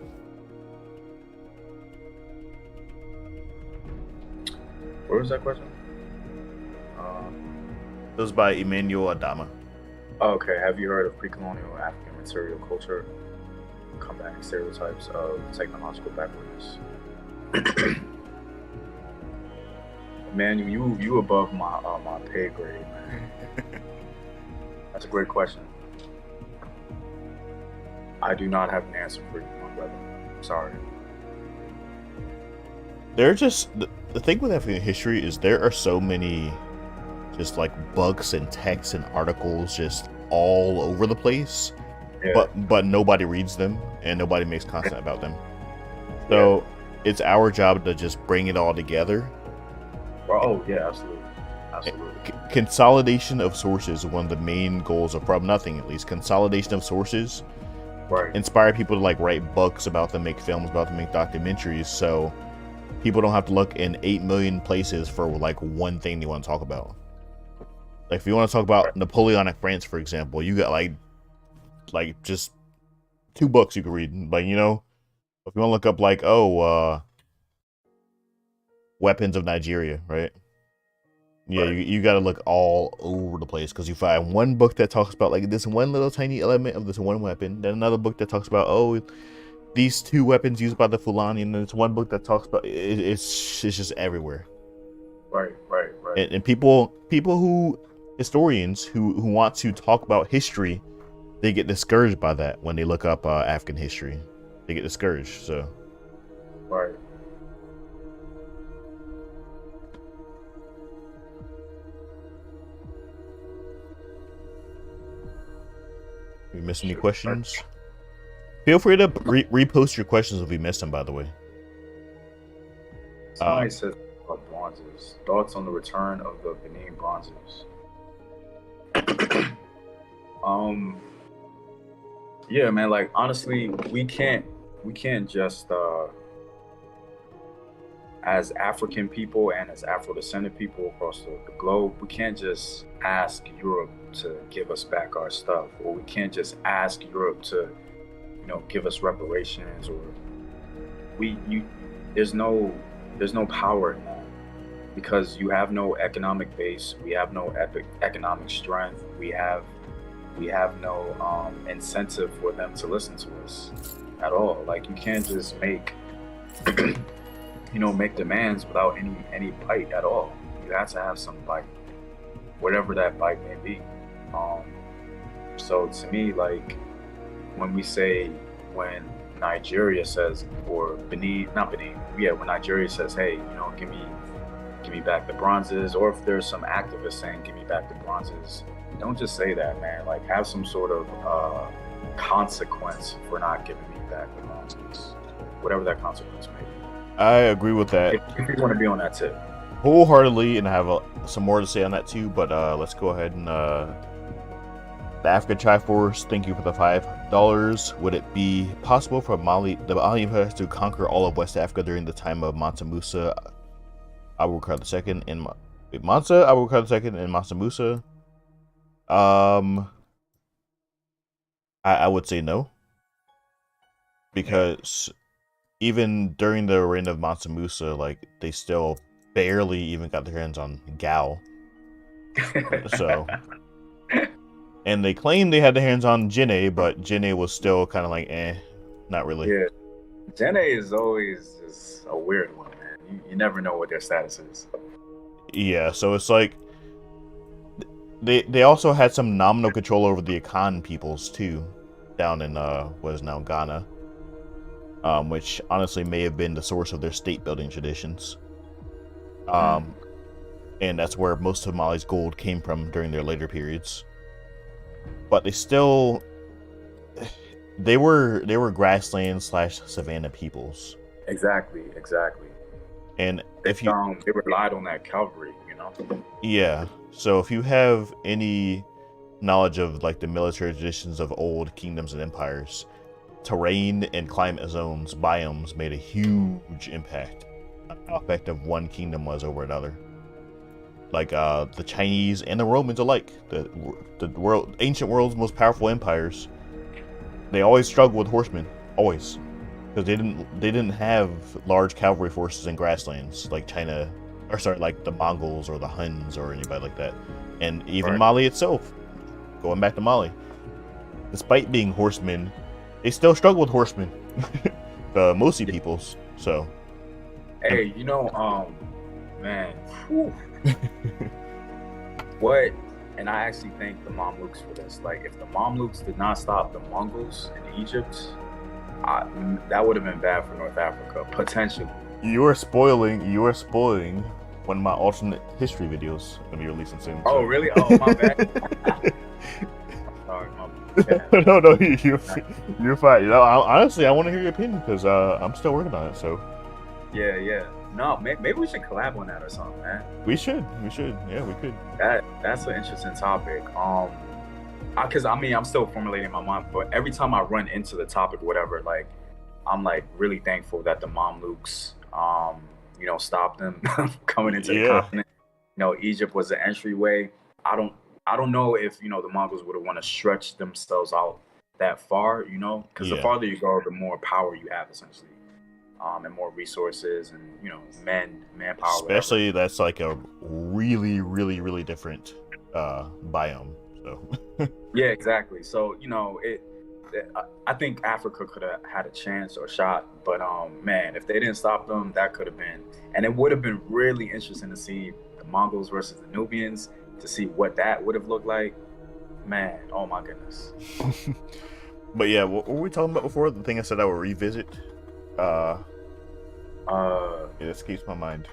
S2: Where was that question?
S1: It was by Emmanuel Adama.
S2: Okay, have you heard of pre-colonial African material culture combating stereotypes of technological backwardness? Man, you above my pay grade, man. That's a great question. I do not have an answer for you, my brother. Sorry.
S1: They're just the thing with African history is there are so many just like books and texts and articles just all over the place, but nobody reads them and nobody makes content about them. So it's our job to just bring it all together.
S2: Oh yeah, absolutely.
S1: Consolidation of sources is one of the main goals of From Nothing, at least. Consolidation of sources,
S2: right?
S1: Inspire people to like write books about them, make films about them, make documentaries, so people don't have to look in 8 million places for like one thing they want to talk about. Like if you want to talk about Napoleonic France, for example, you got like just 2 books you can read. Like, if you want to look up like weapons of Nigeria, right? Yeah, you got to look all over the place because you find one book that talks about like this one little tiny element of this one weapon, then another book that talks about these 2 weapons used by the Fulani, and then there's one book that talks about it's just everywhere.
S2: Right.
S1: And people historians who want to talk about history, they get discouraged by that when they look up African history. They get discouraged. So.
S2: Right.
S1: We missed any questions? Feel free to repost your questions if we missed them, by the way.
S2: Somebody said about bronzes. Thoughts on the return of the Benin bronzes? Yeah, man, like honestly, we can't just as African people and as Afro-descendant people across the globe, we can't just ask Europe to give us back our stuff, or we can't just ask Europe to, give us reparations, or there's no power in that. because you have no economic base, we have no economic strength, we have no incentive for them to listen to us at all. Like, you can't just make make demands without any bite at all. You have to have some bite, whatever that bite may be. So to me, like, when when Nigeria says, or Benin, not Benin, yeah, when Nigeria says, hey, give me back the bronzes, or if there's some activist saying, give me back the bronzes, don't just say that, man. Like, have some sort of consequence for not giving me back the bronzes, whatever that consequence may be.
S1: I agree with that.
S2: If you want to be on that tip.
S1: Wholeheartedly, and I have some more to say on that too, but let's go ahead and the African Triforce, thank you for the $5. Would it be possible for the Mali Empire to conquer all of West Africa during the time of Mansa Musa, Abubakar II, and Mansa Abubakar II and Mansa Musa? I would say no, because even during the reign of Mansa Musa, like, they still barely even got their hands on Gao. So, and they claimed they had their hands on Jinne, but Jinne was still kind of like, not really.
S2: Yeah, Jinne is always just a weird one, man. You never know what their status is.
S1: Yeah, so it's like they also had some nominal control over the Akan peoples too, down in what is now Ghana, which honestly may have been the source of their state building traditions. And that's where most of Mali's gold came from during their later periods. But they were grassland / savanna peoples.
S2: Exactly.
S1: And
S2: they relied on that cavalry,
S1: Yeah. So if you have any knowledge of like the military traditions of old kingdoms and empires, terrain and climate zones, biomes made a huge impact on how effective one kingdom was over another. Like the Chinese and the Romans alike, the ancient world's most powerful empires, they always struggled with horsemen, always, because they didn't have large cavalry forces in grasslands like China, or sorry, like the Mongols or the Huns or anybody like that, and even Mali itself. Going back to Mali, despite being horsemen, they still struggle with horsemen. The Mosi peoples. So,
S2: hey, man, what? And I actually thank the Mamluks for this. Like, if the Mamluks did not stop the Mongols in Egypt, that would have been bad for North Africa, potentially.
S1: You are spoiling one of my alternate history videos going to be releasing soon. So.
S2: Oh, really? Oh, my bad. Sorry, my bad.
S1: No, you're fine. Honestly, I want to hear your opinion because I'm still working on it. So.
S2: Yeah. No, maybe we should collab on that or something, man.
S1: We should. Yeah, we could.
S2: That's an interesting topic. Because I'm still formulating my mind, but every time I run into the topic, whatever, like, I'm like really thankful that the Mamluks, stopped them coming into the continent. Egypt was the entryway. I don't know if the Mongols would have want to stretch themselves out that far, because the farther you go, the more power you have, essentially. And more resources and manpower.
S1: Especially
S2: whatever.
S1: That's like a really, really, really different biome. So
S2: yeah, exactly. So I think Africa could have had a chance or shot, but man, if they didn't stop them, that could have been, and it would have been really interesting to see the Mongols versus the Nubians, to see what that would have looked like. Man, oh my goodness.
S1: But yeah, what were we talking about before? The thing I said I would revisit. It escapes my mind.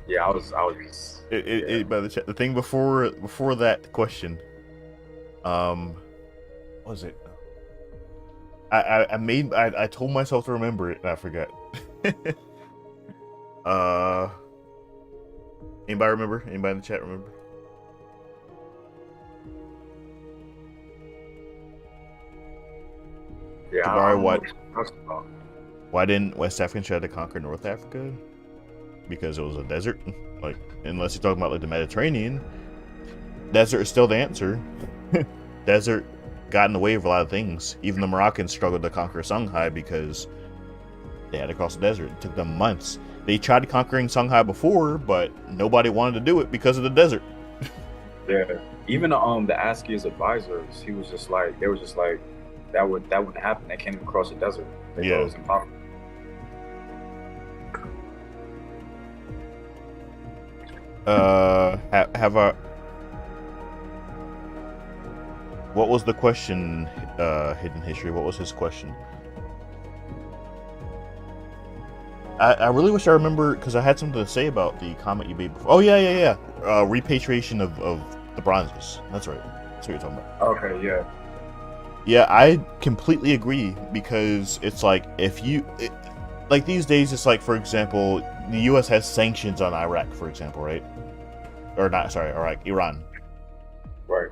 S2: Yeah, I was just.
S1: By the thing before that question, what was it? I told myself to remember it and I forgot. Anybody remember? Anybody in the chat remember?
S2: Yeah.
S1: Kabari, why didn't West Africans try to conquer North Africa? Because it was a desert. Like, unless you're talking about like the Mediterranean, desert is still the answer. Desert got in the way of a lot of things. Even the Moroccans struggled to conquer Songhai because they had to cross the desert. It took them months. they tried conquering Shanghai before, but nobody wanted to do it because of the desert.
S2: Yeah. Even the Askew's advisors, they were just like that wouldn't happen. They can't even cross the desert. They thought it was impossible.
S1: What was the question, Hidden History? What was his question? I really wish I remember, because I had something to say about the comment you made before. Oh, yeah. Repatriation of the bronzes. That's right. That's what you're talking about.
S2: Okay, yeah.
S1: Yeah, I completely agree, because it's like, like these days, it's like, for example, the U.S. has sanctions on Iraq, for example, right? Or not, sorry, Iran.
S2: Right.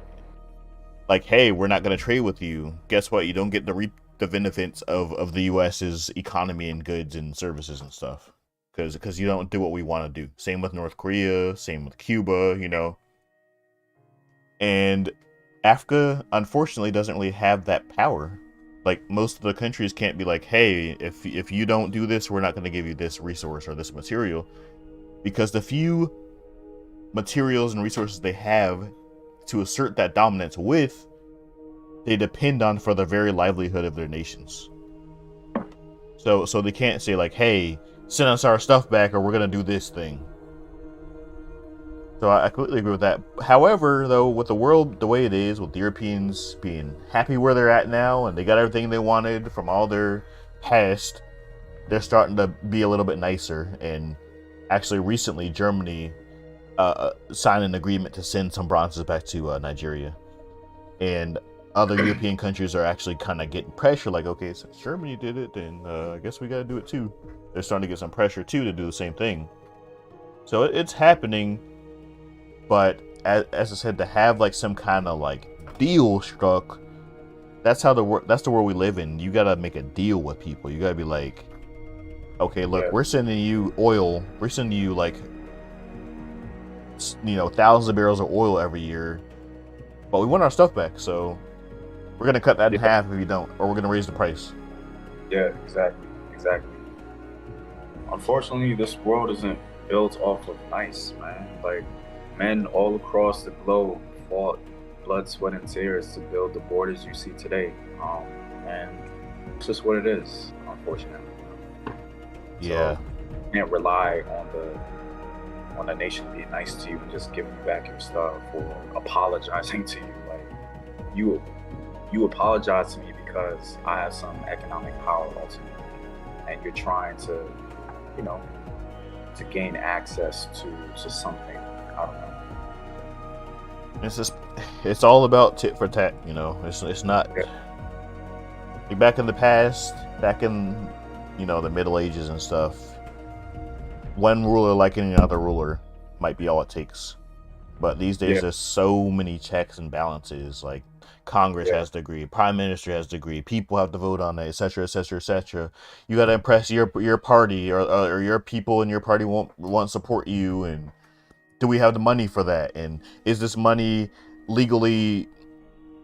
S1: Like, hey, we're not going to trade with you. Guess what? You don't get the benefits of the U.S.'s economy and goods and services and stuff. Because you don't do what we want to do. Same with North Korea, same with Cuba, you know. And Africa, unfortunately, doesn't really have that power. Like, most of the countries can't be like, hey, if you don't do this, we're not going to give you this resource or this material. Because the few materials and resources they have to assert that dominance with, they depend on for the very livelihood of their nations. So they can't say like, hey, send us our stuff back or we're going to do this thing. So I completely agree with that. However, though, with the world the way it is, with the Europeans being happy where they're at now and they got everything they wanted from all their past, they're starting to be a little bit nicer. And actually recently Germany signed an agreement to send some bronzes back to Nigeria. And other European countries are actually kind of getting pressure, like, okay, since Germany did it, then I guess we got to do it too. They're starting to get some pressure too to do the same thing. So it's happening, but as I said, to have like some kind of like deal struck, that's how that's the world we live in. You got to make a deal with people. You got to be like, okay, look, we're sending you oil. We're sending you like, you know, thousands of barrels of oil every year, but we want our stuff back. So we're going to cut that in half if you don't, or we're going to raise the price.
S2: Yeah, exactly. Unfortunately, this world isn't built off of nice, man. Like, men all across the globe fought blood, sweat, and tears to build the borders you see today. And it's just what it is, unfortunately.
S1: Yeah.
S2: So you can't rely on the nation being nice to you and just giving you back your stuff or apologizing to you. Like, you apologize to me because I have some economic power ultimately, and you're trying to, you know, to gain access to something. I don't know.
S1: It's all about tit for tat, you know. It's not like back in the past, back in, you know, the Middle Ages and stuff. One ruler liking another ruler might be all it takes. But these days, there's so many checks and balances. Like, Congress has to agree, Prime Minister has to agree, people have to vote on it, etc., etc., etc. You got to impress your party, or your people in your party won't support you. And do we have the money for that? And is this money legally,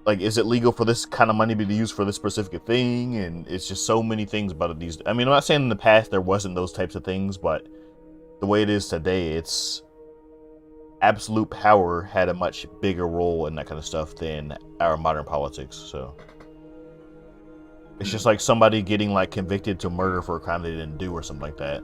S1: like, is it legal for this kind of money to be used for this specific thing? And it's just so many things about it. I mean, I'm not saying in the past there wasn't those types of things, but the way it is today, it's absolute power had a much bigger role in that kind of stuff than our modern politics. So it's just like somebody getting like convicted to murder for a crime they didn't do or something like that,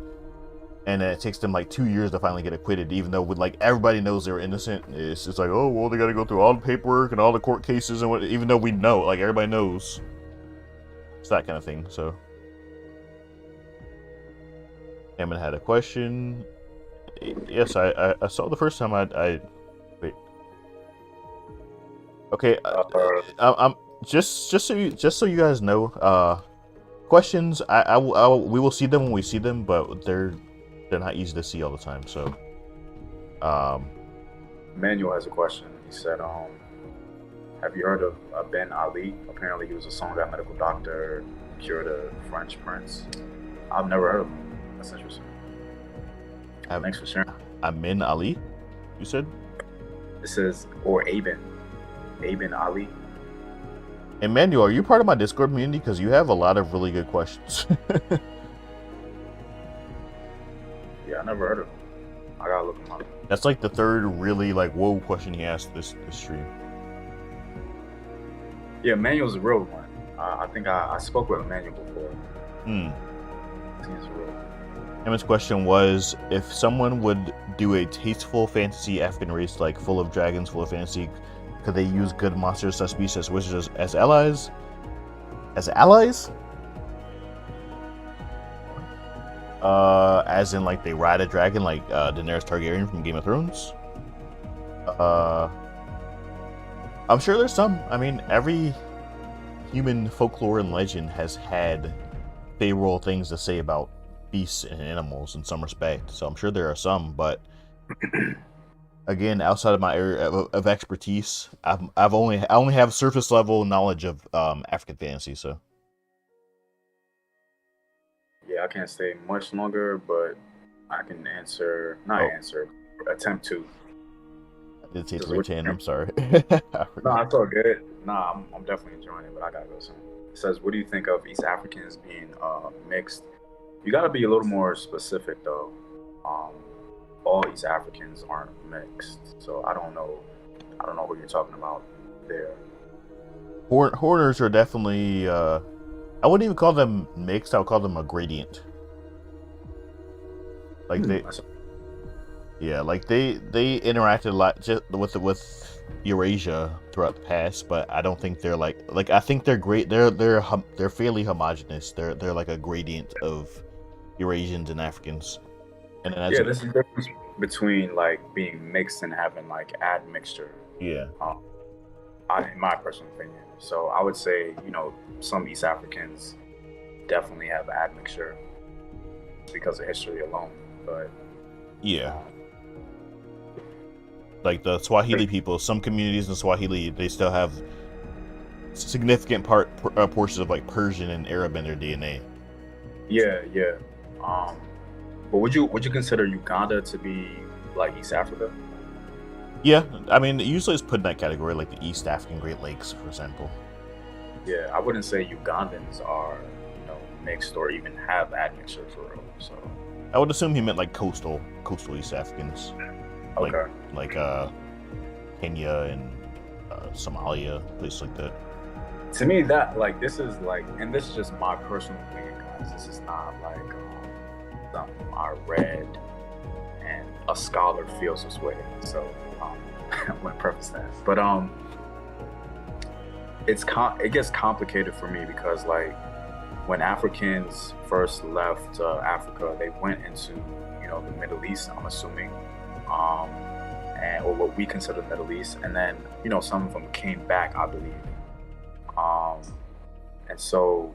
S1: and then it takes them like 2 years to finally get acquitted, even though with like everybody knows they're innocent. It's just like, oh well, they got to go through all the paperwork and all the court cases and what, even though we know, like, everybody knows. It's that kind of thing. So Hammond had a question. Yes, I saw the first time. I wait. Okay, I'm just so you guys know. Questions. We will see them when we see them, but they're not easy to see all the time. So,
S2: Manuel has a question. He said, "Have you heard of Ben Ali? Apparently, he was a Songhai medical doctor, cured a French prince. I've never heard of him. That's interesting." Thanks for sharing.
S1: Amin Ali, you said?
S2: It says, or Aben Ali.
S1: Emmanuel, are you part of my Discord community? Because you have a lot of really good questions.
S2: never heard of him. I gotta look him up.
S1: That's like the third really like whoa question he asked this stream.
S2: Yeah, Emmanuel's a real one. I think I spoke with Emmanuel before. He's real.
S1: Emma's question was, if someone would do a tasteful fantasy African race, like full of dragons, full of fantasy, could they use good monsters, such beasts as wizards, as allies? As allies? As in like they ride a dragon, like Daenerys Targaryen from Game of Thrones? I'm sure there's some. I mean, every human folklore and legend has had favorable things to say about beasts and animals in some respect. So I'm sure there are some, but again, outside of my area of expertise, I only have surface level knowledge of African fantasy. So
S2: yeah, I can't stay much longer, but I can attempt to.
S1: I did say 310. I'm sorry.
S2: No, I feel good. Nah, I'm definitely enjoying it, but I gotta go soon. It says, what do you think of East Africans being mixed? You gotta be a little more specific though. All East Africans aren't mixed, so I don't know what you're talking about there.
S1: Horners are definitely. I wouldn't even call them mixed. I would call them a gradient. Like like they interacted a lot just with Eurasia throughout the past, but I don't think they're like I think they're great. They're fairly homogenous. They're like a gradient of Eurasians and Africans. And then
S2: there's a difference between like being mixed and having like admixture.
S1: Yeah.
S2: In my personal opinion. So I would say, some East Africans definitely have admixture because of history alone. But
S1: yeah. Like the Swahili people, some communities in Swahili, they still have significant portions of like Persian and Arab in their DNA.
S2: Yeah. But would you consider Uganda to be like East Africa?
S1: Yeah, I mean, usually it's put in that category, like the East African Great Lakes, for example.
S2: Yeah, I wouldn't say Ugandans are, mixed or even have admixture for real. So
S1: I would assume he meant like coastal East Africans.
S2: Okay.
S1: Like Kenya and Somalia, places like that.
S2: To me, that this is and this is just my personal opinion, guys. This is not something I read and a scholar feels this way. So I want to preface that. But it gets complicated for me because when Africans first left Africa, they went into the Middle East, I'm assuming, or what we consider the Middle East, and then some of them came back, I believe. And so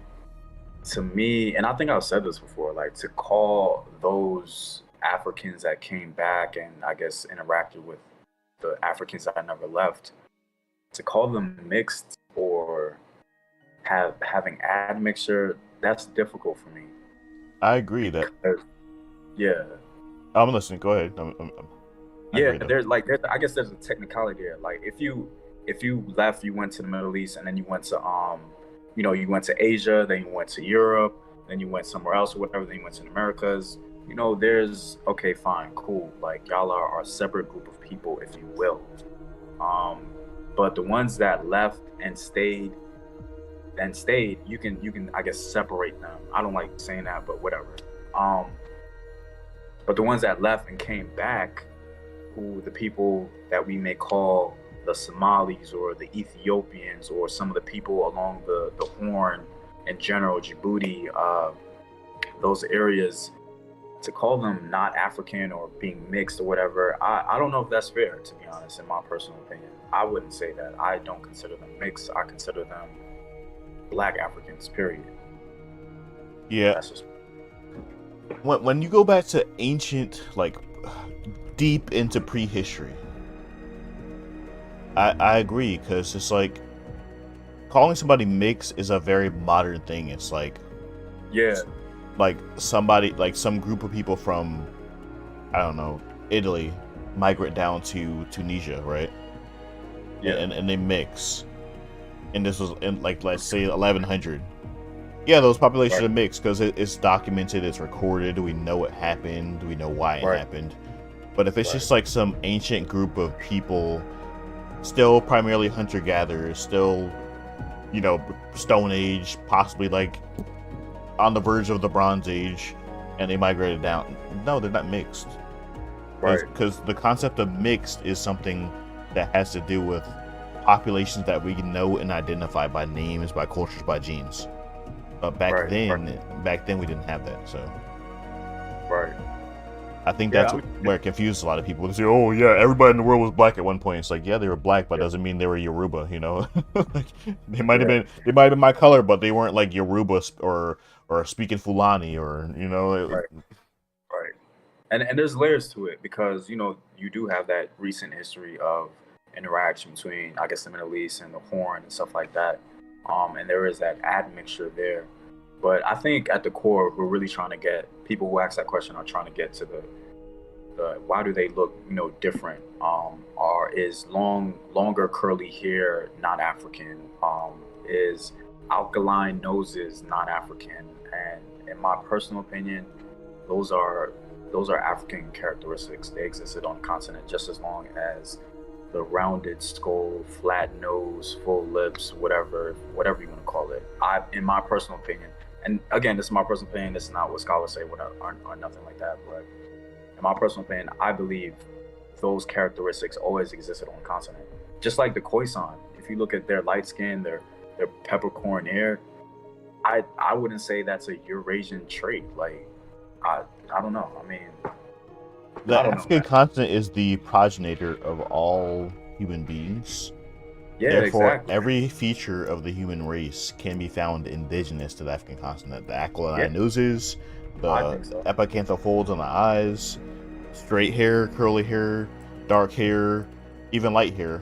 S2: to me, and I think I've said this before, to call those Africans that came back and I guess interacted with the Africans that never left, to call them mixed or having admixture, that's difficult for me.
S1: I agree that.
S2: Yeah.
S1: I'm listening. Go ahead.
S2: I guess there's a technicality there. If you left, you went to the Middle East, and then you went to you went to Asia, then you went to Europe, then you went somewhere else or whatever, then you went to the Americas. There's okay, fine, cool. Y'all are a separate group of people, if you will. But the ones that left and stayed, you can I guess separate them. I don't like saying that, but whatever. But the ones that left and came back, who the people that we may call the Somalis or the Ethiopians or some of the people along the Horn in general, Djibouti, those areas, to call them not African or being mixed or whatever, I don't know if that's fair, to be honest, in my personal opinion. I wouldn't say that. I don't consider them mixed. I consider them Black Africans, period.
S1: Yeah.
S2: That's just...
S1: When you go back to ancient, deep into prehistory, I agree, because it's calling somebody mixed is a very modern thing. It's somebody, some group of people from, I don't know, Italy migrate down to Tunisia, right?
S2: Yeah.
S1: And they mix. And this was in let's say 1100. Yeah, those populations
S2: Right.
S1: are mixed because it's documented, it's recorded, we know it happened, we know why it
S2: Right.
S1: happened. But if it's
S2: Right.
S1: just like some ancient group of people, still primarily hunter-gatherers, still, Stone Age, possibly like on the verge of the Bronze Age, and they migrated down. No, they're not mixed.
S2: Right.
S1: Because the concept of mixed is something that has to do with populations that we know and identify by names, by cultures, by genes. But
S2: Right.
S1: back then we didn't have that. So
S2: Right.
S1: I think
S2: Yeah.
S1: that's where it confused a lot of people. They say, "Oh yeah, everybody in the world was black at one point." It's like, yeah, they were black, but
S2: Yeah.
S1: doesn't mean they were Yoruba. Like,
S2: Yeah.
S1: they might have been my color, but they weren't like Yoruba or speaking Fulani or
S2: Right. Right. And there's layers to it because you do have that recent history of interaction between, I guess, the Middle East and the Horn and stuff like that. And there is that admixture there. But I think at the core, we're really trying to get people who ask that question are trying to get to the why do they look different? Or is longer curly hair not African? Is alkaline noses not African? And in my personal opinion, those are African characteristics. They existed on the continent just as long as the rounded skull, flat nose, full lips, whatever you want to call it. In my personal opinion, and again, this is my personal opinion. This is not what scholars say, or nothing like that. But in my personal opinion, I believe those characteristics always existed on the continent. Just like the Khoisan, if you look at their light skin, their peppercorn hair, I wouldn't say that's a Eurasian trait. Like I don't know. I mean,
S1: The
S2: I don't know,
S1: African
S2: man.
S1: continent is the progenitor of all human beings.
S2: Yeah,
S1: Therefore,
S2: exactly.
S1: every feature of the human race can be found indigenous to the African continent. The aquiline
S2: Yeah,
S1: noses,
S2: I
S1: the
S2: think so.
S1: epicanthal folds on the eyes, straight hair, curly hair, dark hair, even light hair.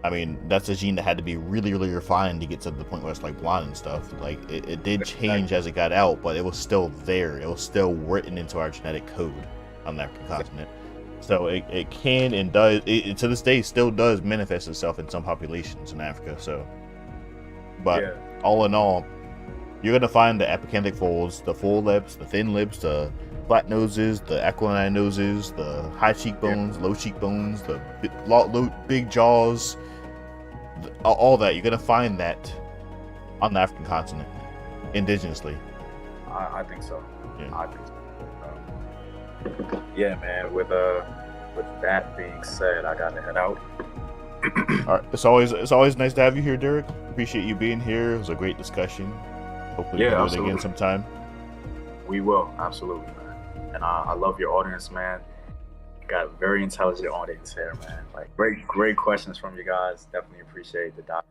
S1: I mean, that's a gene that had to be really, really refined to get to the point where it's like blonde and stuff. Like, it did change as it got out, but it was still there. It was still written into our genetic code on the African continent. So it can and does, to this day, still does manifest itself in some populations in Africa. So, but
S2: Yeah,
S1: all in all, you're going to find the epicanthic folds, the full lips, the thin lips, the flat noses, the aquiline noses, the high cheekbones, low cheekbones, the big jaws, all that. You're going to find that on the African continent, indigenously.
S2: I think so.
S1: Yeah.
S2: I think so. Yeah, man. With that being said, I gotta head out.
S1: All right. It's always nice to have you here, Derek. Appreciate you being here. It was a great discussion. Hopefully we can do it again sometime.
S2: We will, absolutely, man. And I love your audience, man. Got a very intelligent audience here, man. Like great questions from you guys. Definitely appreciate the dialogue.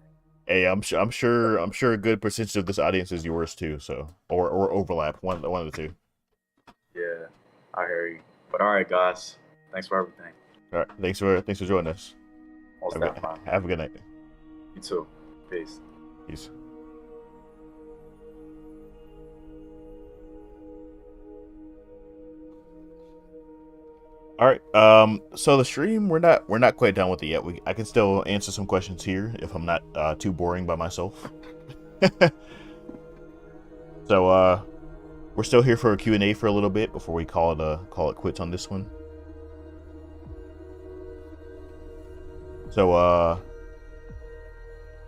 S1: Hey, I'm sure a good percentage of this audience is yours too. So or overlap, one of the two.
S2: Yeah, I hear you. But all right, guys. Thanks for everything.
S1: All right. Thanks for joining us. Have a good night.
S2: You too. Peace.
S1: Peace. All right. So the stream, we're not quite done with it yet. I can still answer some questions here if I'm not too boring by myself. So we're still here for a Q&A for a little bit before we call it quits on this one. So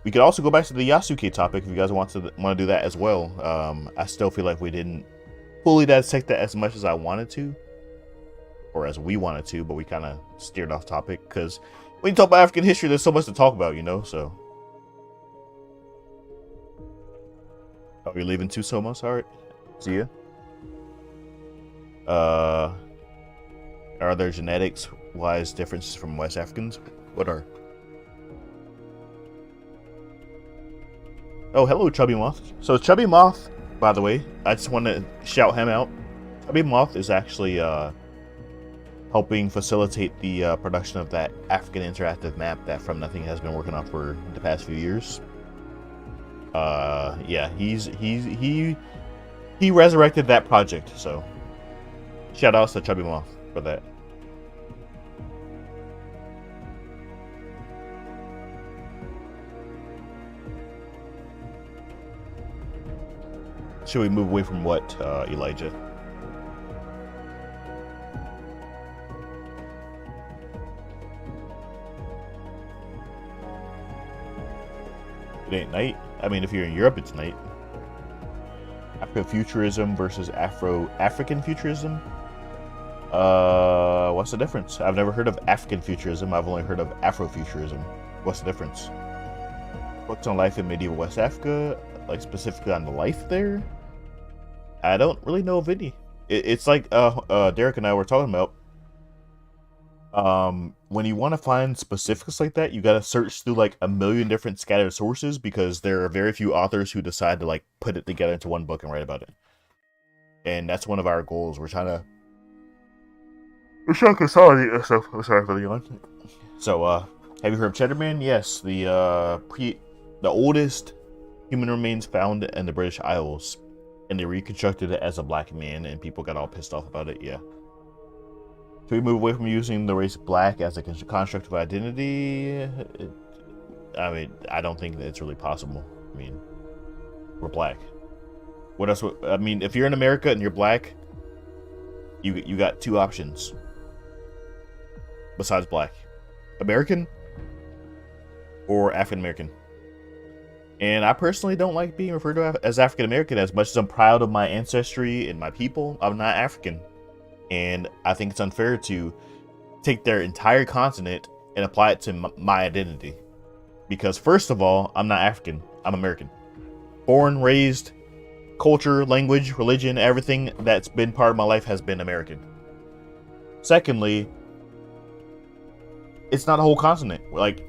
S1: we could also go back to the Yasuke topic if you guys want to do that as well. I still feel like we didn't fully dissect that as much as I wanted to, or as we wanted to, but we kind of steered off topic because when you talk about African history, there's so much to talk about, So, are we leaving too, Somos? All right, see ya. Are there genetics wise differences from West Africans? What are? Oh, hello, Chubby Moth. So Chubby Moth, by the way, I just want to shout him out. Chubby Moth is actually helping facilitate the production of that African interactive map that From Nothing has been working on for the past few years. Yeah, he resurrected that project, so shout outs to Chubby Moth for that. Should we move away from what, Elijah? It ain't night. I mean, if you're in Europe, it's night. Afrofuturism versus African futurism. What's the difference? I've never heard of African futurism. I've only heard of Afrofuturism. What's the difference? Books on life in medieval West Africa, like specifically on the life there. I don't really know of any. It's like Derek and I were talking about. When you want to find specifics like that, you gotta search through like a million different scattered sources because there are very few authors who decide to like put it together into one book and write about it. And that's one of our goals. We're trying to consolidate that stuff. I'm sorry for the yawn. So, have you heard of Cheddarman? Yes, the oldest human remains found in the British Isles, and they reconstructed it as a black man, and people got all pissed off about it. Yeah. So we move away from using the race black as a construct of identity. I mean, I don't think that it's really possible. I mean, we're black. What else? I mean, if you're in America and you're black, you got two options besides black: American or African American. And I personally don't like being referred to as African American. As much as I'm proud of my ancestry and my people, I'm not African. And I think it's unfair to take their entire continent and apply it to my identity. Because first of all, I'm not African, I'm American. Born, raised, culture, language, religion, everything that's been part of my life has been American. Secondly, it's not a whole continent. Like,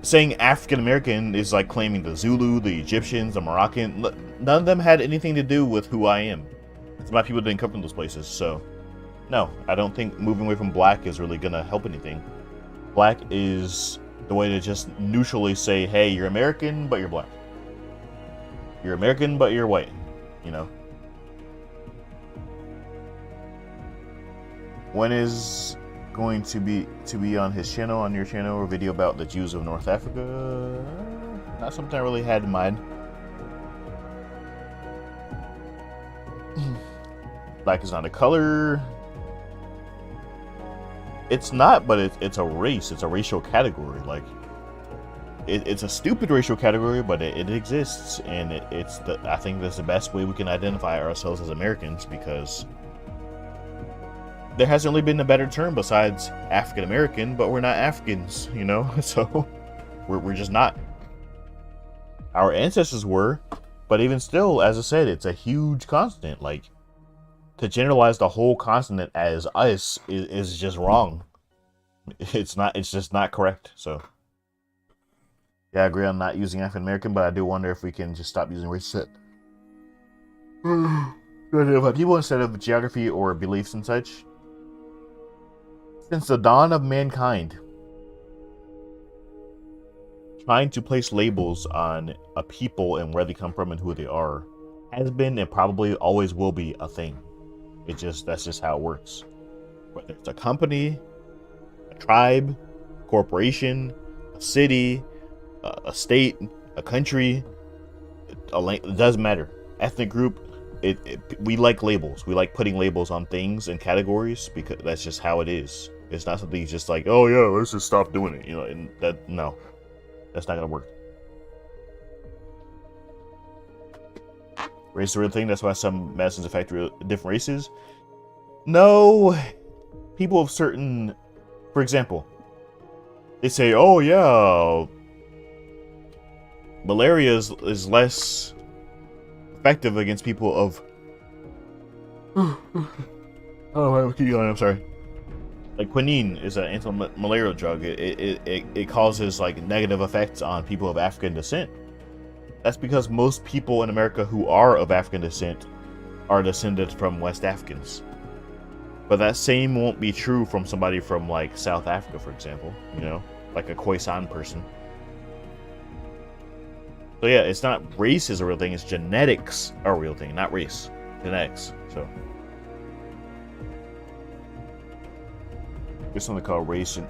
S1: saying African American is like claiming the Zulu, the Egyptians, the Moroccan. None of them had anything to do with who I am. My people didn't come from those places, so no, I don't think moving away from black is really gonna help anything. Black is the way to just neutrally say, hey, you're American, but you're black. You're American, but you're white, you know? When is going to be on his channel, on your channel, or video about the Jews of North Africa? Not something I really had in mind. Black is not a color. It's not, but it's a race. It's a racial category. Like, it's a stupid racial category, but it exists, and I think that's the best way we can identify ourselves as Americans, because there hasn't really been a better term besides African American, but we're not Africans, you know. So we're just not. Our ancestors were, but even still, as I said, it's a huge continent. Like, to generalize the whole continent as us is just wrong. It's just not correct. So, yeah, I agree on not using African American, but I do wonder if we can just stop using race set. People instead of geography or beliefs and such. Since the dawn of mankind, trying to place labels on a people and where they come from and who they are has been and probably always will be a thing. That's just how it works. Whether it's a company, a tribe, a corporation, a city, a state, a country, it doesn't matter. Ethnic group, we like labels. We like putting labels on things and categories because that's just how it is. It's not something just like, oh yeah, let's just stop doing it, you know. And no, that's not gonna work. Race is a real thing. That's why some medicines affect different races. No, people of certain, for example, they say, oh yeah, malaria is less effective against people of. I'm sorry. Like quinine is an anti-malarial drug. It causes like negative effects on people of African descent. That's because most people in America who are of African descent are descended from West Africans. But that same won't be true from somebody from like South Africa, for example, you know, like a Khoisan person. So yeah, it's not race is a real thing, it's genetics are a real thing, not race. Genetics. So there's something called race and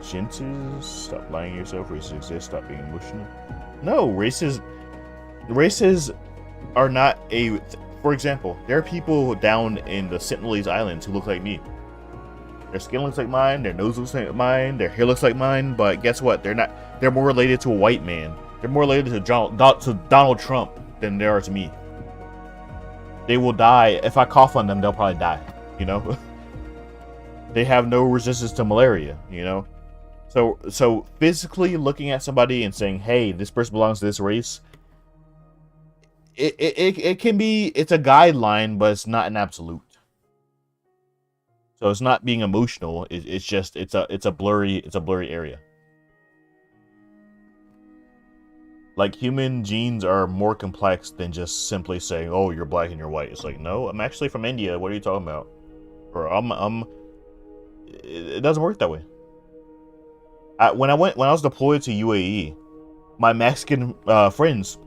S1: genses. Stop lying to yourself, races exist, stop being emotional. No, races are not a. For example, there are people down in the Sentinelese Islands who look like me. Their skin looks like mine, their nose looks like mine, their hair looks like mine, but guess what? They're not. They're more related to a white man. They're more related to Donald Trump than they are to me. They will die. If I cough on them, they'll probably die. You know? They have no resistance to malaria, you know? So physically looking at somebody and saying, hey, this person belongs to this race, it can be, it's a guideline, but it's not an absolute. So it's not being emotional. It's just, it's a blurry area. Like, human genes are more complex than just simply saying, oh, you're black and you're white. It's like, no, I'm actually from India. What are you talking about? Or it doesn't work that way. When I was deployed to UAE, my Mexican friends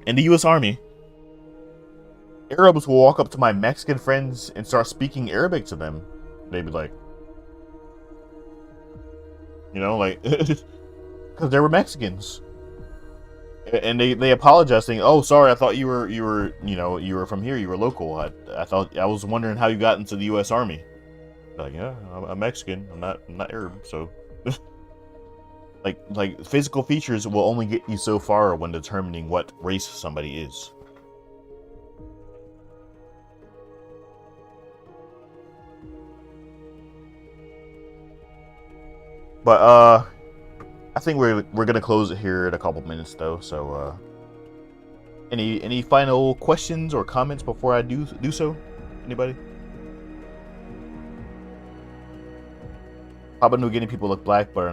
S1: in the U.S. Army, Arabs will walk up to my Mexican friends and start speaking Arabic to them. They'd be like, you know, like, because they were Mexicans, and they apologized, saying, "Oh, sorry, I thought you were from here, you were local. I thought, I was wondering how you got into the U.S. Army." Like, yeah, I'm Mexican. I'm not Arab, so. Like physical features will only get you so far when determining what race somebody is. But I think we're gonna close it here in a couple minutes though. So any final questions or comments before I do so? Anybody? Papua New Guinea people look black, but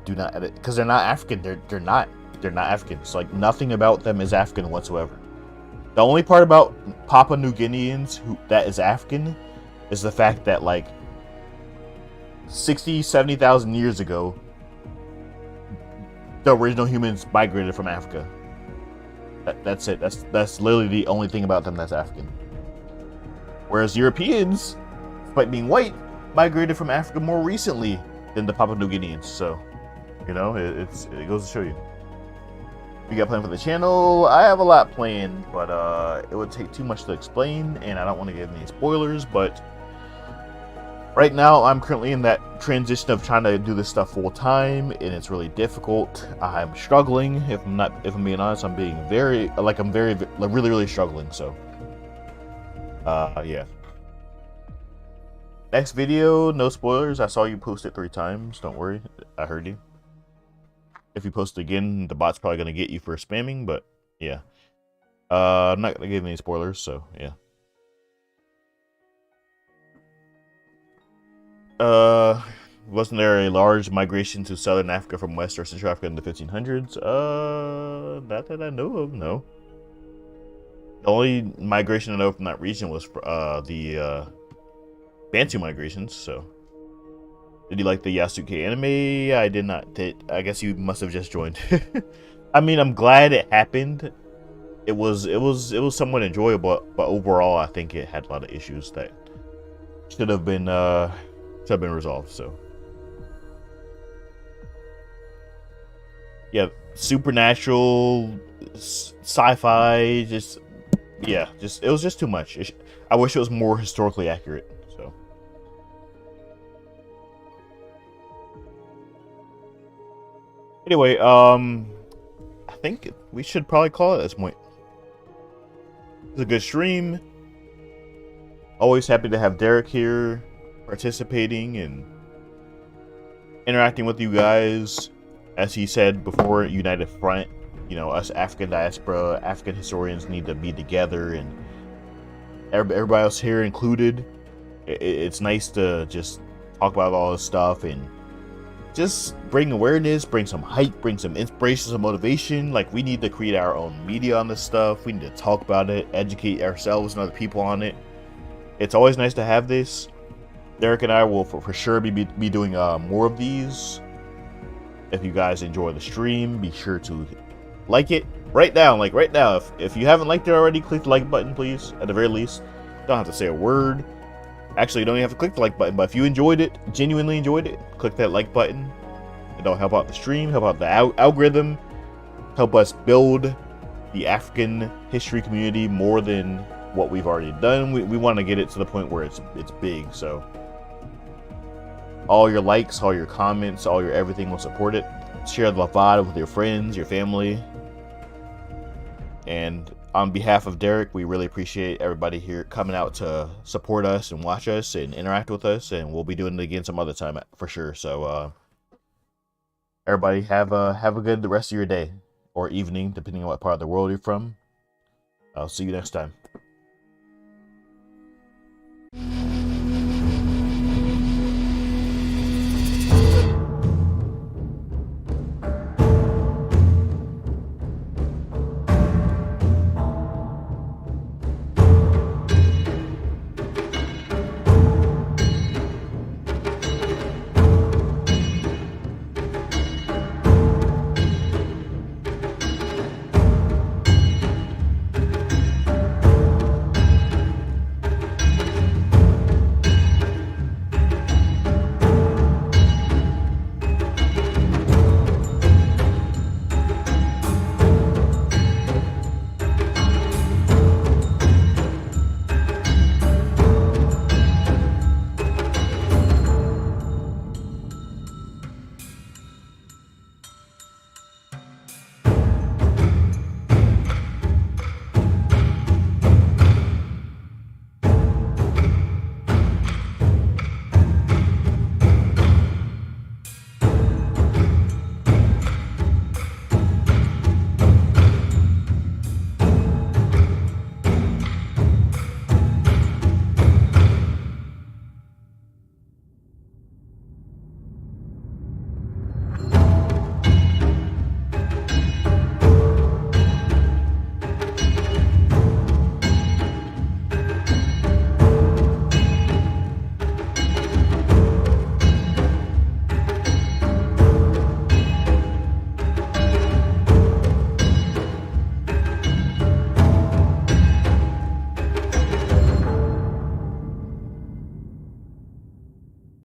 S1: do not edit because they're not African. They're not African. It's like nothing about them is African whatsoever. The only part about Papua New Guineans that is African is the fact that like 70,000 years ago, the original humans migrated from Africa. That's it. That's literally the only thing about them that's African. Whereas Europeans, despite being white, migrated from Africa more recently than the Papua New Guineans. So, you know, it goes to show you. We got planned for the channel. I have a lot planned, but it would take too much to explain, and I don't want to give any spoilers. But right now, I'm currently in that transition of trying to do this stuff full time, and it's really difficult. I'm struggling. If I'm being honest, I'm being really struggling. So, yeah. Next video, no spoilers. I saw you post it 3 times. Don't worry, I heard you. If you post it again, the bot's probably gonna get you for spamming. But yeah, I'm not gonna give any spoilers. So yeah. Wasn't there a large migration to southern Africa from West or Central Africa in the 1500s? Not that I know of. No. The only migration I know from that region was the Bantu migrations. So, did you like the Yasuke anime? I did not. I guess you must have just joined. I mean, I'm glad it happened. It was somewhat enjoyable, but overall, I think it had a lot of issues that should have been resolved. So, yeah, supernatural, sci-fi, just it was just too much. I wish it was more historically accurate. So, anyway, I think we should probably call it at this point. It's a good stream. Always happy to have Derek here, participating and interacting with you guys. As he said before, United Front, you know, us African diaspora, African historians need to be together, and everybody else here included. It's nice to just talk about all this stuff and just bring awareness, bring some hype, bring some inspiration, some motivation. Like, we need to create our own media on this stuff. We need to talk about it, educate ourselves and other people on it. It's always nice to have this. Derek and I will for sure be doing more of these. If you guys enjoy the stream, be sure to like it right now. Like right now, if you haven't liked it already, click the like button, please. At the very least, you don't have to say a word. Actually, you don't even have to click the like button. But if you enjoyed it, genuinely enjoyed it, click that like button. It'll help out the stream, help out the algorithm, help us build the African history community more than what we've already done. We want to get it to the point where it's big. So all your likes, all your comments, all your everything will support it. Share the VOD with your friends, your family. And on behalf of Derek, we really appreciate everybody here coming out to support us and watch us and interact with us. And we'll be doing it again some other time for sure. So everybody have a good the rest of your day or evening, depending on what part of the world you're from. I'll see you next time.